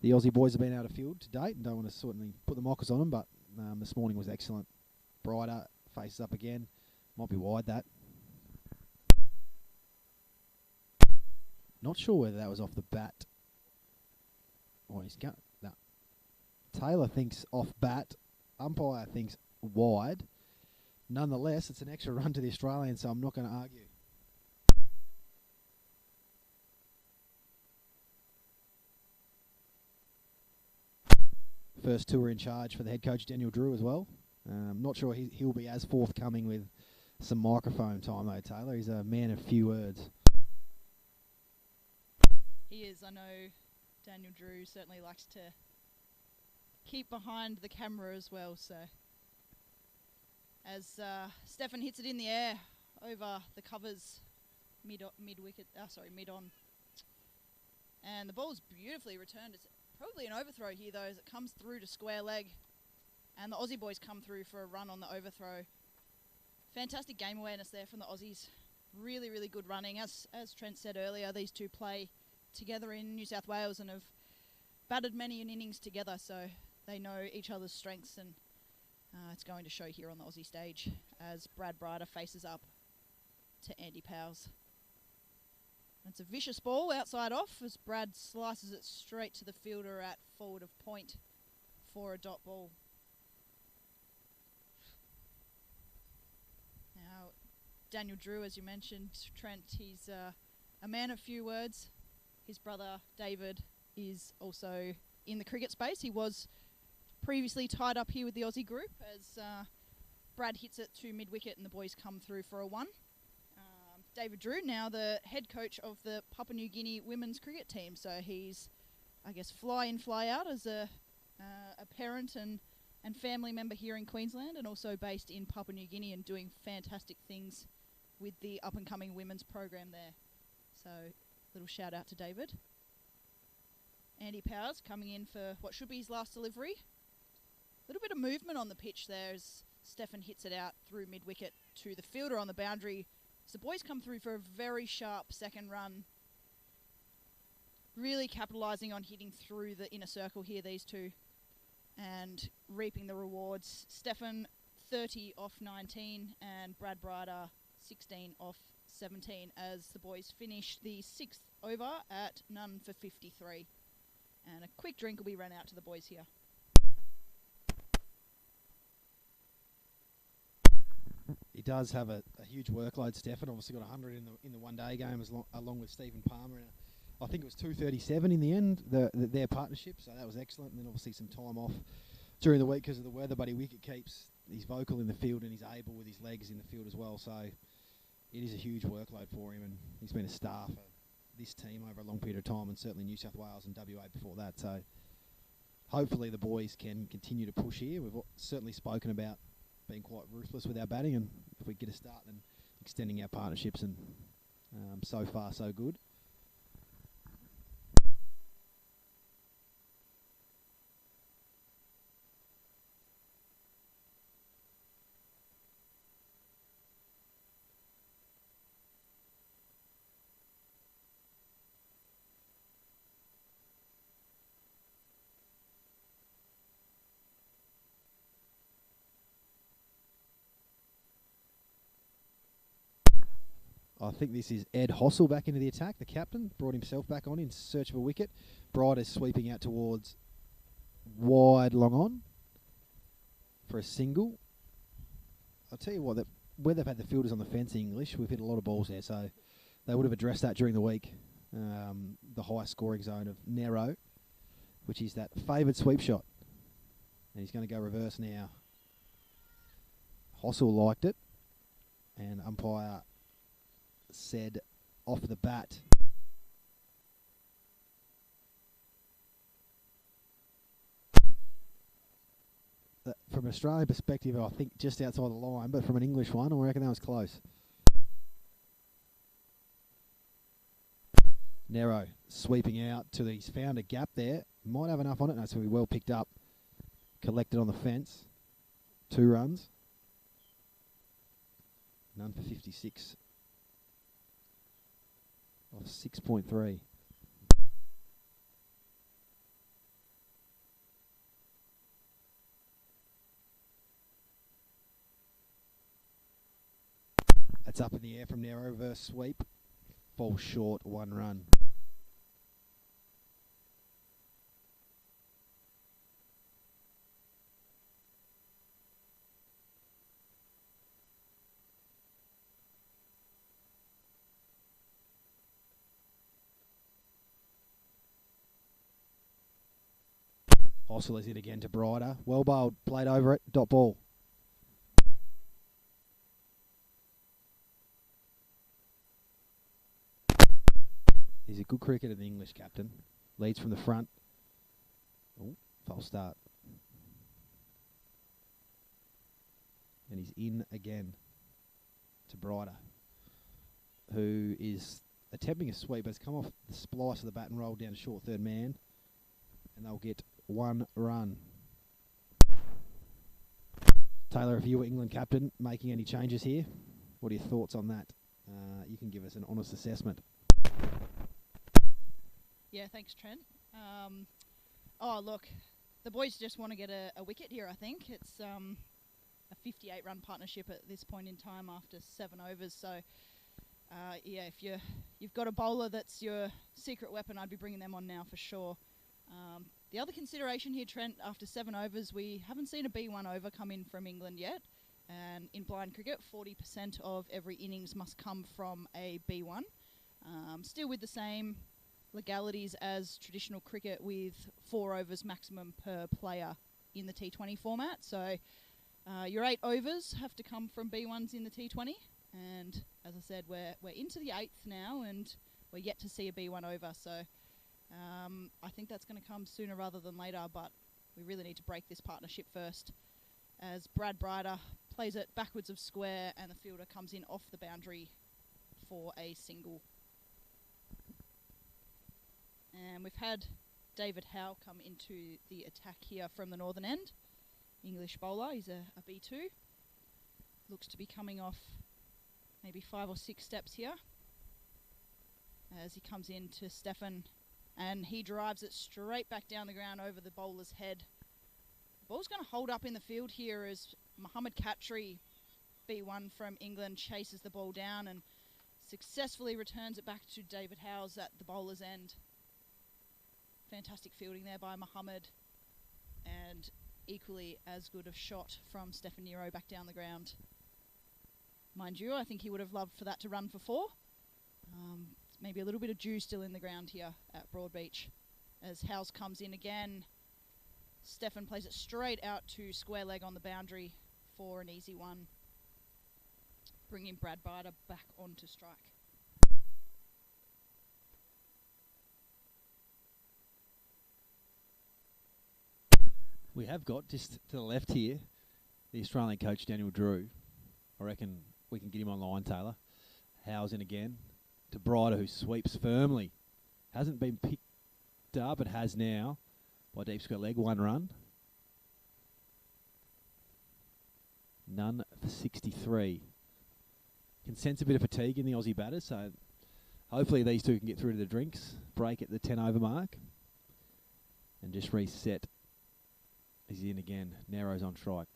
the Aussie boys have been able to field to date, and don't want to certainly put the mockers on them, but this morning was excellent. Brighter, faces up again. Might be wide, that. Not sure whether that was off the bat. Oh, he's got no. Taylor thinks off bat. Umpire thinks wide. Nonetheless, it's an extra run to the Australians, so I'm not going to argue. First tour in charge for the head coach, Daniel Drew, as well. Not sure he'll be as forthcoming with some microphone time, though, Taylor. He's a man of few words. He is. I know Daniel Drew certainly likes to keep behind the camera as well. So as Stefan hits it in the air over the covers mid on, and the ball's beautifully returned. It's probably an overthrow here though, as it comes through to square leg, and the Aussie boys come through for a run on the overthrow. Fantastic game awareness there from the Aussies. Really, really good running. As Trent said earlier, these two play together in New South Wales and have batted many an innings together, so they know each other's strengths, and it's going to show here on the Aussie stage as Brad Brider faces up to Andy Powers. It's a vicious ball outside off as Brad slices it straight to the fielder at forward of point for a dot ball. Now, Daniel Drew, as you mentioned, Trent, he's a man of few words. His brother David is also in the cricket space. He was previously tied up here with the Aussie group as Brad hits it to mid-wicket and the boys come through for a one. David Drew, now the head coach of the Papua New Guinea women's cricket team. So he's, I guess, fly in, fly out as a parent and family member here in Queensland, and also based in Papua New Guinea and doing fantastic things with the up-and-coming women's program there. So, little shout out to David. Andy Powers coming in for what should be his last delivery. A little bit of movement on the pitch there as Stefan hits it out through mid-wicket to the fielder on the boundary. So the boys come through for a very sharp second run. Really capitalising on hitting through the inner circle here, these two, and reaping the rewards. Stefan 30 off 19 and Brad Brider 16 off 17 as the boys finish the 6th over at none for 53. And a quick drink will be run out to the boys here. He does have a huge workload, Stefan. Obviously got 100 in the one-day game along with Stephen Palmer. And I think it was 237 in the end, their partnership, so that was excellent. And then obviously some time off during the week because of the weather, but he wicket keeps. He's vocal in the field and he's able with his legs in the field as well. So it is a huge workload for him, and he's been a star for this team over a long period of time, and certainly New South Wales and WA before that. So hopefully the boys can continue to push here. We've certainly spoken about being quite ruthless with our batting, and if we get a start, then extending our partnerships, and so far so good. I think this is Ed Hossel back into the attack. The captain brought himself back on in search of a wicket. Bright is sweeping out towards wide long on for a single. I'll tell you what, where they've had the fielders on the fence in English, we've hit a lot of balls there, so they would have addressed that during the week. The high scoring zone of Nero, which is that favoured sweep shot. And he's going to go reverse now. Hossel liked it, and umpire said off the bat. From an Australian perspective, I think just outside the line, but from an English one, I reckon that was close. Nero sweeping out to he's found a gap there. Might have enough on it. No, so we well picked up. Collected on the fence. 2 runs. None for 56. Off 6.3. That's up in the air from Nero, reverse sweep. Falls short, 1 run. Hossel is it again to Brider. Well bowled, played over it, dot ball. He's a good cricketer, the English captain. Leads from the front. Oh, false start. And he's in again to Brighter, who is attempting a sweep, but has come off the splice of the bat and rolled down to short third man. And they'll get 1 run. Taylor, if you were England captain, making any changes here, what are your thoughts on that? You can give us an honest assessment. Yeah, thanks, Trent. Oh, look, the boys just want to get a wicket here, I think. It's a 58-run partnership at this point in time after 7 overs. So, yeah, if you've got a bowler that's your secret weapon, I'd be bringing them on now for sure. The other consideration here, Trent, after 7 overs, we haven't seen a B1 over come in from England yet. And in blind cricket, 40% of every innings must come from a B1. Still with the same legalities as traditional cricket, with 4 overs maximum per player in the T20 format. So your 8 overs have to come from B1s in the T20. And as I said, we're into the 8th now, and we're yet to see a B1 over. So I think that's going to come sooner rather than later, but we really need to break this partnership first, as Brad Brighter plays it backwards of square and the fielder comes in off the boundary for a single. And we've had David Howe come into the attack here from the northern end. English bowler, he's a B2. Looks to be coming off maybe 5 or 6 steps here as he comes in to Stefan, and he drives it straight back down the ground over the bowler's head. The ball's going to hold up in the field here as Mohammad Khatri, B1 from England, chases the ball down and successfully returns it back to David Howes at the bowler's end. Fantastic fielding there by Mohammad, and equally as good a shot from Stefan Nero back down the ground. Mind you, I think he would have loved for that to run for 4. Maybe a little bit of dew still in the ground here at Broadbeach. As Howes comes in again, Stefan plays it straight out to square leg on the boundary for an easy one, bringing Brad Brighter back onto strike. We have got, just to the left here, the Australian coach Daniel Drew. I reckon we can get him online, Taylor. Howes in again to Brighter, who sweeps firmly. Hasn't been picked up, but has now by deep square leg. 1 run. None for 63. Can sense a bit of fatigue in the Aussie batters, so hopefully these two can get through to the drinks. Break at the 10 over mark. And just reset. He's in again. Narrows on strike.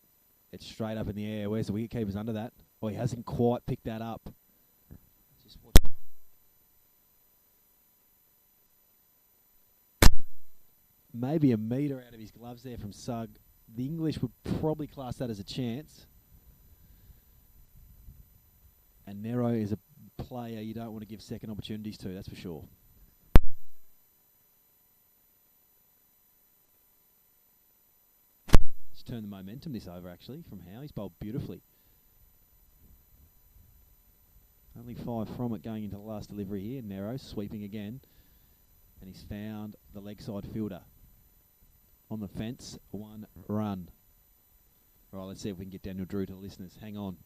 It's straight up in the air. Where's the wicketkeepers under that? Oh, he hasn't quite picked that up. Just watch. Maybe a metre out of his gloves there from Sugg. The English would probably class that as a chance. And Nero is a player you don't want to give second opportunities to, that's for sure. Let's turn the momentum this over, actually, from Howe. He's bowled beautifully. Only 5 from it going into the last delivery here. Nero sweeping again. And he's found the leg side fielder. On the fence, 1 run. All right, let's see if we can get Daniel Drew to the listeners. Hang on.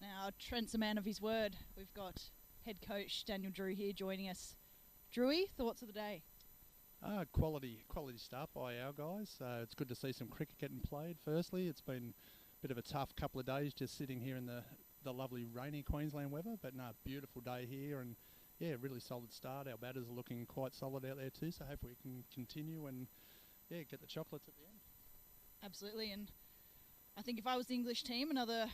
Now, Trent's a man of his word. We've got head coach Daniel Drew here joining us. Drewy, thoughts of the day? Quality start by our guys. It's good to see some cricket getting played. Firstly, it's been a bit of a tough couple of days just sitting here in the lovely rainy Queensland weather, but no, beautiful day here, and yeah, really solid start. Our batters are looking quite solid out there too, so hopefully we can continue and yeah, get the chocolates at the end. Absolutely, and I think if I was the English team, another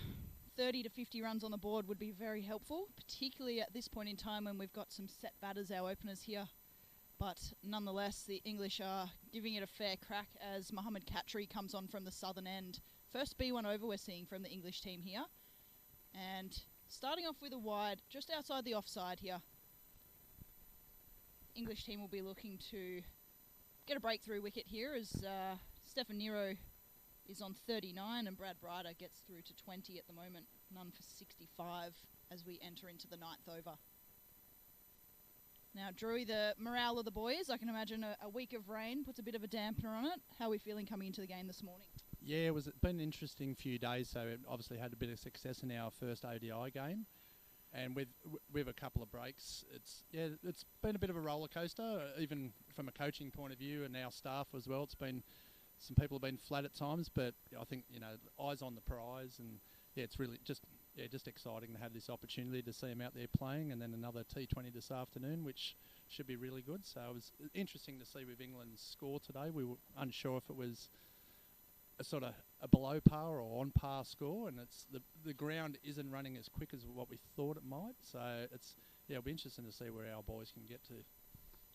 30 to 50 runs on the board would be very helpful, particularly at this point in time when we've got some set batters, our openers here. But nonetheless, the English are giving it a fair crack as Mohammad Khatri comes on from the southern end. First B1 over we're seeing from the English team here. And starting off with a wide, just outside the offside here. English team will be looking to get a breakthrough wicket here as Stefan Nero is on 39 and Brad Brider gets through to 20 at the moment. None for 65 as we enter into the 9th over. Now, Drewy, the morale of the boys, I can imagine a week of rain puts a bit of a dampener on it. How are we feeling coming into the game this morning? Yeah, it's been an interesting few days, so it obviously had a bit of success in our first ODI game. And with a couple of breaks, it's been a bit of a roller coaster, even from a coaching point of view and our staff as well. Some people have been flat at times, but I think, eyes on the prize, and it's really just exciting to have this opportunity to see them out there playing, and then another T20 this afternoon, which should be really good. So it was interesting to see with England's score today. We were unsure if it was a sort of a below par or on par score, and the ground isn't running as quick as what we thought it might. So it'll be interesting to see where our boys can get to.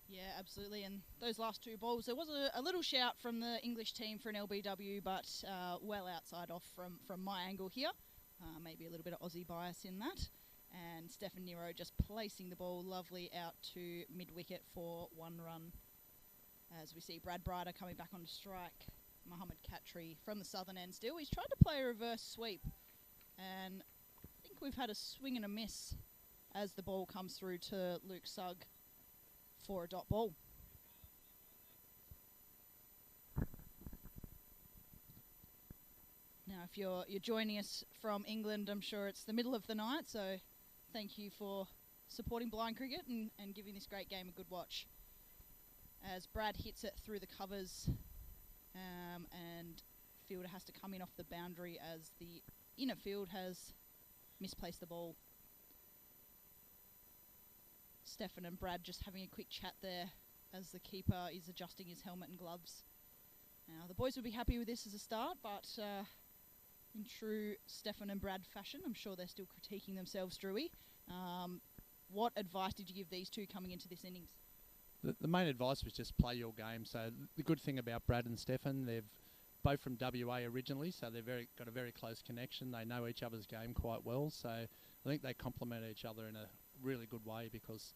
Yeah, absolutely. And those last two balls, there was a little shout from the English team for an LBW, but well outside off from my angle here. Maybe a little bit of Aussie bias in that. And Stefan Nero just placing the ball lovely out to mid-wicket for 1 run. As we see Brad Brider coming back on strike. Mohammad Khatri from the southern end still. He's tried to play a reverse sweep. And I think we've had a swing and a miss as the ball comes through to Luke Sugg for a dot ball. Now, if you're joining us from England, I'm sure it's the middle of the night, so thank you for supporting blind cricket and giving this great game a good watch. As Brad hits it through the covers, and fielder has to come in off the boundary as the inner field has misplaced the ball. Stefan and Brad just having a quick chat there as the keeper is adjusting his helmet and gloves. Now, the boys would be happy with this as a start, but in true Stefan and Brad fashion, I'm sure they're still critiquing themselves, Drewy. What advice did you give these two coming into this innings? The main advice was just play your game. So the good thing about Brad and Stefan, they've both from WA originally, so they've got a very close connection. They know each other's game quite well, so I think they complement each other in a really good way, because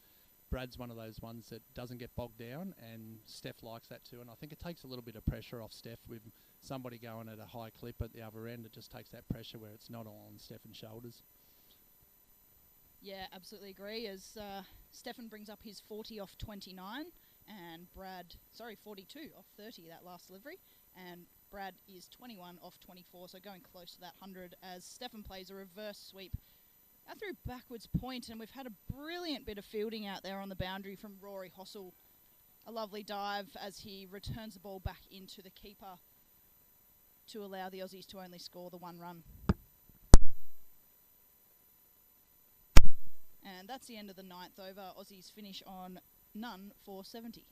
Brad's one of those ones that doesn't get bogged down, and Steph likes that too. And I think it takes a little bit of pressure off Steph with somebody going at a high clip at the other end. It just takes that pressure where it's not all on Stefan's shoulders. Yeah, absolutely agree. As Stefan brings up his 40 off 29, and 42 off 30, that last delivery, and Brad is 21 off 24, so going close to that 100 as Stefan plays a reverse sweep out through backwards point, and we've had a brilliant bit of fielding out there on the boundary from Rory Hossel. A lovely dive as he returns the ball back into the keeper to allow the Aussies to only score the 1 run. And that's the end of the 9th over. Aussies finish on none for 70.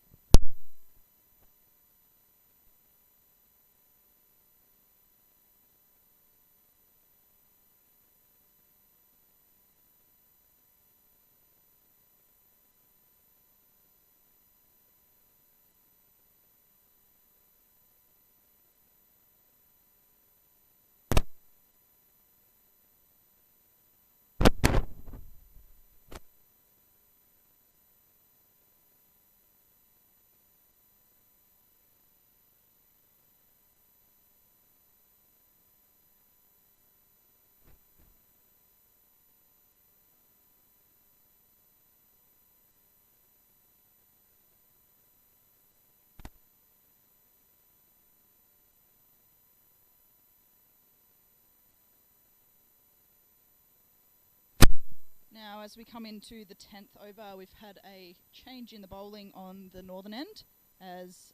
Now, as we come into the 10th over, we've had a change in the bowling on the northern end as,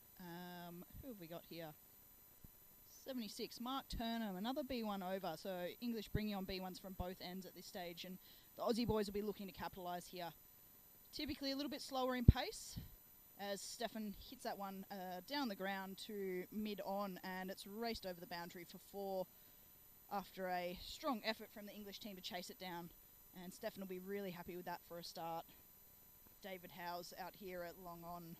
who have we got here? 76, Mark Turnham, another B1 over. So English bringing on B1s from both ends at this stage, and the Aussie boys will be looking to capitalise here. Typically a little bit slower in pace as Stefan hits that one down the ground to mid-on, and it's raced over the boundary for 4. after a strong effort from the English team to chase it down. And Stefan will be really happy with that for a start. David Howes out here at long on,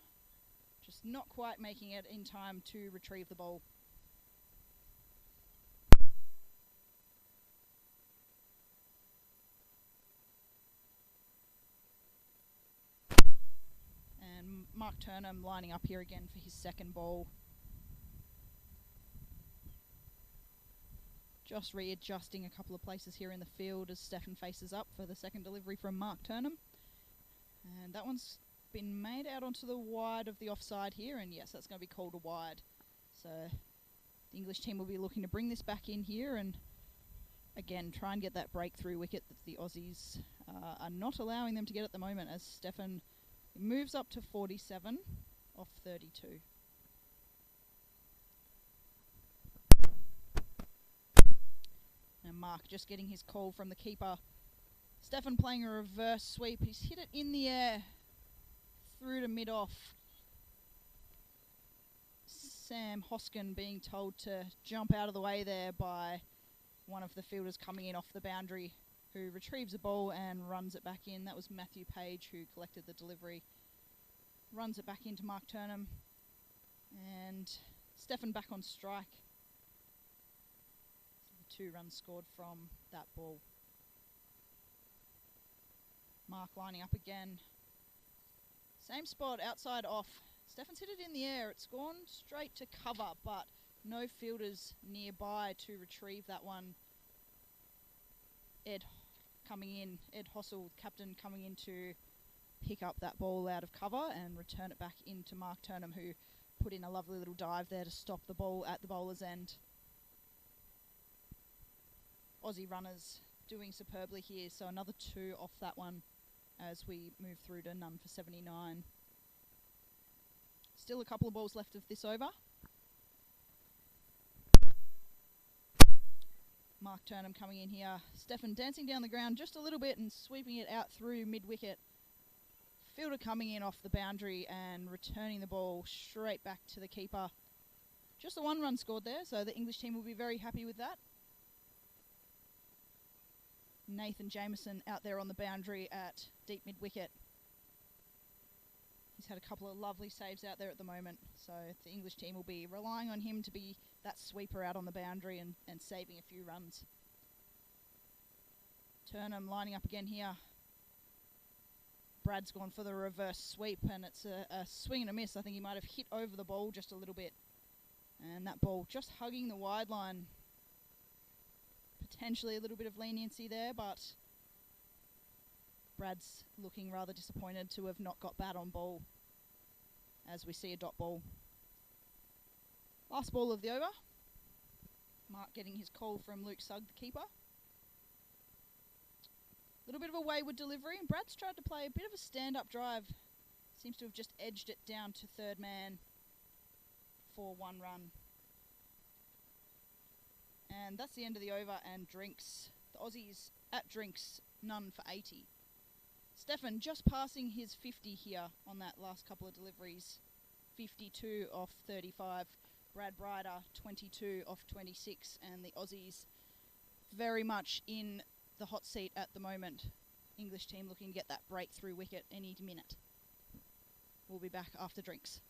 just not quite making it in time to retrieve the ball. And Mark Turnham lining up here again for his second ball. Just readjusting a couple of places here in the field as Stefan faces up for the second delivery from Mark Turnham. And that one's been made out onto the wide of the offside here, and yes, that's going to be called a wide. So the English team will be looking to bring this back in here and again try and get that breakthrough wicket that the Aussies are not allowing them to get at the moment, as Stefan moves up to 47 off 32. And Mark just getting his call from the keeper. Stefan playing a reverse sweep. He's hit it in the air through to mid-off. Sam Hoskin being told to jump out of the way there by one of the fielders coming in off the boundary, who retrieves the ball and runs it back in. That was Matthew Page who collected the delivery. Runs it back into Mark Turnham. And Stefan back on strike. 2 runs scored from that ball. Mark lining up again. Same spot, outside off. Stefan's hit it in the air. It's gone straight to cover, but no fielders nearby to retrieve that one. Ed coming in, Ed Hossel, captain, coming in to pick up that ball out of cover and return it back into Mark Turnham, who put in a lovely little dive there to stop the ball at the bowler's end. Aussie runners doing superbly here, so another 2 off that one as we move through to none for 79. Still a couple of balls left of this over. Mark Turnham coming in here. Stefan dancing down the ground just a little bit and sweeping it out through mid-wicket. Fielder coming in off the boundary and returning the ball straight back to the keeper. Just the 1 run scored there, so the English team will be very happy with that. Nathan Jameson out there on the boundary at deep mid-wicket. He's had a couple of lovely saves out there at the moment, so the English team will be relying on him to be that sweeper out on the boundary and saving a few runs. Turnham lining up again here. Brad's gone for the reverse sweep, and it's a swing and a miss. I think he might have hit over the ball just a little bit, and that ball just hugging the wide line. Potentially a little bit of leniency there, but Brad's looking rather disappointed to have not got bat on ball as we see a dot ball. Last ball of the over. Mark getting his call from Luke Sugg, the keeper. A little bit of a wayward delivery, and Brad's tried to play a bit of a stand-up drive. Seems to have just edged it down to third man for 1 run. And that's the end of the over and drinks. The Aussies at drinks, none for 80. Stefan just passing his 50 here on that last couple of deliveries. 52 off 35. Brad Bryder, 22 off 26. And the Aussies very much in the hot seat at the moment. English team looking to get that breakthrough wicket any minute. We'll be back after drinks.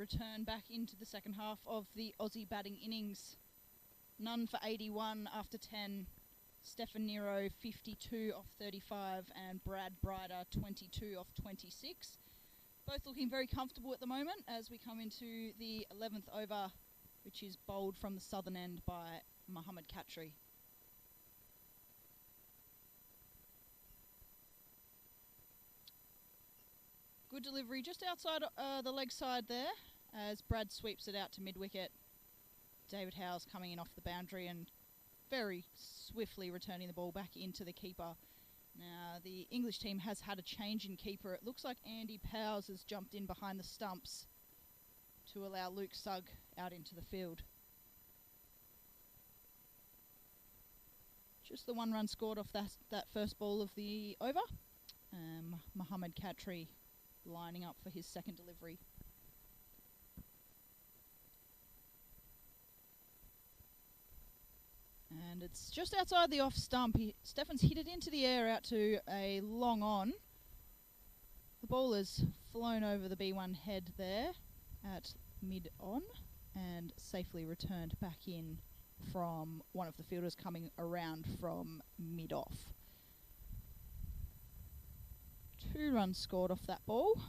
return back into the second half of the Aussie batting innings. None for 81 after 10. Stefan Nero 52 off 35 and Brad Brider 22 off 26. Both looking very comfortable at the moment as we come into the 11th over, which is bowled from the southern end by Mohammad Khatri. Good delivery just outside the leg side there as Brad sweeps it out to mid-wicket. David Howes coming in off the boundary and very swiftly returning the ball back into the keeper. Now, the English team has had a change in keeper. It looks like Andy Powers has jumped in behind the stumps to allow Luke Sugg out into the field. Just the 1 run scored off that first ball of the over. Mohammad Khatri lining up for his second delivery. And it's just outside the off stump. Stefan's hit it into the air out to a long on. The ball has flown over the B1 head there at mid-on and safely returned back in from one of the fielders coming around from mid-off. 2 runs scored off that ball.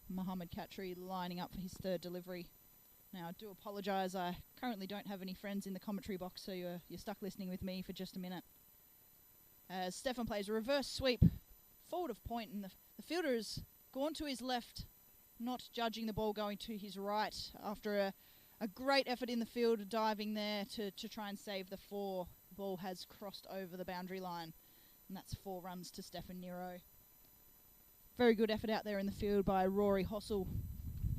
Mohammad Khatri lining up for his third delivery. Now, I do apologise, I currently don't have any friends in the commentary box, so you're stuck listening with me for just a minute. As Stefan plays a reverse sweep, forward of point, and the fielder has gone to his left, not judging the ball going to his right after a great effort in the field, diving there to try and save the 4. The ball has crossed over the boundary line, and that's 4 runs to Stefan Nero. Very good effort out there in the field by Rory Hossel,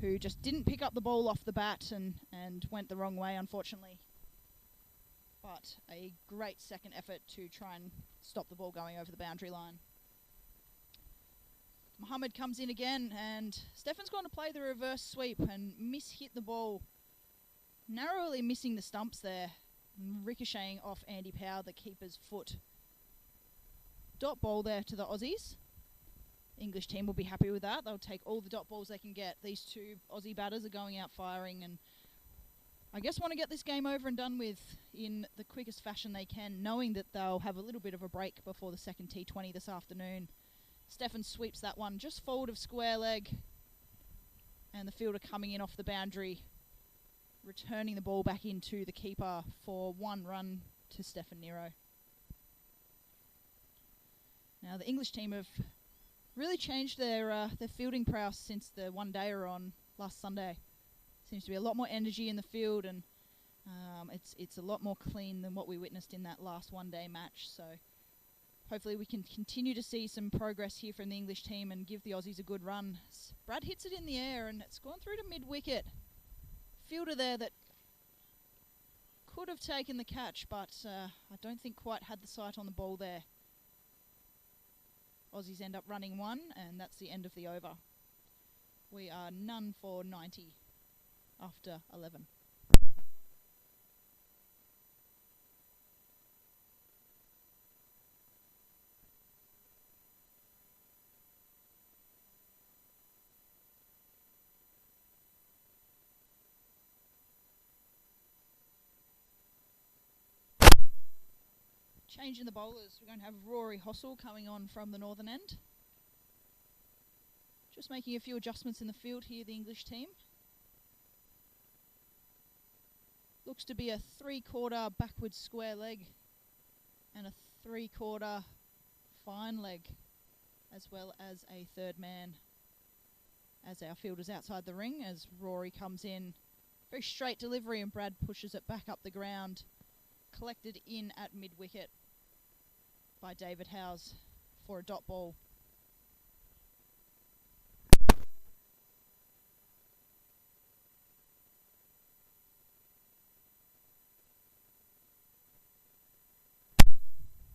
who just didn't pick up the ball off the bat and went the wrong way, unfortunately. But a great second effort to try and stop the ball going over the boundary line. Mohammad comes in again, and Stefan's going to play the reverse sweep and hit the ball, narrowly missing the stumps there, ricocheting off Andy Power, the keeper's foot. Dot ball there to the Aussies. English team will be happy with that. They'll take all the dot balls they can get. These 2 Aussie batters are going out firing and I guess want to get this game over and done with in the quickest fashion they can, knowing that they'll have a little bit of a break before the second T20 this afternoon. Stefan sweeps that one just forward of square leg and the fielder coming in off the boundary, returning the ball back into the keeper for 1 run to Stefan Nero. Now, the English team have really changed their fielding prowess since the one-dayer on last Sunday. Seems to be a lot more energy in the field, and it's a lot more clean than what we witnessed in that last one-day match. So hopefully we can continue to see some progress here from the English team and give the Aussies a good run. Brad hits it in the air, and it's gone through to mid-wicket. Fielder there that could have taken the catch, but I don't think quite had the sight on the ball there. Aussies end up running 1, and that's the end of the over. We are none for 90 after 11. Change in the bowlers. We're going to have Rory Hossel coming on from the northern end. Just making a few adjustments in the field here, the English team. Looks to be a 3/4 backwards square leg and a 3/4 fine leg, as well as a third man as our fielders outside the ring as Rory comes in. Very straight delivery and Brad pushes it back up the ground. Collected in at mid-wicket by David Howes for a dot ball.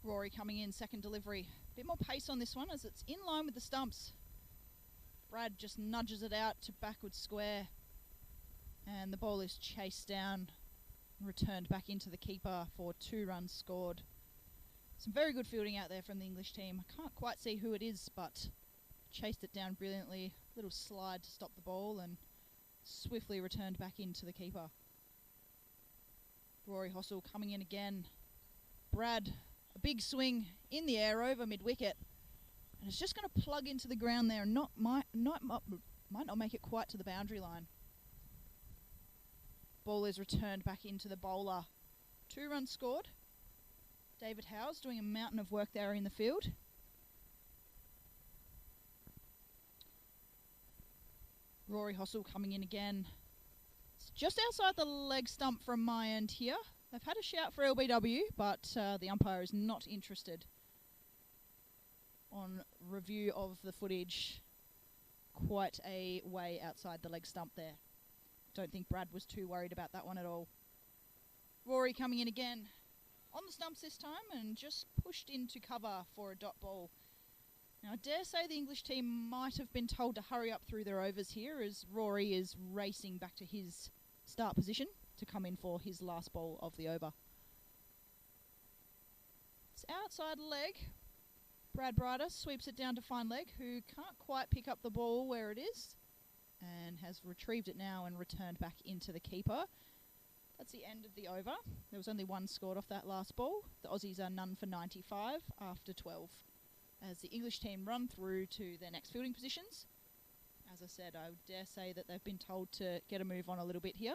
Rory coming in, second delivery. Bit more pace on this one as it's in line with the stumps. Brad just nudges it out to backward square and the ball is chased down, returned back into the keeper for 2 runs scored. Some very good fielding out there from the English team. I can't quite see who it is, but chased it down brilliantly. Little slide to stop the ball and Swiftly returned back into the keeper. Rory Hossel coming in again. Brad, a big swing in the air over mid-wicket. And it's just going to plug into the ground there and might not make it quite to the boundary line. Ball is returned back into the bowler. 2 runs scored. David Howes doing a mountain of work there in the field. Rory Hossel coming in again. It's just outside the leg stump from my end here. They've had a shout for LBW, but the umpire is not interested. On review of the footage, quite a way outside the leg stump there. Don't think Brad was too worried about that one at all. Rory coming in again on the stumps this time and just pushed into cover for a dot ball. Now I dare say the English team might have been told to hurry up through their overs here as Rory is racing back to his start position to come in for his last ball of the over. It's outside leg. Brad Brighter sweeps it down to fine leg, who can't quite pick up the ball where it is and has retrieved it now and returned back into the keeper. That's the end of the over. There was only 1 scored off that last ball. The Aussies are none for 95 after 12 as the English team run through to their next fielding positions. As I said, I would dare say that they've been told to get a move on a little bit here.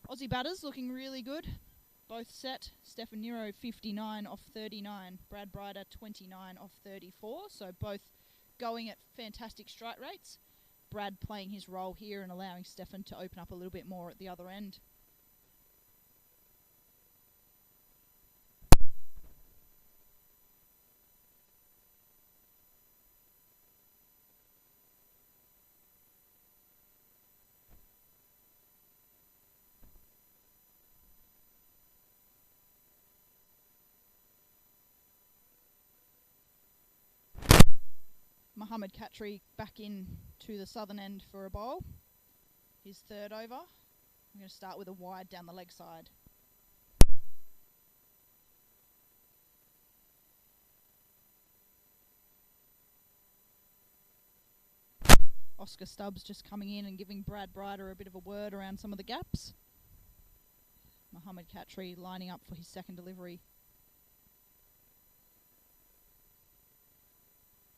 Aussie batters looking really good. Both set. Stefan Nero 59 off 39. Brad Brighter 29 off 34. So both going at fantastic strike rates. Brad playing his role here and allowing Stefan to open up a little bit more at the other end. Mohammad Khatri back in to the southern end for a bowl. His 3rd over. I'm going to start with a wide down the leg side. Oscar Stubbs just coming in and giving Brad Brighter a bit of a word around some of the gaps. Mohammad Khatri lining up for his 2nd delivery.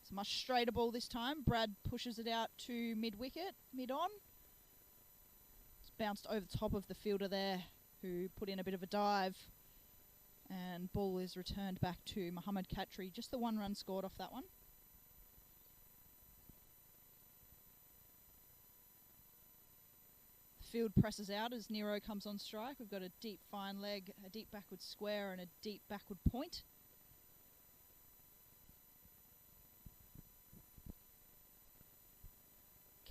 It's a much straighter ball this time. Brad pushes it out to mid-wicket, mid-on. It's bounced over the top of the fielder there, who put in a bit of a dive. And ball is returned back to Mohammad Khatri. Just the 1 run scored off that one. The field presses out as Nero comes on strike. We've got a deep fine leg, a deep backward square and a deep backward point.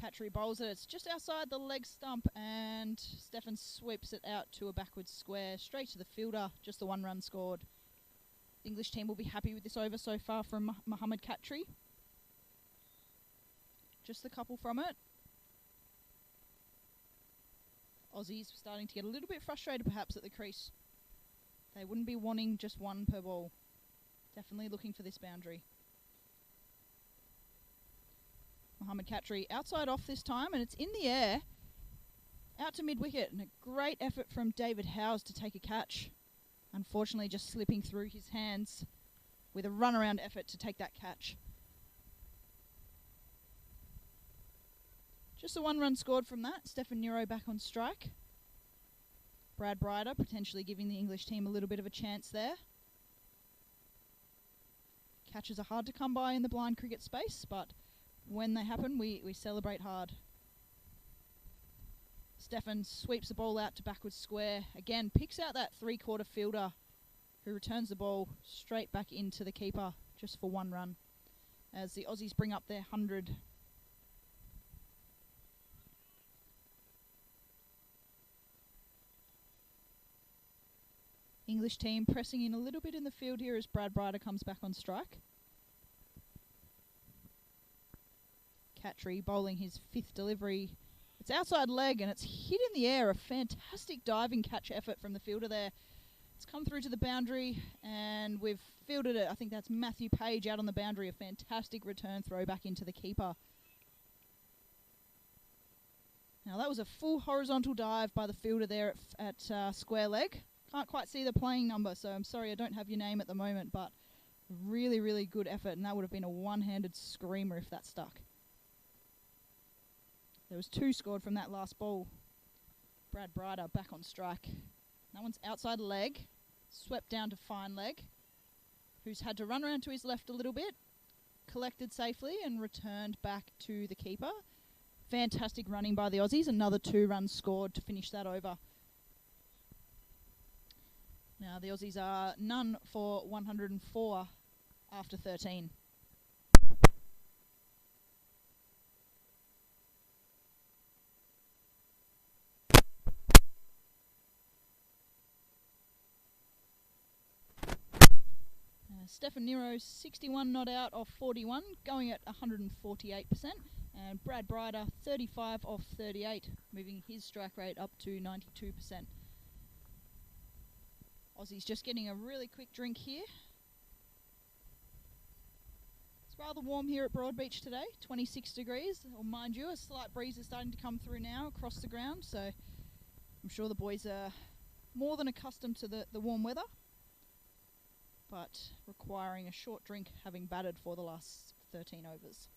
Khatri bowls it. It's just outside the leg stump and Stefan sweeps it out to a backward square, straight to the fielder. Just the 1 run scored. The English team will be happy with this over so far from Mohammad Khatri. Just the couple from it. Aussies starting to get a little bit frustrated perhaps at the crease. They wouldn't be wanting just 1 per ball. Definitely looking for this boundary. Mohammad Khatri outside off this time and it's in the air out to mid-wicket and a great effort from David Howes to take a catch. Unfortunately just slipping through his hands with a run-around effort to take that catch. Just the 1 run scored from that. Stefan Nero back on strike. Brad Brighter potentially giving the English team a little bit of a chance there. Catches are hard to come by in the blind cricket space, but when they happen, we celebrate hard. Stefan sweeps the ball out to backward square. Again, picks out that 3/4 fielder who returns the ball straight back into the keeper just for 1 run as the Aussies bring up their 100. English team pressing in a little bit in the field here as Brad Brighter comes back on strike. Khatri bowling his 5th delivery. It's outside leg and it's hit in the air. A fantastic diving catch effort from the fielder there. It's come through to the boundary and we've fielded it. I think that's Matthew Page out on the boundary. A fantastic return throw back into the keeper. Now that was a full horizontal dive by the fielder there at square leg. Can't quite see the playing number, so I'm sorry I don't have your name at the moment, but really, really good effort, and that would have been a one-handed screamer if that stuck. There was 2 scored from that last ball. Brad Brider back on strike. That one's outside leg, swept down to fine leg, who's had to run around to his left a little bit, collected safely and returned back to the keeper. Fantastic running by the Aussies. Another 2 runs scored to finish that over. Now the Aussies are none for 104 after 13. Stefan Nero, 61 not out off 41, going at 148%. And Brad Brider, 35 off 38, moving his strike rate up to 92%. Aussies just getting a really quick drink here. It's rather warm here at Broadbeach today, 26 degrees. Well, mind you, a slight breeze is starting to come through now across the ground, so I'm sure the boys are more than accustomed to the warm weather, but requiring a short drink having batted for the last 13 overs.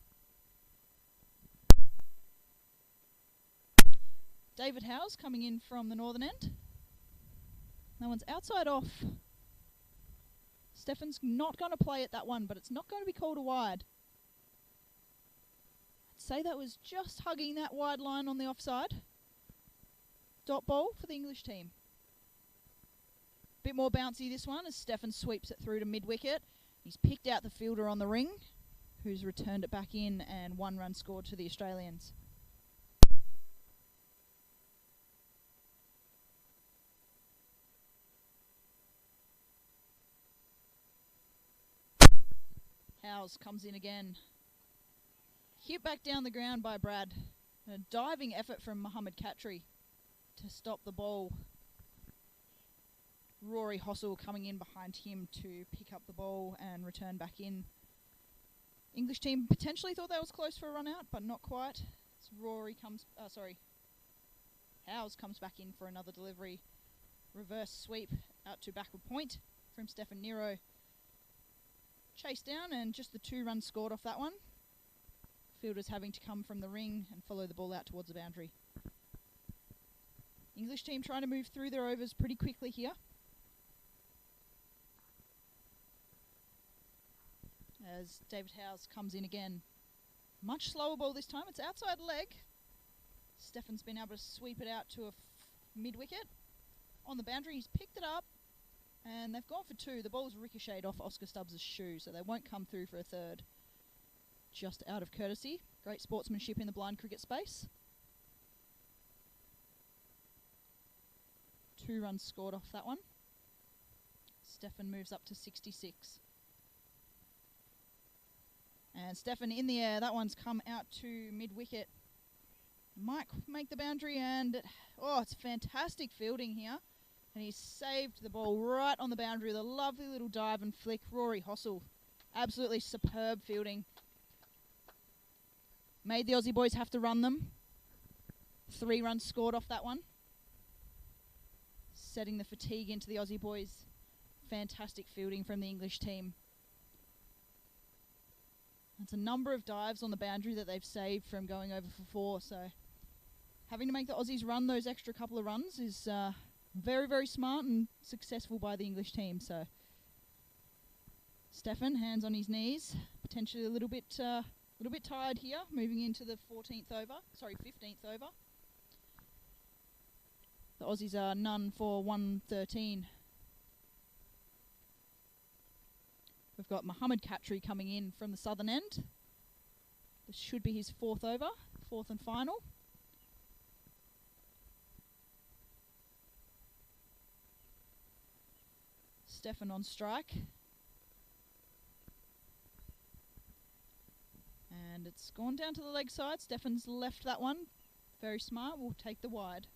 David Howes coming in from the northern end. That one's outside off. Stefan's not going to play at that one, but it's not going to be called a wide. I'd say that was just hugging that wide line on the offside. Dot ball for the English team. Bit more bouncy this one as Stefan sweeps it through to mid-wicket. He's picked out the fielder on the ring, who's returned it back in, and 1 run scored to the Australians. Howes comes in again. Hit back down the ground by Brad. A diving effort from Mohammad Khatri to stop the ball. Rory Hossel coming in behind him to pick up the ball and return back in. English team potentially thought that was close for a run out, but not quite. So Howes comes back in for another delivery. Reverse sweep out to backward point from Stefan Nero. Chased down and just the 2 runs scored off that one. Fielders having to come from the ring and follow the ball out towards the boundary. English team trying to move through their overs pretty quickly here. As David Howes comes in again. Much slower ball this time. It's outside leg. Stefan's been able to sweep it out to a mid-wicket. On the boundary, he's picked it up. And they've gone for 2. The ball's ricocheted off Oscar Stubbs' shoe, so they won't come through for a 3rd. Just out of courtesy. Great sportsmanship in the blind cricket space. 2 runs scored off that one. Stefan moves up to 66. And Stefan in the air. That one's come out to mid-wicket. Might make the boundary, and it's fantastic fielding here. And he's saved the ball right on the boundary with a lovely little dive and flick. Rory Hossel, absolutely superb fielding. Made the Aussie boys have to run them. 3 runs scored off that one. Setting the fatigue into the Aussie boys. Fantastic fielding from the English team. That's a number of dives on the boundary that they've saved from going over for 4. So having to make the Aussies run those extra couple of runs is very, very smart and successful by the English team. So Stefan, hands on his knees, potentially a little bit tired here, moving into the 15th over. The Aussies are none for 113. We've got Mohammad Khatri coming in from the southern end. This should be his 4th over, 4th and final. Stefan on strike. And it's gone down to the leg side. Stefan's left that one. Very smart. We'll take the wide.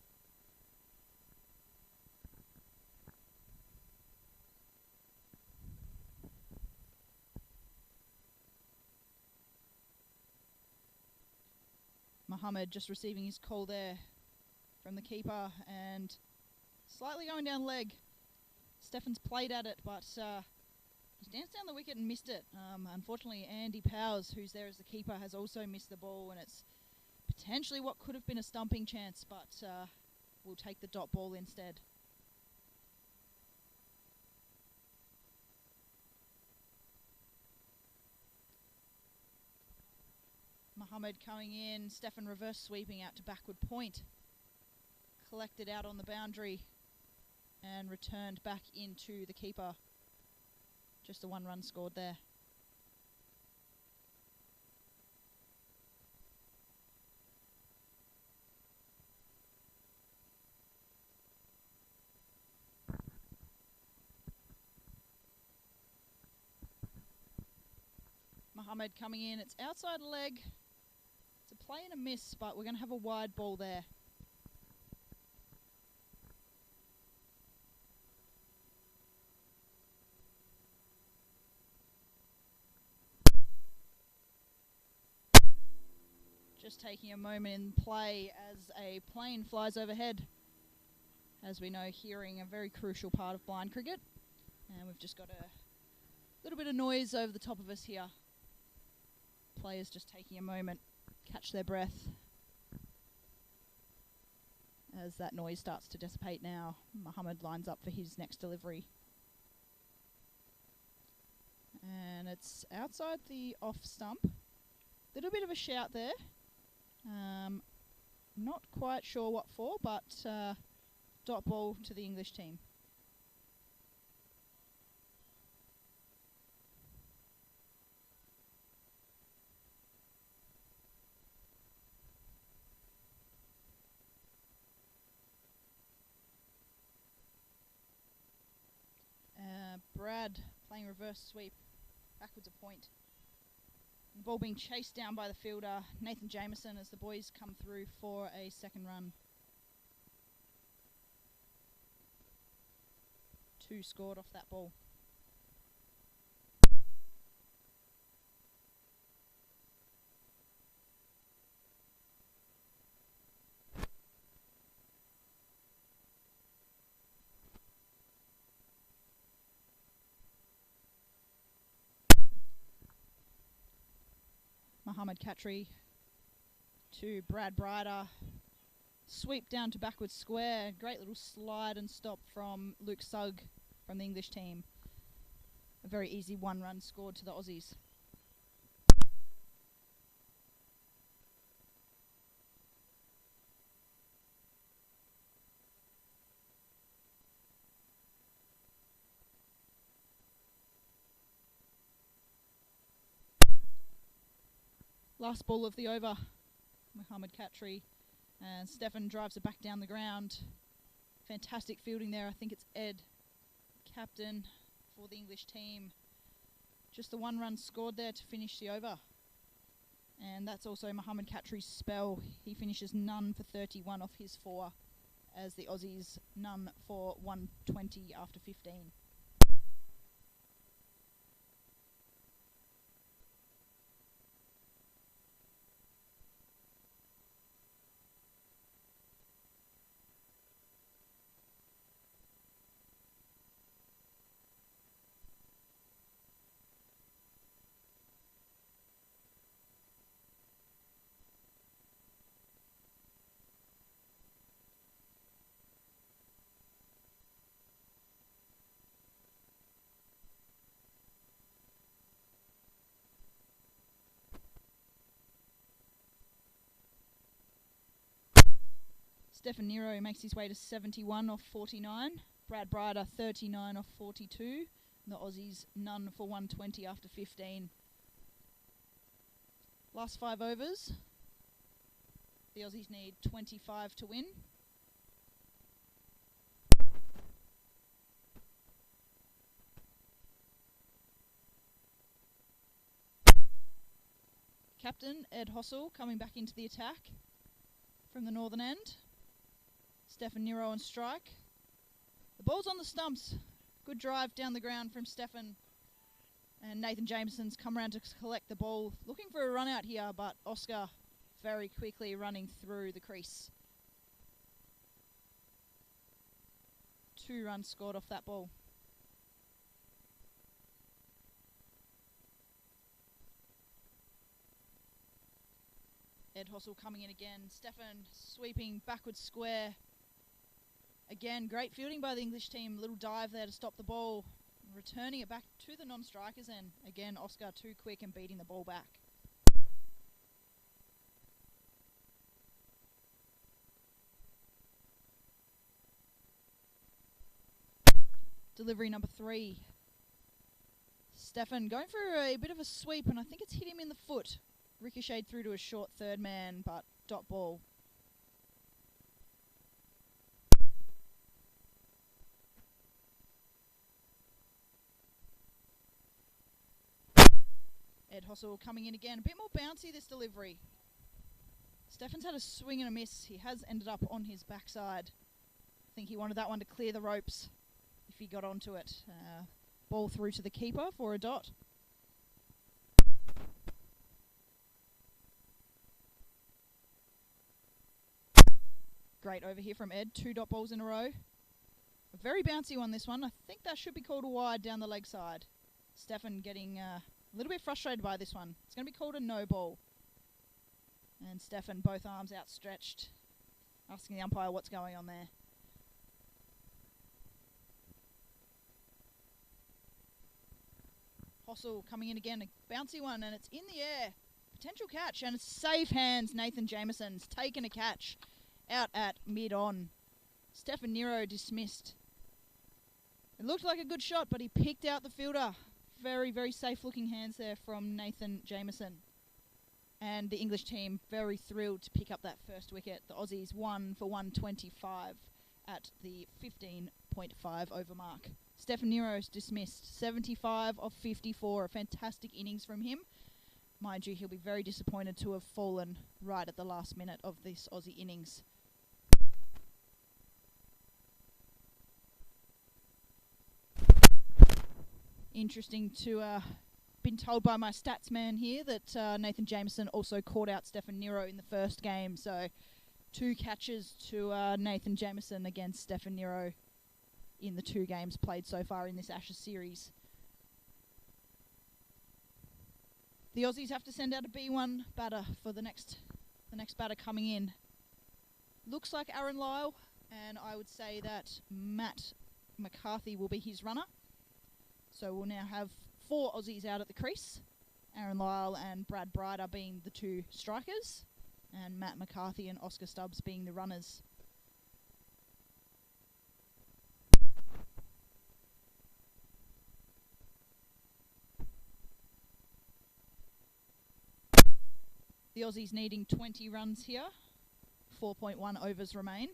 Mohammed just receiving his call there from the keeper and slightly going down leg. Stefan's played at it, but he's danced down the wicket and missed it. Unfortunately, Andy Powers, who's there as the keeper, has also missed the ball, and it's potentially what could have been a stumping chance, but we'll take the dot ball instead. Mohammed coming in, Stefan reverse sweeping out to backward point. Collected out on the boundary and returned back into the keeper. Just a 1 run scored there. Mohammed coming in, it's outside leg. It's a play and a miss, but we're going to have a wide ball there. Just taking a moment in play as a plane flies overhead. As we know, hearing a very crucial part of blind cricket. And we've just got a little bit of noise over the top of us here. Players just taking a moment, catch their breath. As that noise starts to dissipate now, Mohammed lines up for his next delivery. And it's outside the off stump. Little bit of a shout there. Not quite sure what for, but dot ball to the English team. Brad playing reverse sweep, backwards a point. The ball being chased down by the fielder, Nathan Jameson, as the boys come through for a second run. 2 scored off that ball. Mohammed Khatri to Brad Brider. Sweep down to backward square. Great little slide and stop from Luke Sugg from the English team. A very easy 1 run scored to the Aussies. Last ball of the over, Mohammed Khatri, and Stefan drives it back down the ground. Fantastic fielding there. I think it's Ed, captain for the English team. Just the 1 run scored there to finish the over. And that's also Mohammed Khatri's spell. He finishes none for 31 off his 4, as the Aussies none for 120 after 15. Stefan Nero makes his way to 71 off 49. Brad Brider 39 off 42. And the Aussies none for 120 after 15. Last 5 overs. The Aussies need 25 to win. Captain Ed Hossel coming back into the attack from the northern end. Stefan Nero on strike. The ball's on the stumps. Good drive down the ground from Stefan. And Nathan Jameson's come around to collect the ball. Looking for a run out here, but Oscar very quickly running through the crease. 2 runs scored off that ball. Ed Hossel coming in again. Stefan sweeping backwards square. Again, great fielding by the English team. Little dive there to stop the ball. Returning it back to the non-strikers, and again, Oscar too quick and beating the ball back. Delivery number 3. Stefan going for a bit of a sweep, and I think it's hit him in the foot. Ricocheted through to a short third man, but dot ball. Ed Hossel coming in again. A bit more bouncy this delivery. Stefan's had a swing and a miss. He has ended up on his backside. I think he wanted that one to clear the ropes if he got onto it. Ball through to the keeper for a dot. Great over here from Ed. 2 dot balls in a row. A very bouncy one, this one. I think that should be called a wide down the leg side. Stefan getting a little bit frustrated by this one. It's going to be called a no ball. And Stefan, both arms outstretched, asking the umpire what's going on there. Hossel coming in again, a bouncy one, and it's in the air. Potential catch, and it's safe hands. Nathan Jameson's taken a catch out at mid-on. Stefan Nero dismissed. It looked like a good shot, but he picked out the fielder. Very, very safe-looking hands there from Nathan Jameson. And the English team very thrilled to pick up that first wicket. The Aussies won for 125 at the 15.5 over mark. Stefan Nero's dismissed. 75 of 54. A fantastic innings from him. Mind you, he'll be very disappointed to have fallen right at the last minute of this Aussie innings. Interesting to been told by my stats man here that Nathan Jameson also caught out Stefan Nero in the first game. So 2 catches to Nathan Jameson against Stefan Nero in the 2 games played so far in this Ashes series. The Aussies have to send out a B1 batter for the next batter coming in. Looks like Aaron Lyle, and I would say that Matt McCarthy will be his runner. So we'll now have 4 Aussies out at the crease. Aaron Lyle and Brad Brider being the 2 strikers, and Matt McCarthy and Oscar Stubbs being the runners. The Aussies needing 20 runs here. 4.1 overs remain.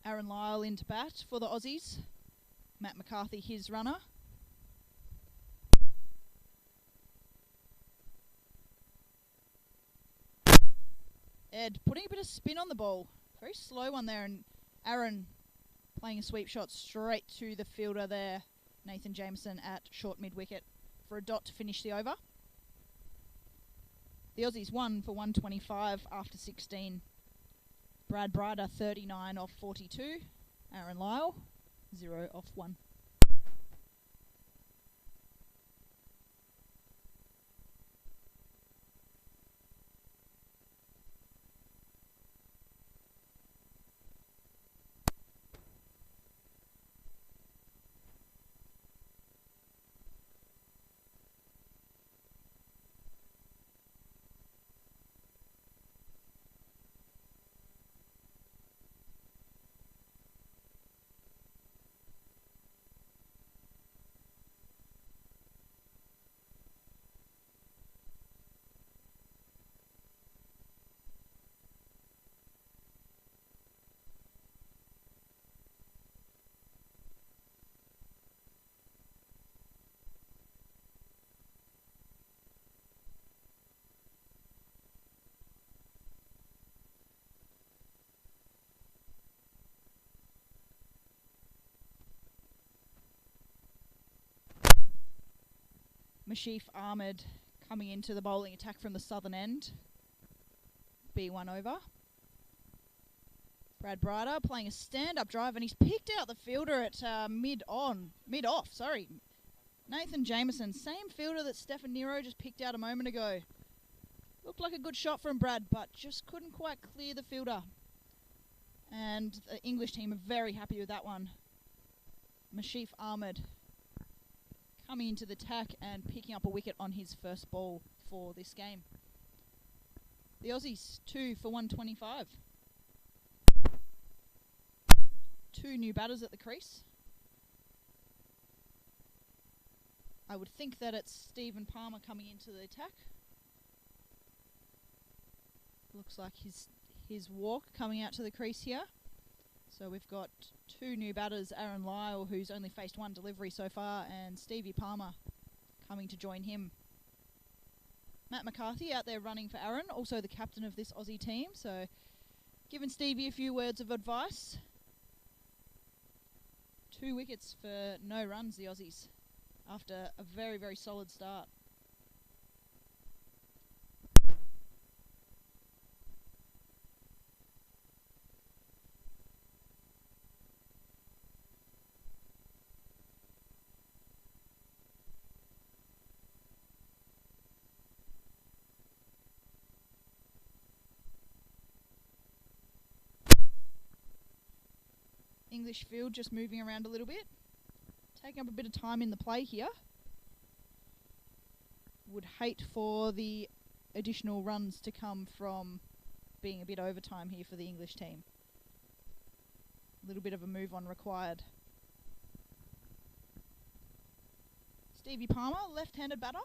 Aaron Lyle into bat for the Aussies. Matt McCarthy, his runner. Ed putting a bit of spin on the ball. Very slow one there, and Aaron playing a sweep shot straight to the fielder there. Nathan Jameson at short mid-wicket for a dot to finish the over. The Aussies won for 125 after 16. Brad Brider 39 off 42. Aaron Lyle 0 off 1. Mashif Ahmed coming into the bowling attack from the southern end. B1 over. Brad Brighter playing a stand-up drive, and he's picked out the fielder at mid-off. Nathan Jameson, same fielder that Stefan Nero just picked out a moment ago. Looked like a good shot from Brad, but just couldn't quite clear the fielder. And the English team are very happy with that one. Mashif Ahmed coming into the tack and picking up a wicket on his first ball for this game. The Aussies 2 for 125. 2 new batters at the crease. I would think that it's Stephen Palmer coming into the attack. Looks like his walk coming out to the crease here. So we've got 2 new batters, Aaron Lyle, who's only faced 1 delivery so far, and Stevie Palmer coming to join him. Matt McCarthy out there running for Aaron, also the captain of this Aussie team, so giving Stevie a few words of advice. 2 wickets for no runs, the Aussies, after a very, very solid start. English field just moving around a little bit, taking up a bit of time in the play here. Would hate for the additional runs to come from being a bit overtime here for the English team. A little bit of a move on required. Stevie Palmer, left-handed batter.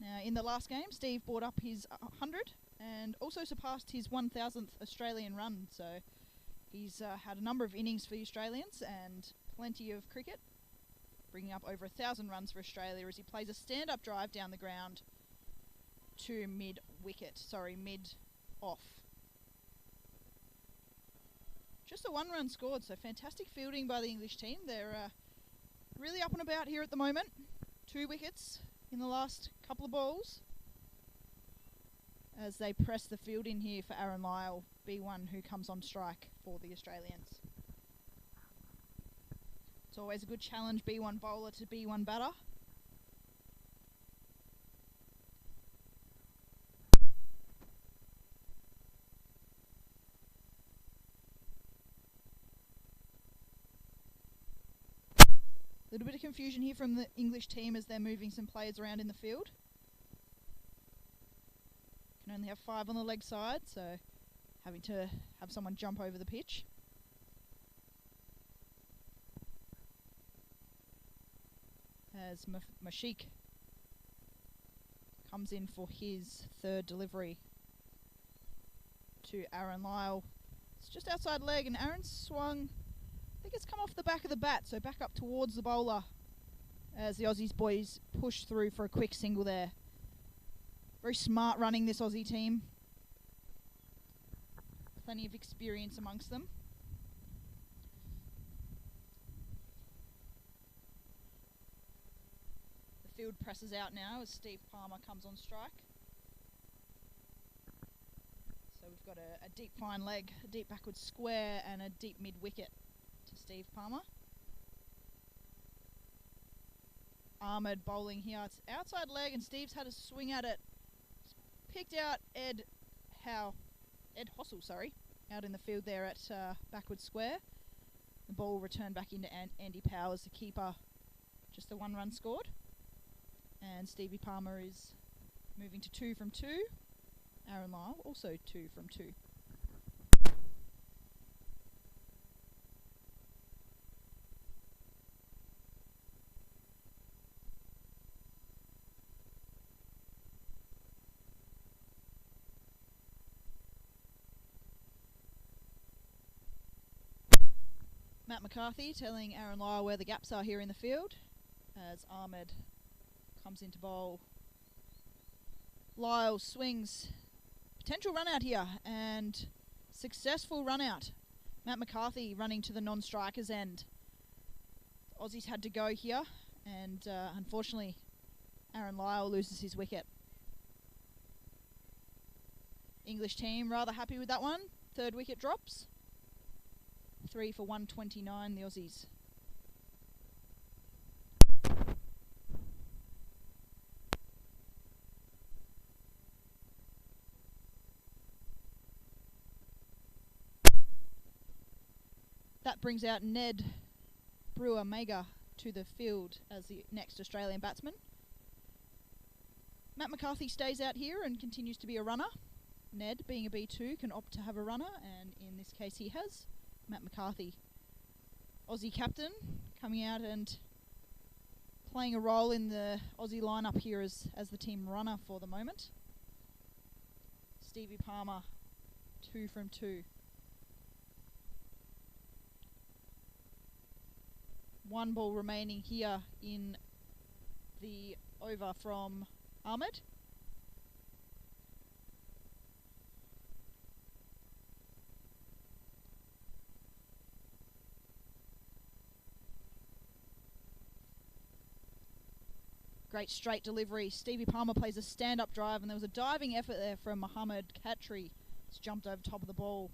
Now in the last game, Steve brought up his 100 and also surpassed his 1,000th Australian run, so he's had a number of innings for the Australians and plenty of cricket, bringing up over 1,000 runs for Australia as he plays a stand-up drive down the ground to mid-off. Just a 1 run scored, so fantastic fielding by the English team. They're really up and about here at the moment. 2 wickets in the last couple of balls as they press the field in here for Aaron Lyle, B1, who comes on strike for the Australians. It's always a good challenge, B1 bowler to B1 batter. A little bit of confusion here from the English team as they're moving some players around in the field. Can only have 5 on the leg side, so having to have someone jump over the pitch. As Mashik comes in for his 3rd delivery to Aaron Lyle. It's just outside leg, and Aaron swung. I think it's come off the back of the bat, so back up towards the bowler as the Aussies boys push through for a quick single there. Very smart running, this Aussie team. Plenty of experience amongst them. The field presses out now as Steve Palmer comes on strike. So we've got a deep fine leg, a deep backward square and a deep mid wicket to Steve Palmer. Ahmed bowling here. It's outside leg and Steve's had a swing at it. Picked out Ed Hossel, out in the field there at backward square. The ball returned back into Andy Powers, the keeper. Just the 1 run scored. And Stevie Palmer is moving to 2 from 2. Aaron Lyle also 2 from 2. Matt McCarthy telling Aaron Lyle where the gaps are here in the field as Ahmed comes into bowl. Lyle swings. Potential run out here and successful run out. Matt McCarthy running to the non-strikers end. Aussies had to go here and unfortunately Aaron Lyle loses his wicket. English team rather happy with that one. Third wicket drops. 3 for 129, the Aussies. That brings out Ned Brewer-Mega to the field as the next Australian batsman. Matt McCarthy stays out here and continues to be a runner. Ned, being a B2, can opt to have a runner, and in this case he has. Matt McCarthy, Aussie captain, coming out and playing a role in the Aussie lineup here as the team runner for the moment. Stevie Palmer, 2 from 2. One ball remaining here in the over from Ahmed. Great straight delivery. Stevie Palmer plays a stand-up drive, and there was a diving effort there from Mohammad Khatri. It's jumped over top of the ball.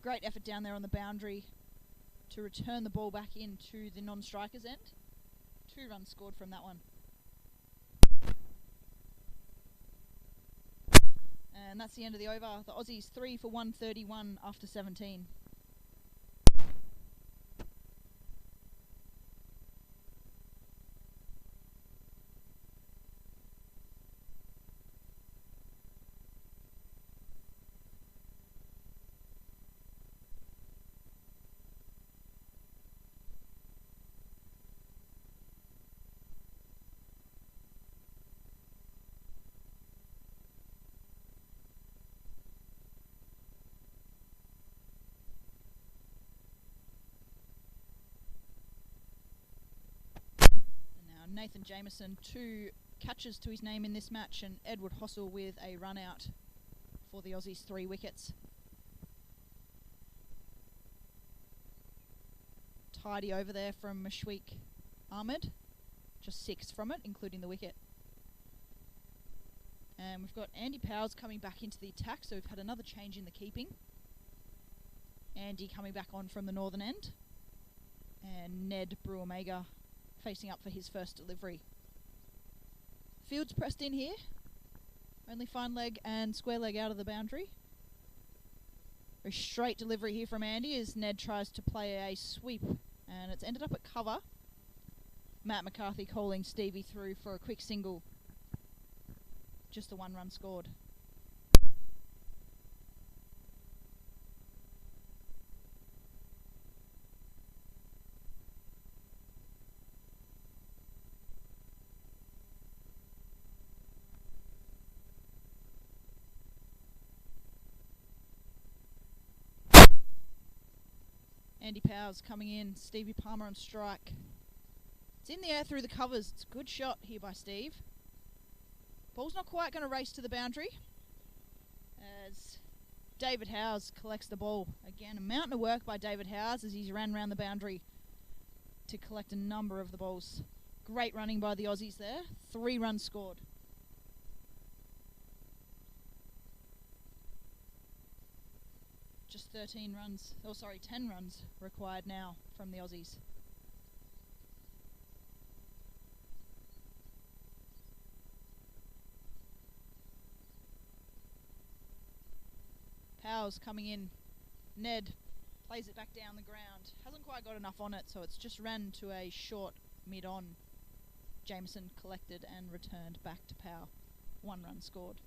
Great effort down there on the boundary to return the ball back into the non-striker's end. 2 runs scored from that one. And that's the end of the over. The Aussies 3 for 131 after 17. Nathan Jameson, 2 catches to his name in this match, and Edward Hossel with a run out for the Aussies, 3 wickets. Tidy over there from Mashweek Ahmed, just 6 from it, including the wicket. And we've got Andy Powers coming back into the attack, so we've had another change in the keeping. Andy coming back on from the northern end, and Ned Brewer-Mega facing up for his first delivery. Field's pressed in here. Only fine leg and square leg out of the boundary. A straight delivery here from Andy as Ned tries to play a sweep, and it's ended up at cover. Matt McCarthy calling Stevie through for a quick single. Just the 1 run scored. Andy Powers coming in, Stevie Palmer on strike. It's in the air through the covers. It's a good shot here by Steve. Ball's not quite going to race to the boundary as David Howes collects the ball. Again, a mountain of work by David Howes as he's ran round the boundary to collect a number of the balls. Great running by the Aussies there. 3 runs scored. Just 10 runs required now from the Aussies. Powers coming in. Ned plays it back down the ground. Hasn't quite got enough on it, so it's just ran to a short mid-on. Jameson collected and returned back to Power. 1 run scored.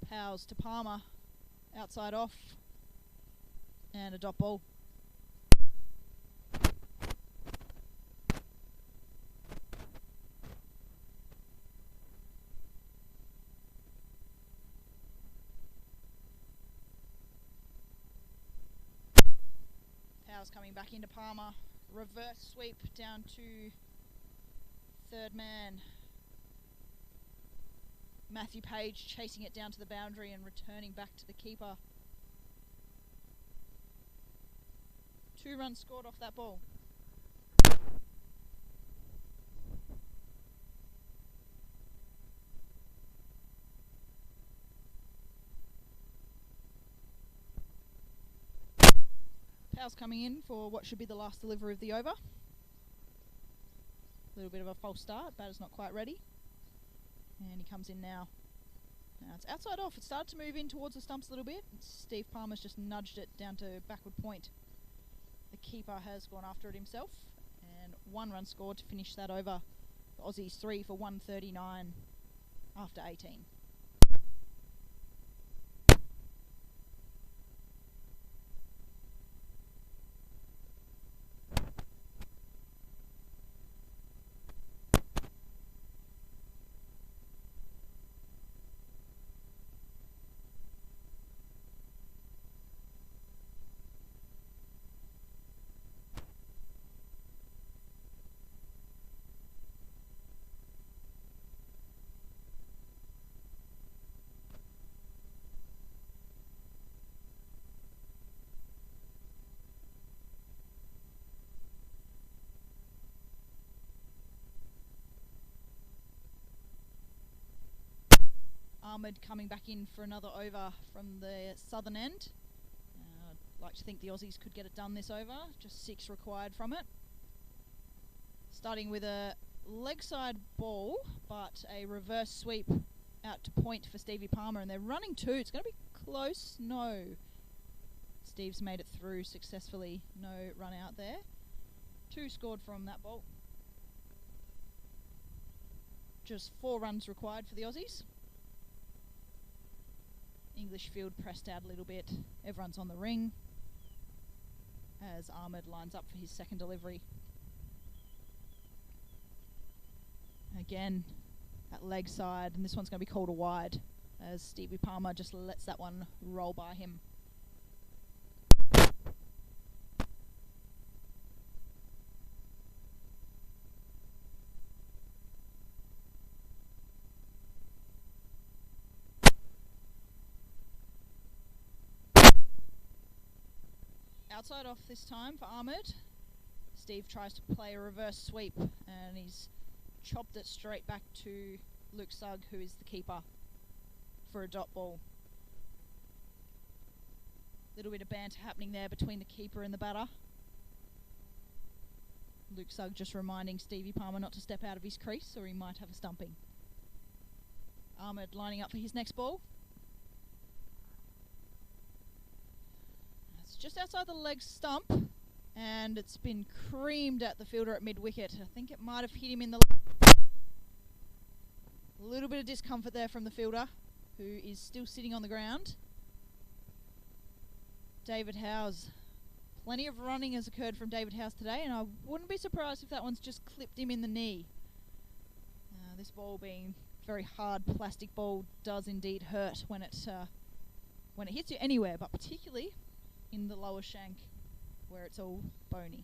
Powers to Palmer, outside off, and a dot ball. Powers coming back into Palmer, reverse sweep down to third man. Matthew Page chasing it down to the boundary and returning back to the keeper. 2 runs scored off that ball. Powell's coming in for what should be the last delivery of the over. A little bit of a false start, batter's not quite ready. And he comes in now. Now it's outside off, it started to move in towards the stumps a little bit. Steve Palmer's just nudged it down to backward point. The keeper has gone after it himself, and 1 run scored to finish that over. The Aussies 3 for 139 after 18. Ahmed coming back in for another over from the southern end. I'd like to think the Aussies could get it done this over. Just 6 required from it. Starting with a leg side ball, but a reverse sweep out to point for Stevie Palmer, and they're running 2. It's going to be close. No. Steve's made it through successfully. No run out there. 2 scored from that ball. Just 4 runs required for the Aussies. English field pressed out a little bit. Everyone's on the ring as Ahmed lines up for his second delivery. Again, at leg side, and this one's going to be called a wide as Stevie Palmer just lets that one roll by him. Outside off this time for Ahmed. Steve tries to play a reverse sweep and he's chopped it straight back to Luke Sugg, who is the keeper, for a dot ball. Little bit of banter happening there between the keeper and the batter. Luke Sugg just reminding Stevie Palmer not to step out of his crease or he might have a stumping. Ahmed lining up for his next ball. Just outside the leg stump, and it's been creamed at the fielder at mid-wicket. I think it might have hit him in the... A little bit of discomfort there from the fielder, who is still sitting on the ground. David Howes. Plenty of running has occurred from David Howes today, and I wouldn't be surprised if that one's just clipped him in the knee. This ball being very hard plastic ball does indeed hurt when it hits you anywhere, but particularly in the lower shank where it's all bony.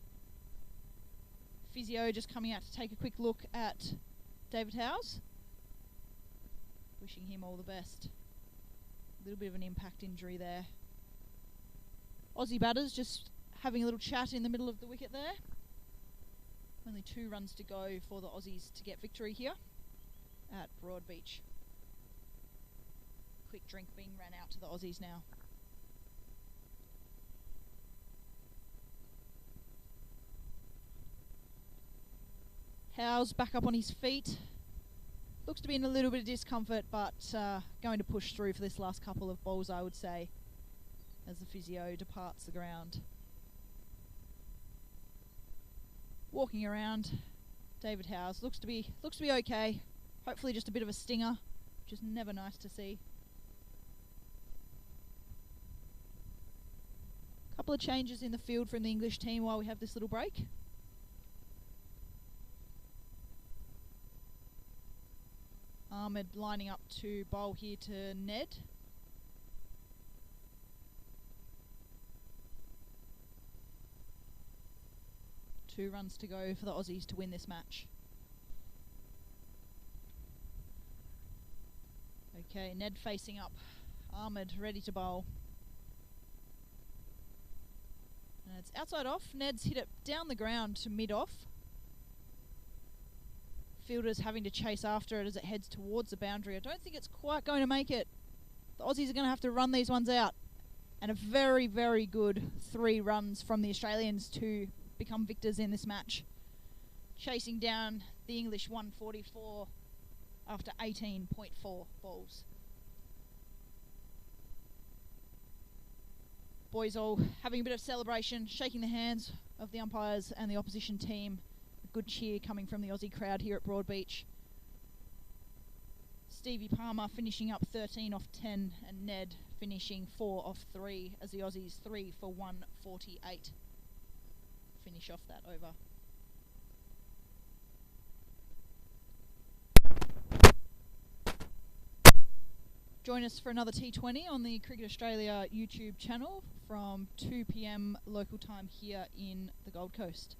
Physio just coming out to take a quick look at David Howes. Wishing him all the best. A little bit of an impact injury there. Aussie batters just having a little chat in the middle of the wicket there. Only 2 runs to go for the Aussies to get victory here at Broadbeach. Quick drink being ran out to the Aussies now. Howes back up on his feet. Looks to be in a little bit of discomfort, but going to push through for this last couple of balls, I would say, as the physio departs the ground. Walking around, David Howes looks to be okay. Hopefully just a bit of a stinger, which is never nice to see. Couple of changes in the field from the English team while we have this little break. Ahmed lining up to bowl here to Ned. Two runs to go for the Aussies to win this match. Okay, Ned facing up. Ahmed ready to bowl. And it's outside off. Ned's hit it down the ground to mid-off. Fielder's having to chase after it as it heads towards the boundary. I don't think it's quite going to make it. The Aussies are going to have to run these ones out. And a very, very good 3 runs from the Australians to become victors in this match. Chasing down the English 144 after 18.4 balls. Boys all having a bit of celebration, shaking the hands of the umpires and the opposition team. A good cheer coming from the Aussie crowd here at Broadbeach. Stevie Palmer finishing up 13 off 10 and Ned finishing 4 off 3 as the Aussies 3 for 148 finish off that over. Join us for another T20 on the Cricket Australia YouTube channel from 2 p.m. local time here in the Gold Coast.